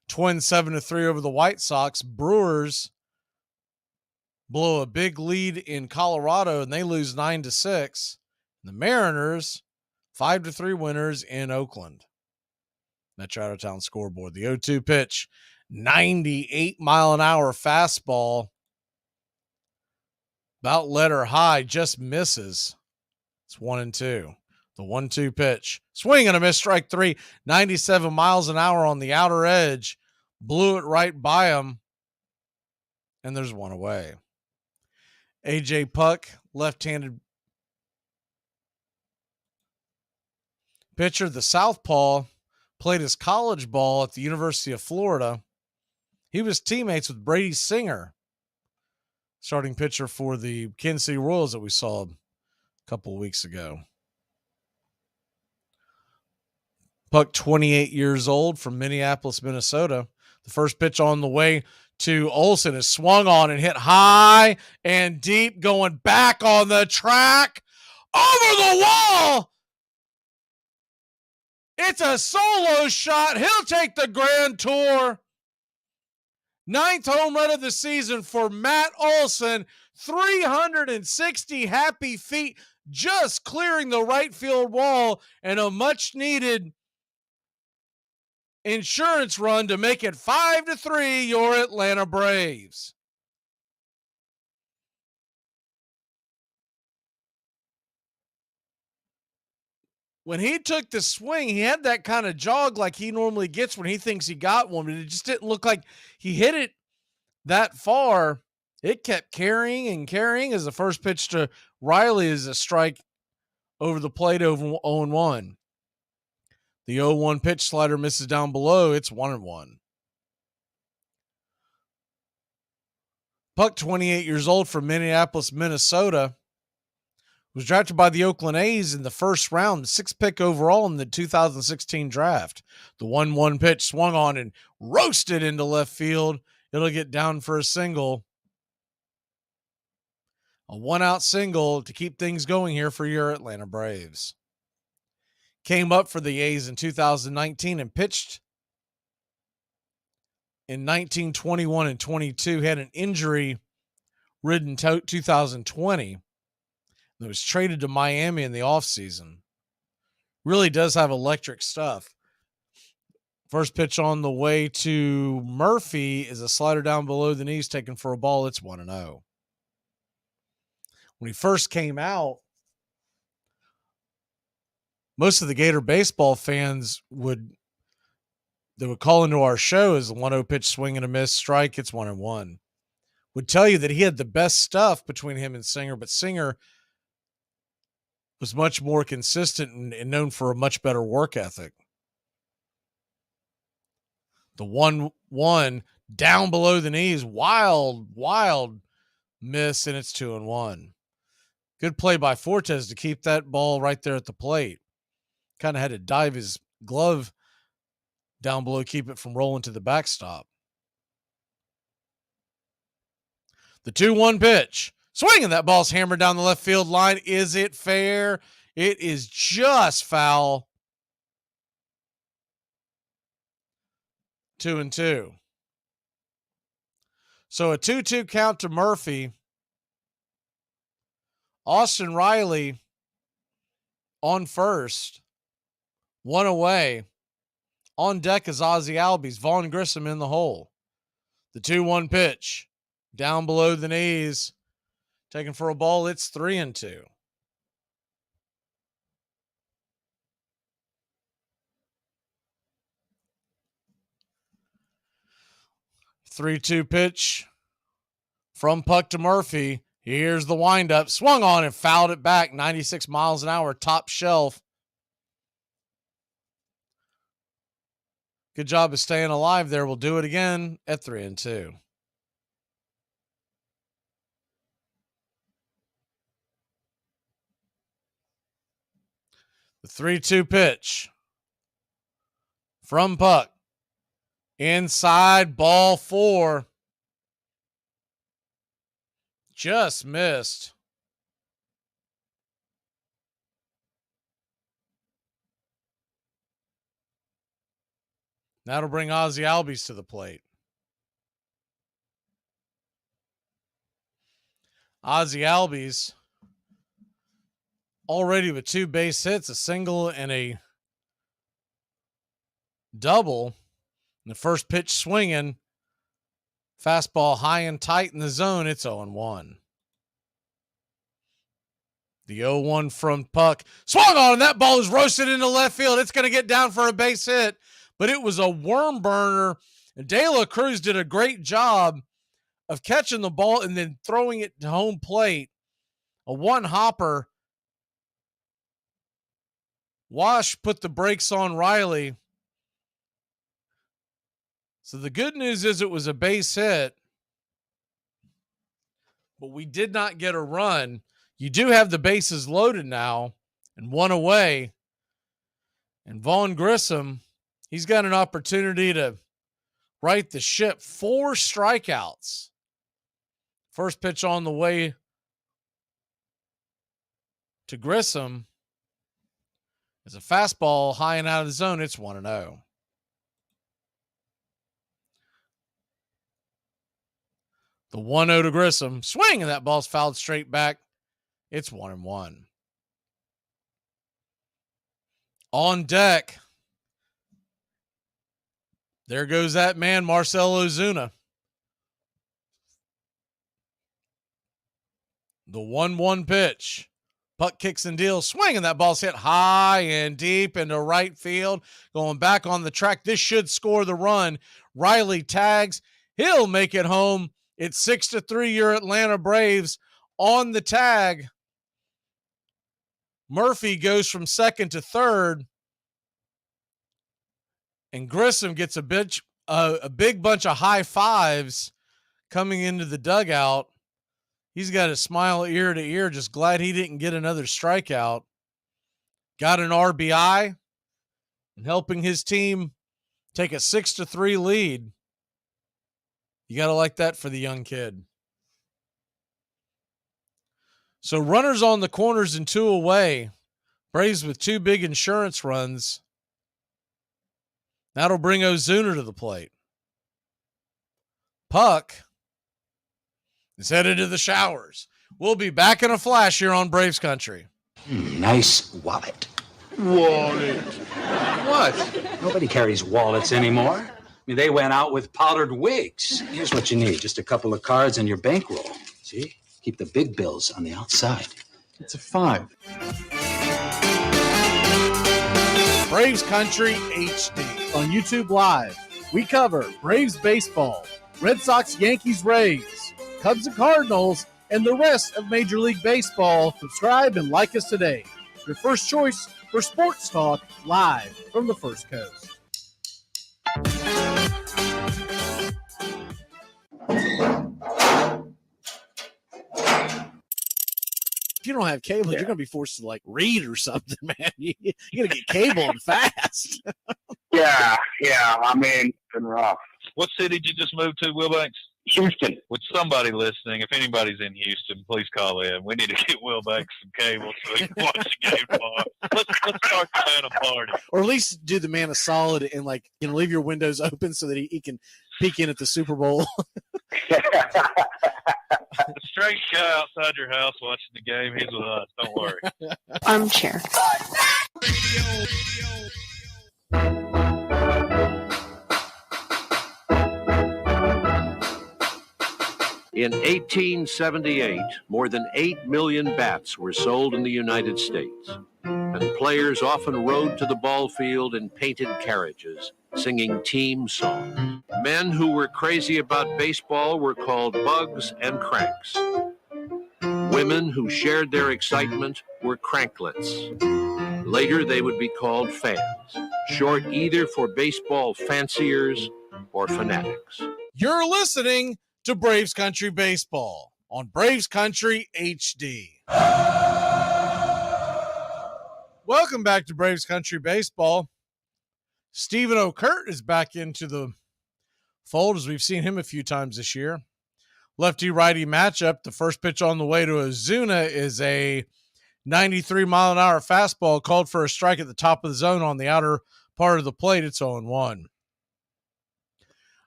Twins 7-3 over the White Sox. Brewers blow a big lead in Colorado, and they lose 9-6. The Mariners 5-3 winners in Oakland. That's your out-of-town scoreboard. The 0-2 pitch, 98-mile-an-hour fastball. About letter high, just misses. It's 1-2. The 1-2 pitch. Swing and a miss, strike three. 97 miles an hour on the outer edge. Blew it right by him. And there's one away. A.J. Puck, left-handed pitcher, the southpaw, played his college ball at the University of Florida. He was teammates with Brady Singer, starting pitcher for the Kansas City Royals that we saw a couple of weeks ago. Puck, 28 years old, from Minneapolis, Minnesota. The first pitch on the way to Olsen is swung on and hit high and deep, going back on the track, over the wall. It's a solo shot. He'll take the grand tour. 9th home run of the season for Matt Olsen. 360 happy feet, just clearing the right field wall, and a much-needed insurance run to make it 5-3 your Atlanta Braves. when he took the swing, he had that kind of jog like he normally gets when he thinks he got one, but it just didn't look like he hit it that far. It kept carrying and carrying as the first pitch to Riley is a strike over the plate over 0-1. The 0-1 pitch slider misses down below. It's 1-1. Puck, 28 years old, from Minneapolis, Minnesota, was drafted by the Oakland A's in the first round, the 6th pick overall in the 2016 draft. The 1-1 pitch swung on and roasted into left field. It'll get down for a single. A 1-out single to keep things going here for your Atlanta Braves. Came up for the A's in 2019 and pitched in 1921 and 22. Had an injury-ridden 2020. That was traded to Miami in the offseason. Really does have electric stuff. First pitch on the way to Murphy is a slider down below the knees, taken for a ball. It's 1-0. When he first came out, most of the Gator baseball fans would call into our show as a 1-0 pitch, swing and a miss, strike. It's 1-1. Would tell you that he had the best stuff between him and Singer, but Singer was much more consistent and known for a much better work ethic. The 1-1 down below the knees, wild miss, and it's 2-1. Good play by Fortes to keep that ball right there at the plate. Kind of had to dive his glove down below, keep it from rolling to the backstop. The 2-1 pitch. Swinging, that ball's hammered down the left field line. Is it fair? It is just foul. 2-2. So a 2-2 count to Murphy. Austin Riley on first. One away. On deck is Ozzie Albies. Vaughn Grissom in the hole. The 2-1 pitch. Down below the knees. Taken for a ball. It's 3-2. 3-2 pitch from Puck to Murphy. Here's the windup. Swung on and fouled it back. 96 miles an hour, top shelf. Good job of staying alive there. We'll do it again at 3-2. The 3-2 pitch from Puck. Inside, ball 4. Just missed. That'll bring Ozzie Albies to the plate. Ozzie Albies already with 2 base hits, a single and a double. And the first pitch swinging. Fastball high and tight in the zone. It's 0-1. The 0-1 from Puck. Swung on, and that ball is roasted into left field. It's going to get down for a base hit, but it was a worm burner. And De La Cruz did a great job of catching the ball and then throwing it to home plate. A one-hopper. Wash put the brakes on Riley. So the good news is it was a base hit, but we did not get a run. You do have the bases loaded now and 1 away. And Vaughn Grissom, he's got an opportunity to right the ship. 4 strikeouts. First pitch on the way to Grissom is a fastball high and out of the zone. It's 1-0. The 1-0 to Grissom. Swing, and that ball's fouled straight back. It's 1-1. On deck. There goes that man, Marcell Ozuna. The 1-1 pitch Puck kicks and deals, swinging. That ball's hit high and deep into right field. Going back on the track. This should score the run. Riley tags. He'll make it home. It's 6-3 your Atlanta Braves on the tag. Murphy goes from second to third. And Grissom gets a big bunch of high fives coming into the dugout. He's got a smile ear to ear, just glad he didn't get another strikeout. Got an RBI and helping his team take a 6-3 lead. You got to like that for the young kid. So runners on the corners and 2 away. Braves with 2 big insurance runs. That'll bring Ozuna to the plate. Puck is headed to the showers. We'll be back in a flash here on Braves Country. Nice wallet. Wallet. What? Nobody carries wallets anymore. I mean, they went out with powdered wigs. Here's what you need. Just a couple of cards and your bankroll. See? Keep the big bills on the outside. It's a 5. Braves Country HD. On YouTube Live, we cover Braves baseball, Red Sox, Yankees, Rays, Cubs and Cardinals, and the rest of Major League Baseball. Subscribe and like us today. Your first choice for sports talk live from the First Coast. If you don't have cable, you're going to be forced to read or something, man. You're going to get cable and fast. Yeah. I mean, it's been rough. What city did you just move to, Wilbanks? Houston. With somebody listening, if anybody's in Houston, please call in. We need to get Wilbanks some cable so he can watch the game tomorrow. Let's start the man a party. Or at least do the man a solid and leave your windows open so that he can peek in at the Super Bowl. The straight guy outside your house watching the game, he's with us. Don't worry. Armchair. In 1878, more than 8 million bats were sold in the United States, and players often rode to the ball field in painted carriages, singing team songs. Men who were crazy about baseball were called bugs and cranks. Women who shared their excitement were cranklets. Later, they would be called fans, short either for baseball fanciers or fanatics. You're listening to Braves Country Baseball on Braves Country HD. Welcome back to Braves Country Baseball. Stephen O'Kurt is back into the fold, as we've seen him a few times this year. Lefty-righty matchup. The first pitch on the way to Ozuna is a 93-mile-an-hour fastball called for a strike at the top of the zone on the outer part of the plate. It's 0-1.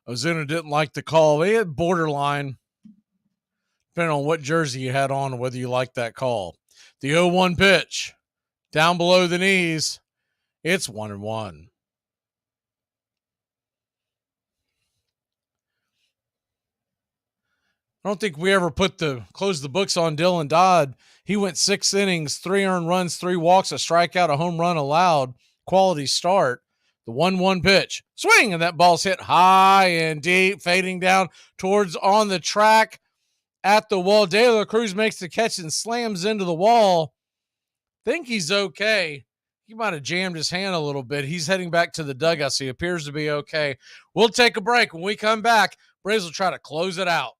Ozuna didn't like the call. He had borderline, depending on what jersey you had on and whether you liked that call. The 0-1 pitch, down below the knees. It's 1-1. I don't think we ever closed the books on Dylan Dodd. He went 6 innings, 3 earned runs, 3 walks, a strikeout, a home run allowed. Quality start. The 1-1 pitch. Swing, and that ball's hit high and deep, fading down towards on the track at the wall. De La Cruz makes the catch and slams into the wall. Think he's okay. He might have jammed his hand a little bit. He's heading back to the dugout, so he appears to be okay. We'll take a break. When we come back, Braves will try to close it out.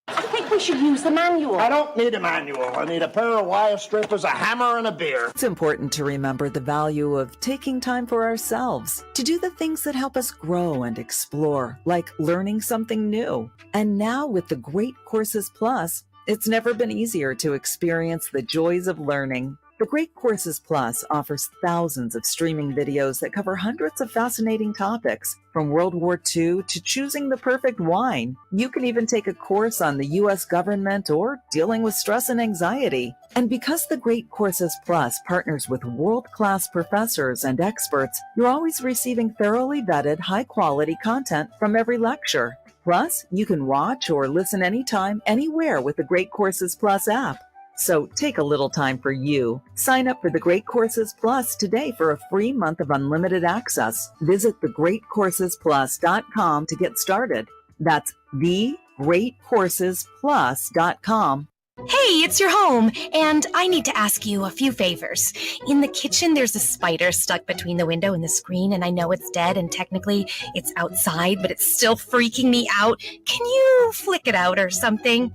I think we should use the manual. I don't need a manual. I need a pair of wire strippers, a hammer, and a beer. It's important to remember the value of taking time for ourselves, to do the things that help us grow and explore, like learning something new. And now with the Great Courses Plus, it's never been easier to experience the joys of learning. The Great Courses Plus offers thousands of streaming videos that cover hundreds of fascinating topics, from World War II to choosing the perfect wine. You can even take a course on the U.S. government or dealing with stress and anxiety. And because the Great Courses Plus partners with world-class professors and experts, you're always receiving thoroughly vetted, high-quality content from every lecture. Plus, you can watch or listen anytime, anywhere with the Great Courses Plus app. So take a little time for you. Sign up for the Great Courses Plus today for a free month of unlimited access. Visit thegreatcoursesplus.com to get started. That's thegreatcoursesplus.com. Hey, it's your home, and I need to ask you a few favors. In the kitchen, there's a spider stuck between the window and the screen, and I know it's dead, and technically it's outside, but it's still freaking me out. Can you flick it out or something?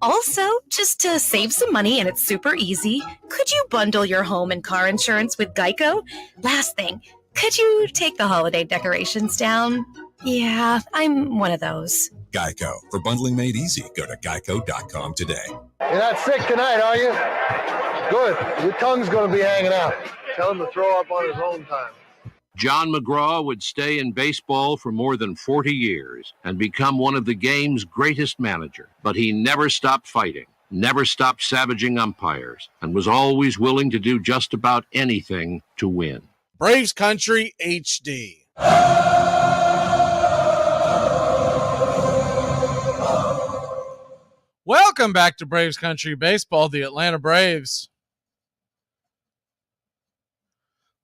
Also, just to save some money, and it's super easy, could you bundle your home and car insurance with Geico? Last thing, could you take the holiday decorations down? Yeah, I'm one of those. Geico. For bundling made easy, go to geico.com today. You're not sick tonight, are you? Good. Your tongue's going to be hanging out. Tell him to throw up on his own time. John McGraw would stay in baseball for more than 40 years and become one of the game's greatest manager. But he never stopped fighting, never stopped savaging umpires, and was always willing to do just about anything to win. Braves Country HD. Welcome back to Braves Country Baseball. The Atlanta Braves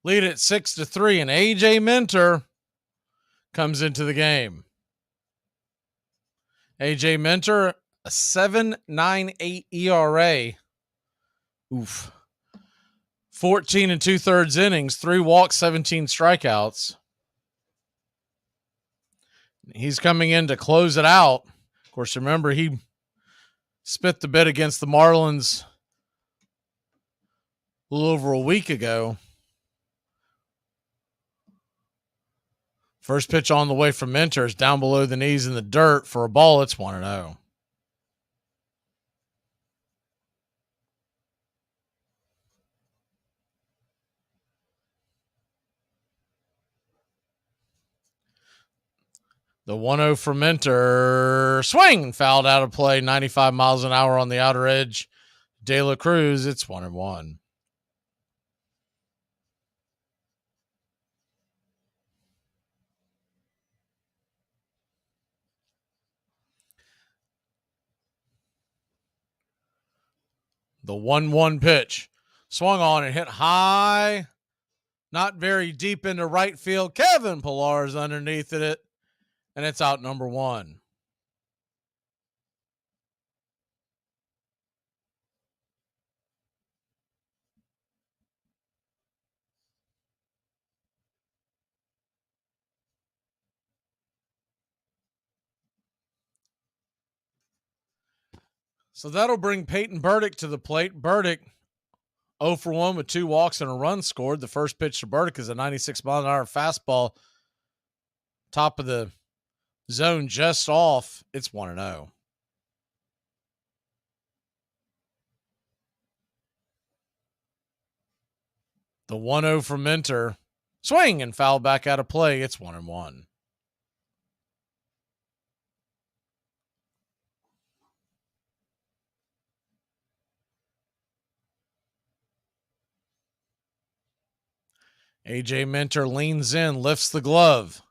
lead at 6-3, and AJ Minter comes into the game. AJ Minter, a 7.98 ERA. Oof. 14 2/3 innings, 3 walks, 17 strikeouts. He's coming in to close it out. Of course, remember, he spit the bit against the Marlins a little over a week ago. First pitch on the way from Minter is down below the knees in the dirt for a ball. It's 1-0. The 1-0 for Minter. Swing! Fouled out of play. 95 miles an hour on the outer edge. De La Cruz. It's 1-1. The 1-1 pitch. Swung on and hit high. Not very deep into right field. Kevin Pillar's underneath it. And it's out number 1. So that'll bring Peyton Burdick to the plate. Burdick 0 for 1 with 2 walks and a run scored. The first pitch to Burdick is a 96-mile-an-hour fastball. Top of the zone, just off. It's 1-0. The 1-0 from Minter. Swing and foul back out of play. It's 1-1. AJ Minter leans in, lifts the glove,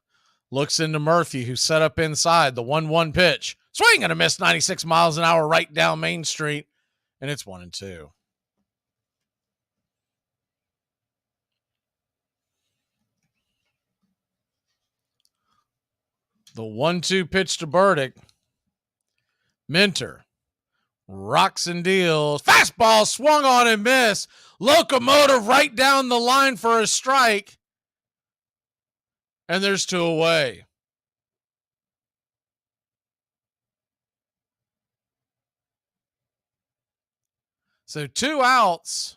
looks into Murphy, who's set up inside. The 1-1 pitch. Swing and a miss, 96 miles an hour right down Main Street. And it's 1-2. The 1-2 pitch to Burdick. Minter rocks and deals. Fastball swung on and missed. Locomotive right down the line for a strike. And there's 2 away. So 2 outs.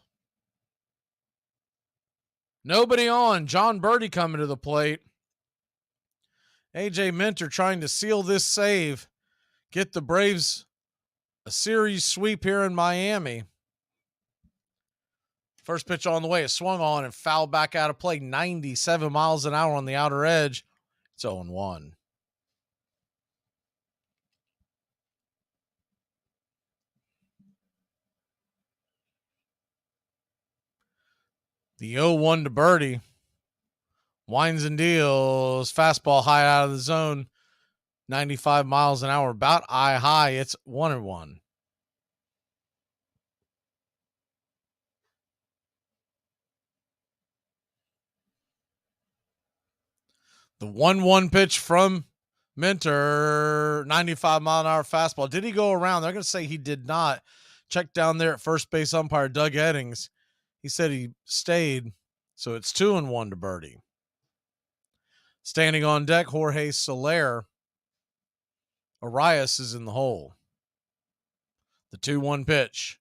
Nobody on. John Birdie coming to the plate. AJ Minter trying to seal this save. Get the Braves a series sweep here in Miami. First pitch on the way. It swung on and fouled back out of play. 97 miles an hour on the outer edge. It's 0-1. The 0-1 to Birdie. Winds and deals. Fastball high out of the zone. 95 miles an hour. About eye high. It's 1-1. The 1-1 pitch from Minter, 95-mile-an-hour fastball. Did he go around? They're going to say he did not. Check down there at first base umpire Doug Eddings. He said he stayed, so it's 2-1 to Birdie. Standing on deck, Jorge Soler. Arias is in the hole. The 2-1 pitch.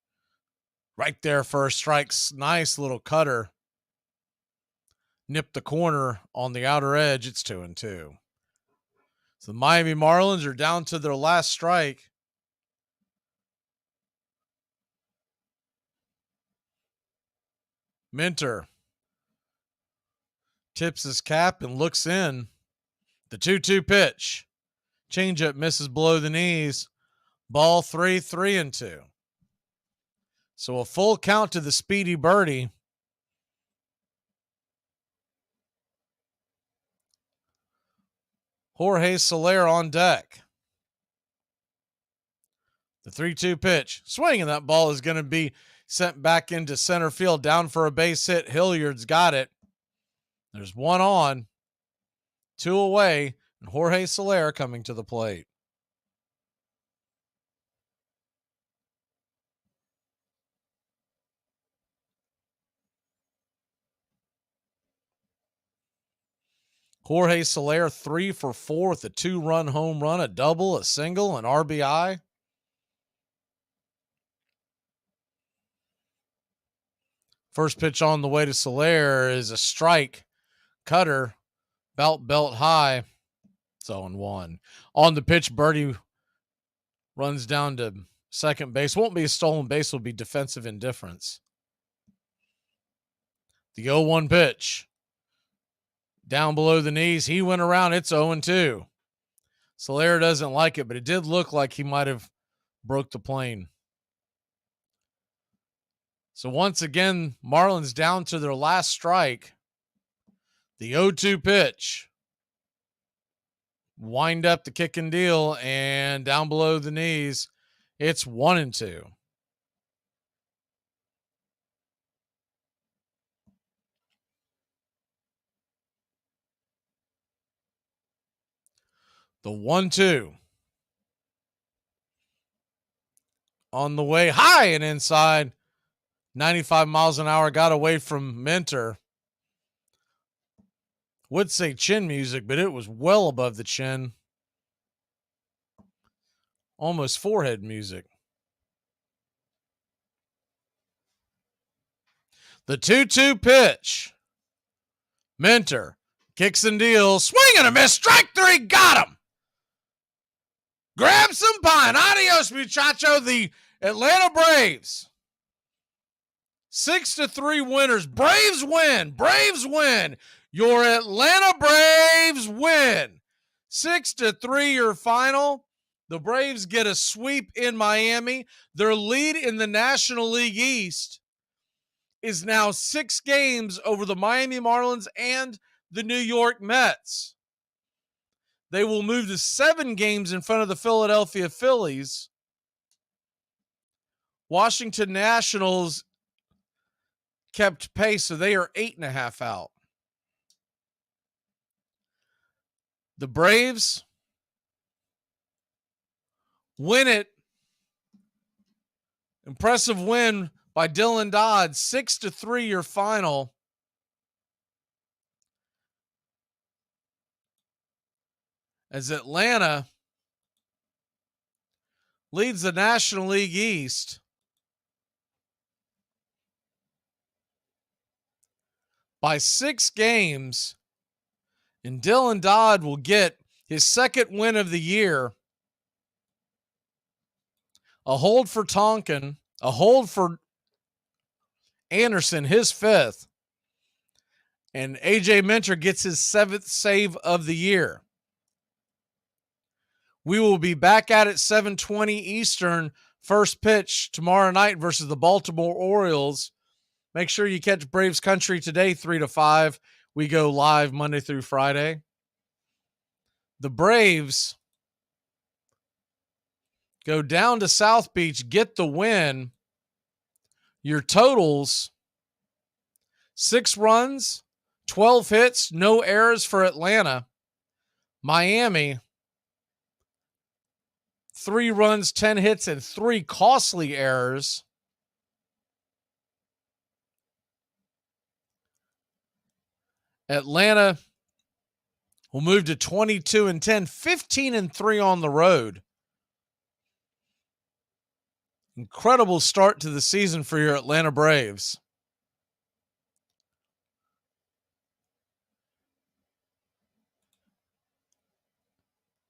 Right there, first strikes. Nice little cutter. Nipped the corner on the outer edge. It's 2-2. So the Miami Marlins are down to their last strike. Minter tips his cap and looks in. The 2-2 pitch. Changeup misses below the knees. Ball 3-2. So a full count to the speedy Birdie. Jorge Soler on deck. The 3-2 pitch. Swinging that ball is going to be sent back into center field. Down for a base hit. Hilliard's got it. There's one on. 2 away. And Jorge Soler coming to the plate. Jorge Soler 3 for 4 with a 2-run home run, a double, a single, an RBI. First pitch on the way to Soler is a strike. Cutter, belt high. It's 0-1. On the pitch, Birdie runs down to second base. Won't be a stolen base, will be defensive indifference. The 0-1 pitch. Down below the knees. He went around. It's 0-2. Soler doesn't like it, but it did look like he might have broke the plane. So once again, Marlins down to their last strike. The 0-2 pitch. Wind up the kick and deal, and down below the knees, it's 1-2. The 1-2. On the way high and inside. 95 miles an hour, got away from Minter. Would say chin music, but it was well above the chin. Almost forehead music. The 2-2 pitch. Minter kicks and deals. Swing and a miss. Strike 3. Got him. Grab some pine. Adios, muchacho. The Atlanta Braves. 6-3 winners. Braves win. Braves win. Your Atlanta Braves win. 6-3 your final. The Braves get a sweep in Miami. Their lead in the National League East is now 6 games over the Miami Marlins and the New York Mets. They will move to 7 games in front of the Philadelphia Phillies. Washington Nationals kept pace, so they are 8.5 out. The Braves win it. Impressive win by Dylan Dodd, 6-3 your final. As Atlanta leads the National League East by 6 games, and Dylan Dodd will get his 2nd win of the year. A hold for Tonkin, a hold for Anderson, his 5th, and AJ Minter gets his 7th save of the year. We will be back at it 7:20 Eastern, first pitch tomorrow night versus the Baltimore Orioles. Make sure you catch Braves Country today, 3 to 5. We go live Monday through Friday. The Braves go down to South Beach, get the win. Your totals, 6 runs, 12 hits, no errors for Atlanta. Miami, 3 runs, 10 hits, and 3 costly errors. Atlanta will move to 22-10, 15-3 on the road. Incredible start to the season for your Atlanta Braves.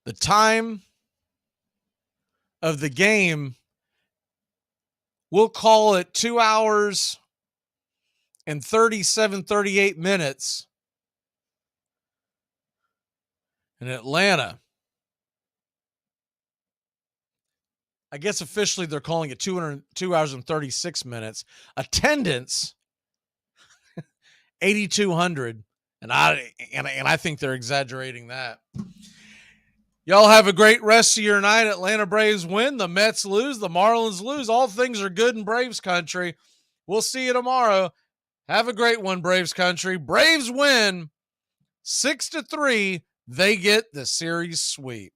The time of the game, we'll call it 2 hours and 38 minutes in Atlanta. I guess officially they're calling it 2 hours and 36 minutes. Attendance, 8,200. And I think they're exaggerating that. Y'all have a great rest of your night. Atlanta Braves win. The Mets lose. The Marlins lose. All things are good in Braves country. We'll see you tomorrow. Have a great one, Braves country. Braves win 6-3. They get the series sweep.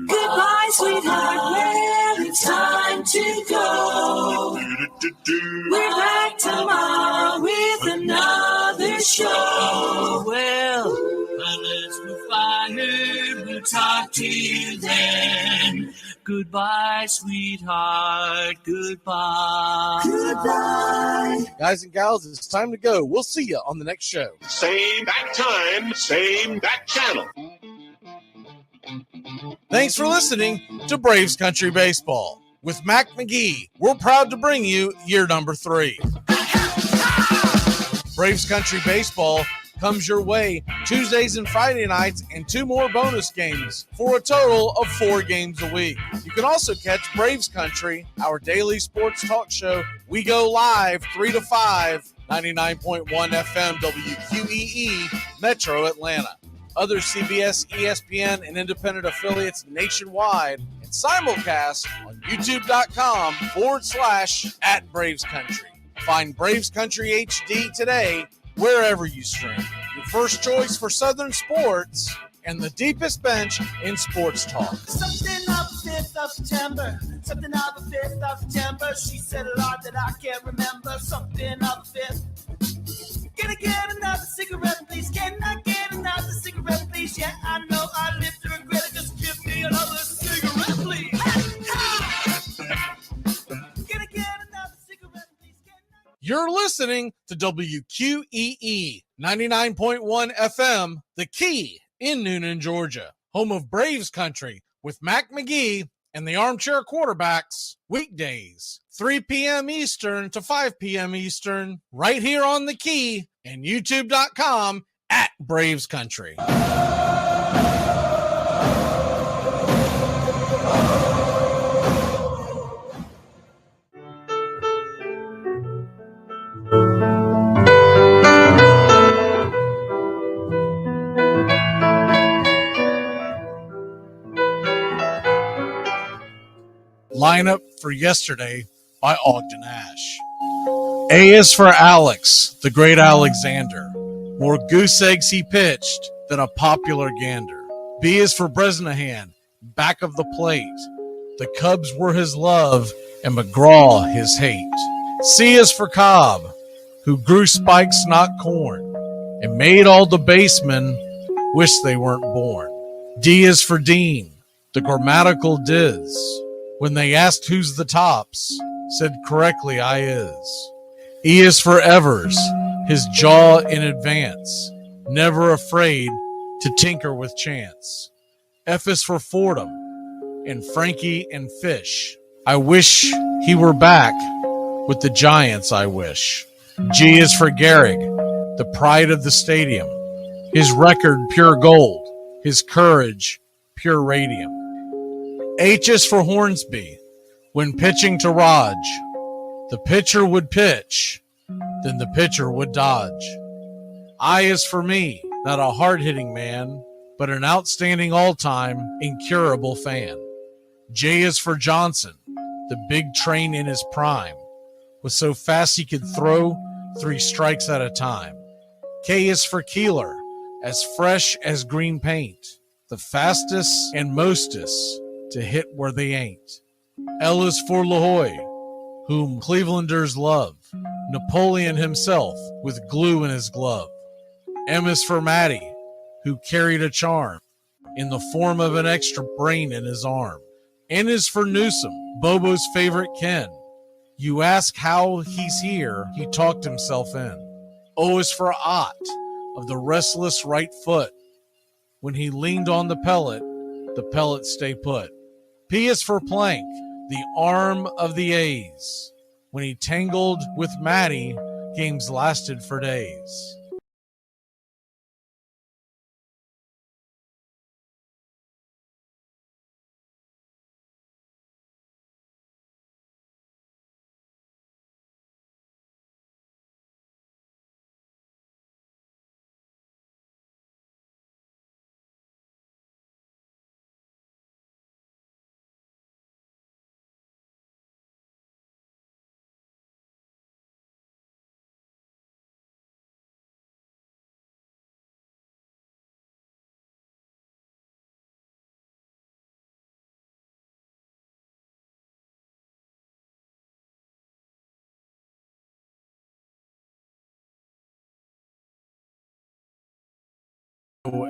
Goodbye, sweetheart. Well, it's time to go. We're back tomorrow with another show. Well, unless we're fired, we'll talk to you then. Goodbye, sweetheart. Goodbye. Goodbye. Guys and gals, it's time to go. We'll see you on the next show. Same back time, same back channel. Thanks for listening to Braves Country Baseball. With Mac Magee, we're proud to bring you year number 3. Braves Country Baseball comes your way Tuesdays and Friday nights and 2 more bonus games for a total of 4 games a week. You can also catch Braves Country, our daily sports talk show. We go live 3 to 5, 99.1 FM WQEE, Metro Atlanta. Other CBS, ESPN, and independent affiliates nationwide, and simulcast on youtube.com/@BravesCountry. Find Braves Country HD today wherever you stream. Your first choice for Southern sports and the deepest bench in sports talk. Something of the 5th of September. Something of the 5th of September. She said a lot that I can't remember. Something of the 5th. Can I get another cigarette, please? Can I get another cigarette, please? Yeah, I know I live to regret it. Just give me another cigarette, please. Can I get another cigarette, please? You're listening to WQEE 99.1 FM, The Key in Noonan, Georgia, home of Braves Country with Mac Magee and the Armchair Quarterbacks, weekdays, 3 p.m. Eastern to 5 p.m. Eastern, right here on The Key and youtube.com/Braves Country. Lineup for yesterday by Ogden Ash. A is for Alex, the great Alexander. More goose eggs he pitched than a popular gander. B is for Bresnahan, back of the plate. The Cubs were his love and McGraw his hate. C is for Cobb, who grew spikes, not corn, and made all the basemen wish they weren't born. D is for Dean, the grammatical diz. When they asked who's the tops, said correctly I is. E is for Evers, his jaw in advance, never afraid to tinker with chance. F is for Fordham and Frankie and Fish. I wish he were back with the Giants, I wish. G is for Gehrig, the pride of the stadium, his record pure gold, his courage pure radium. H is for Hornsby. When pitching to Raj, the pitcher would pitch, then the pitcher would dodge. I is for me, not a hard-hitting man, but an outstanding all-time, incurable fan. J is for Johnson, the big train in his prime, was so fast he could throw 3 strikes at a time. K is for Keeler, as fresh as green paint, the fastest and mostest to hit where they ain't. L is for LaHoy, whom Clevelanders love, Napoleon himself with glue in his glove. M is for Matty, who carried a charm in the form of an extra brain in his arm. N is for Newsom, Bobo's favorite Ken. You ask how he's here, he talked himself in. O is for Ott, of the restless right foot. When he leaned on the pellet stay put. P is for Plank, the arm of the A's. When he tangled with Matty, games lasted for days.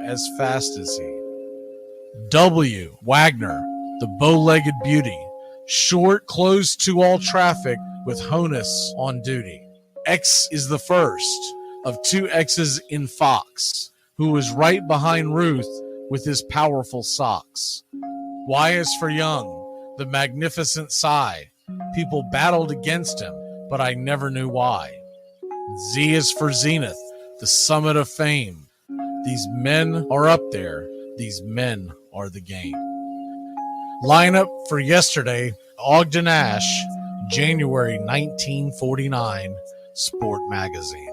As fast as he. W, Wagner, the bow-legged beauty, short, closed to all traffic with Honus on duty. X is the first of 2 X's in Fox, who was right behind Ruth with his powerful socks. Y is for Young, the magnificent sigh. People battled against him, but I never knew why. Z is for Zenith, the summit of fame. These men are up there. These men are the game. Lineup for yesterday, Ogden Ash, January 1949, Sport Magazine.